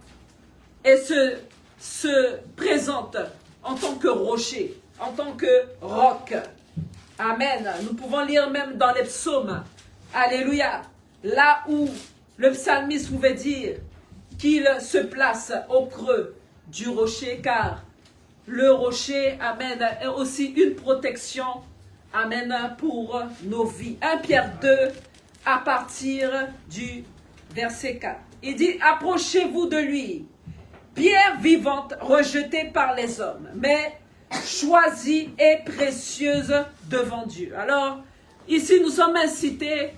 Speaker 1: Et se présente en tant que rocher, en tant que roc. Amen. Nous pouvons lire même dans les psaumes. Alléluia. Là où le psalmiste pouvait dire qu'il se place au creux du rocher, car le rocher, amen, est aussi une protection, amen, pour nos vies. 1 Pierre 2, à partir du verset 4. Il dit, approchez-vous de lui, pierre vivante rejetée par les hommes, mais choisie et précieuse devant Dieu. Alors, ici, nous sommes incités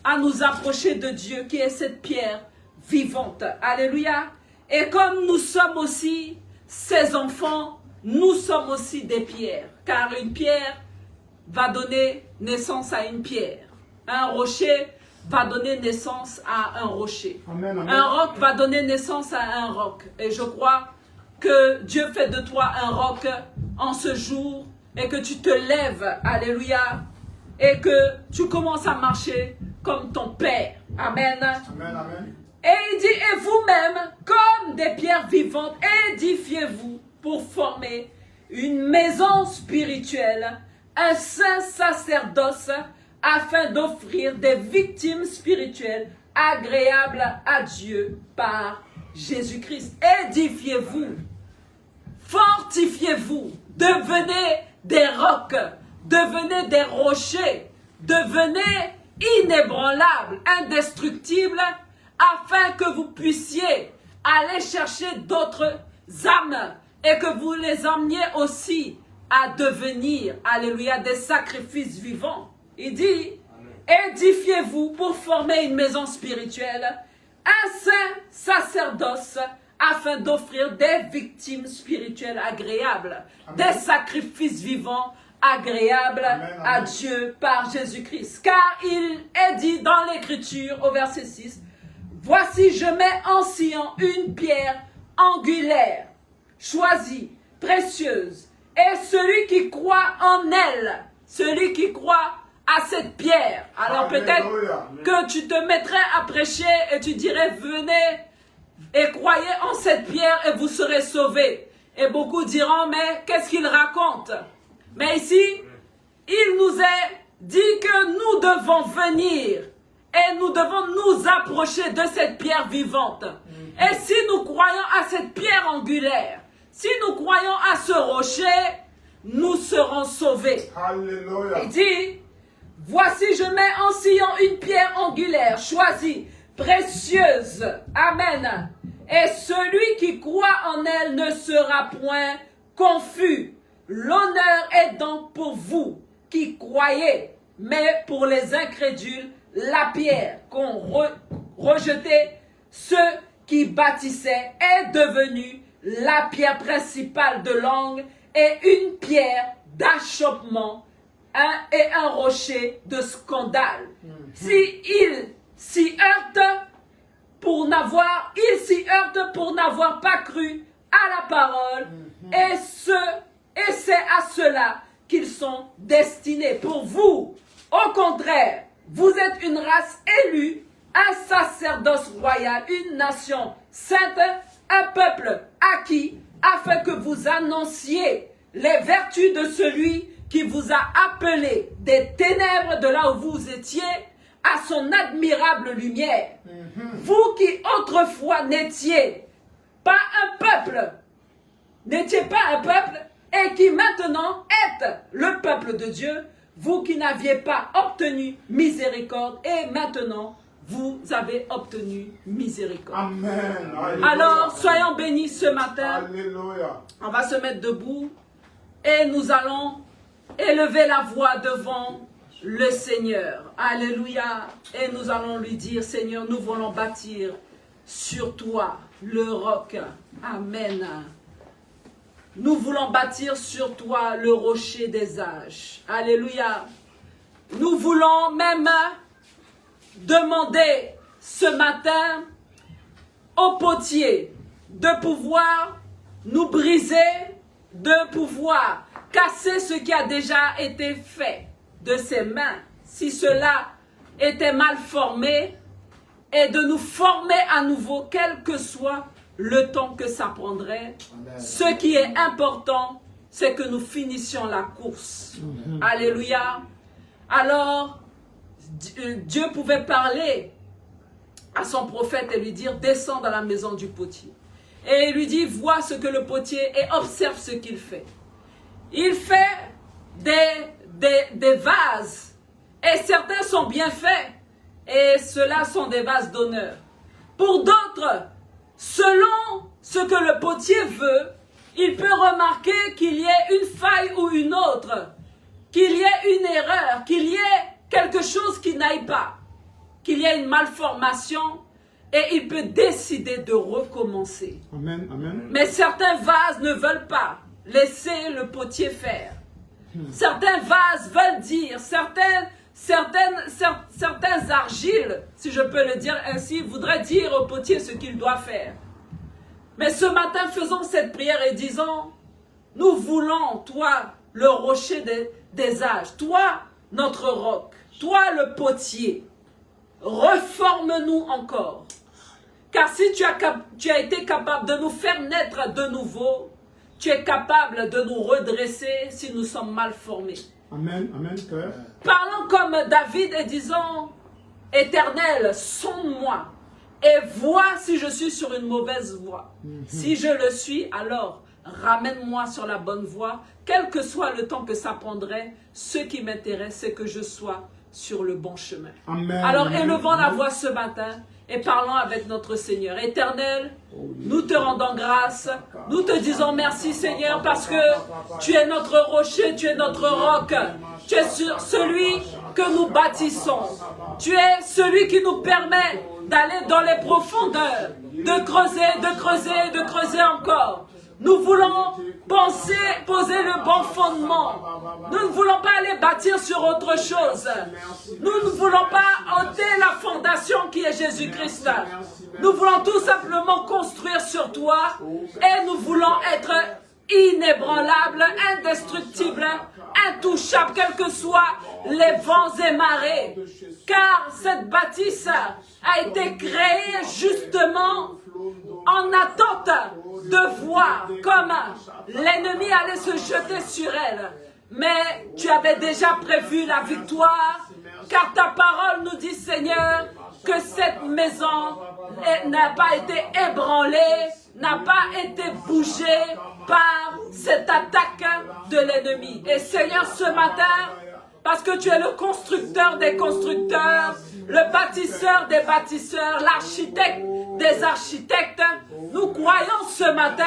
Speaker 1: à nous approcher de Dieu, qui est cette pierre vivante. Alléluia. Et comme nous sommes aussi ses enfants, nous sommes aussi des pierres. Car une pierre va donner naissance à une pierre. Un rocher va donner naissance à un rocher.
Speaker 2: Amen, amen.
Speaker 1: Un roc va donner naissance à un roc. Et je crois que Dieu fait de toi un roc en ce jour et que tu te lèves, alléluia, et que tu commences à marcher comme ton Père. Amen.
Speaker 2: Amen, amen.
Speaker 1: Et il dit, et vous-même, comme des pierres vivantes, édifiez-vous pour former une maison spirituelle, un saint sacerdoce, afin d'offrir des victimes spirituelles agréables à Dieu par Jésus-Christ. Édifiez-vous, fortifiez-vous, devenez des rocs, devenez des rochers, devenez inébranlables, indestructibles, afin que vous puissiez aller chercher d'autres âmes et que vous les emmeniez aussi à devenir, alléluia, des sacrifices vivants. Il dit, édifiez-vous pour former une maison spirituelle, un saint sacerdoce, afin d'offrir des victimes spirituelles agréables, des sacrifices vivants agréables à Dieu par Jésus-Christ. Car il est dit dans l'Écriture au verset 6, « Voici, je mets en Sion une pierre angulaire, choisie, précieuse, et celui qui croit en elle, celui qui croit à cette pierre. » Alors peut-être que tu te mettrais à prêcher et tu dirais, venez et croyez en cette pierre et vous serez sauvés. Et beaucoup diront, mais qu'est-ce qu'il raconte? Mais ici, il nous est dit que nous devons venir et nous devons nous approcher de cette pierre vivante. Et si nous croyons à cette pierre angulaire, si nous croyons à ce rocher, nous serons sauvés.
Speaker 2: Alléluia.
Speaker 1: Il dit, voici, je mets en Sion une pierre angulaire, choisie, précieuse. Amen. Et celui qui croit en elle ne sera point confus. L'honneur est donc pour vous qui croyez, mais pour les incrédules, la pierre qu'ont rejetée ceux qui bâtissaient est devenue la pierre principale de l'angle et une pierre d'achoppement et un rocher de scandale. Il s'y heurte pour n'avoir pas cru à la parole, et c'est à cela qu'ils sont destinés. Pour vous, au contraire, vous êtes une race élue, un sacerdoce royal, une nation sainte, un peuple acquis, afin que vous annonciez les vertus de celui qui vous a appelé des ténèbres de là où vous étiez à son admirable lumière. Vous qui autrefois n'étiez pas un peuple, et qui maintenant êtes le peuple de Dieu, vous qui n'aviez pas obtenu miséricorde, et maintenant vous avez obtenu miséricorde.
Speaker 2: Amen. Alléluia.
Speaker 1: Alors, soyons bénis ce matin.
Speaker 2: Alléluia.
Speaker 1: On va se mettre debout et nous allons élever la voix devant le Seigneur. Alléluia. Et nous allons lui dire, Seigneur, nous voulons bâtir sur toi le roc. Amen. Nous voulons bâtir sur toi le rocher des âges. Alléluia. Nous voulons même demander ce matin au potier de pouvoir nous briser, de pouvoir casser ce qui a déjà été fait de ses mains, si cela était mal formé, et de nous former à nouveau, quel que soit le temps que ça prendrait.
Speaker 2: Amen.
Speaker 1: Ce qui est important, c'est que nous finissions la course. Alléluia. Alors, Dieu pouvait parler à son prophète et lui dire, descends dans la maison du potier. Et il lui dit, vois ce que le potier et observe ce qu'il fait. Il fait des vases, et certains sont bien faits, et ceux-là sont des vases d'honneur. Pour d'autres, selon ce que le potier veut, il peut remarquer qu'il y ait une faille ou une autre, qu'il y ait une erreur, qu'il y ait quelque chose qui n'aille pas, qu'il y ait une malformation, et il peut décider de recommencer.
Speaker 2: Amen. Amen.
Speaker 1: Mais certains vases ne veulent pas laisser le potier faire. Certains vases veulent dire, certains argiles, si je peux le dire ainsi, voudraient dire au potier ce qu'il doit faire. Mais ce matin, faisons cette prière et disons, nous voulons, toi, le rocher des âges, toi, notre roc, toi, le potier, reforme-nous encore. Car si tu as été capable de nous faire naître de nouveau, tu es capable de nous redresser si nous sommes mal formés.
Speaker 2: Amen. Amen, Père.
Speaker 1: Parlons comme David et disons, Éternel, sonde-moi et vois si je suis sur une mauvaise voie. Si je le suis, alors ramène-moi sur la bonne voie, quel que soit le temps que ça prendrait. Ce qui m'intéresse, c'est que je sois sur le bon chemin.
Speaker 2: Amen.
Speaker 1: Alors
Speaker 2: Amen.
Speaker 1: élevons la
Speaker 2: Amen.
Speaker 1: voix ce matin et parlons avec notre Seigneur. Éternel, nous te rendons grâce. Nous te disons merci, Seigneur, parce que tu es notre rocher, tu es notre roc. Tu es celui que nous bâtissons. Tu es celui qui nous permet d'aller dans les profondeurs, de creuser encore. Nous voulons poser le bon fondement. Nous ne voulons pas aller bâtir sur autre chose. Nous ne voulons pas ôter la fondation qui est Jésus-Christ. Nous voulons tout simplement construire sur toi et nous voulons être inébranlables, indestructibles, intouchables, quels que soient les vents et marées. Car cette bâtisse a été créée justement en attente de voir comme l'ennemi allait se jeter sur elle. Mais tu avais déjà prévu la victoire, car ta parole nous dit, Seigneur, que cette maison n'a pas été ébranlée, n'a pas été bougée par cette attaque de l'ennemi. Et Seigneur, ce matin, parce que tu es le constructeur des constructeurs, le bâtisseur des bâtisseurs, l'architecte des architectes, nous croyons ce matin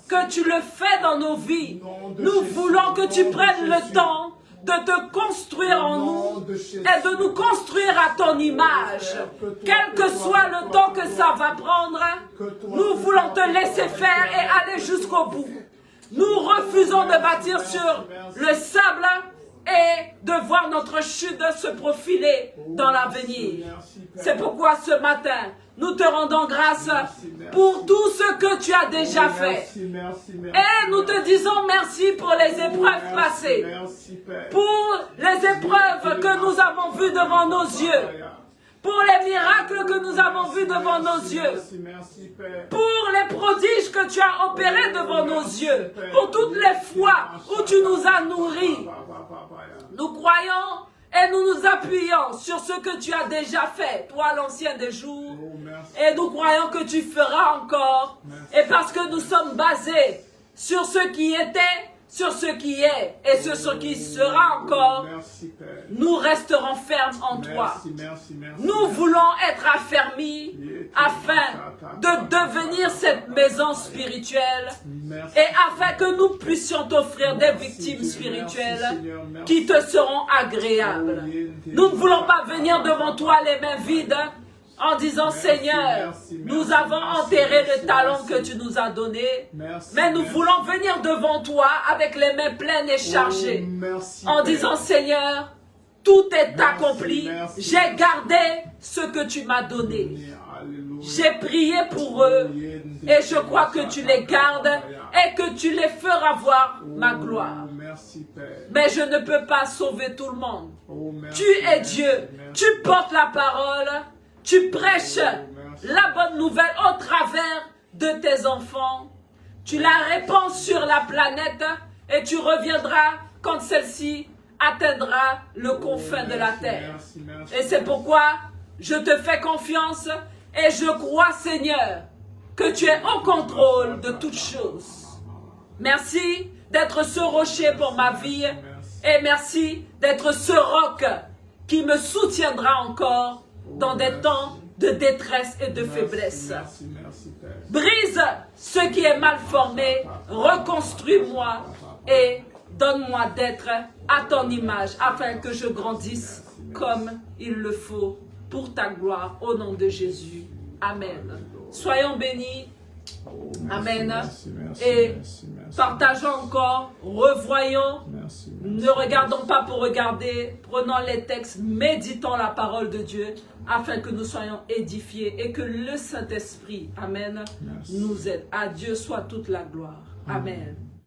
Speaker 1: que tu le fais dans nos vies. Nous voulons que tu prennes le temps de te construire en nous et de nous construire à ton image. Quel que soit le temps que ça va prendre, nous voulons te laisser faire et aller jusqu'au bout. Nous refusons de bâtir sur le sable et de voir notre chute se profiler dans l'avenir. C'est pourquoi ce matin, nous te rendons grâce pour tout ce que tu as déjà fait. Et nous te disons merci pour les épreuves passées, pour les épreuves que nous avons vues devant nos yeux, pour les miracles que nous avons vus devant nos yeux, pour les prodiges que tu as opérés devant nos yeux, pour toutes les fois où tu nous as nourris. Nous croyons et nous nous appuyons sur ce que tu as déjà fait, toi l'ancien des jours, et nous croyons que tu feras encore, et parce que nous sommes basés sur ce qui était, sur ce qui est, et sur ce qui sera encore, nous resterons fermes en toi. Nous voulons être affermis afin de devenir cette maison spirituelle et afin que nous puissions t'offrir des victimes spirituelles qui te seront agréables. Nous ne voulons pas venir devant toi les mains vides en disant, Seigneur, nous avons enterré le talent que tu nous as donné, mais nous voulons venir devant toi avec les mains pleines et chargées, en disant, Seigneur, tout est accompli, j'ai gardé ce que tu m'as donné. J'ai prié pour eux et je crois que tu les gardes et que tu les feras voir ma gloire. Mais je ne peux pas sauver tout le monde. Tu es Dieu, tu portes la parole, tu prêches la bonne nouvelle au travers de tes enfants. Tu la répands sur la planète et tu reviendras quand celle-ci atteindra le confin de la terre. Et c'est pourquoi je te fais confiance et je crois, Seigneur, que tu es au contrôle de toutes choses. Merci d'être ce rocher pour ma vie et merci d'être ce roc qui me soutiendra encore dans des temps de détresse et de faiblesse. Brise ce qui est mal formé, reconstruis-moi et donne-moi d'être à ton image afin que je grandisse comme il le faut pour ta gloire au nom de Jésus. Amen. Soyons bénis. Amen. Et partageons encore, revoyons, ne regardons pas pour regarder, prenons les textes, méditons la parole de Dieu afin que nous soyons édifiés et que le Saint-Esprit, Amen, nous aide. À Dieu soit toute la gloire. Amen.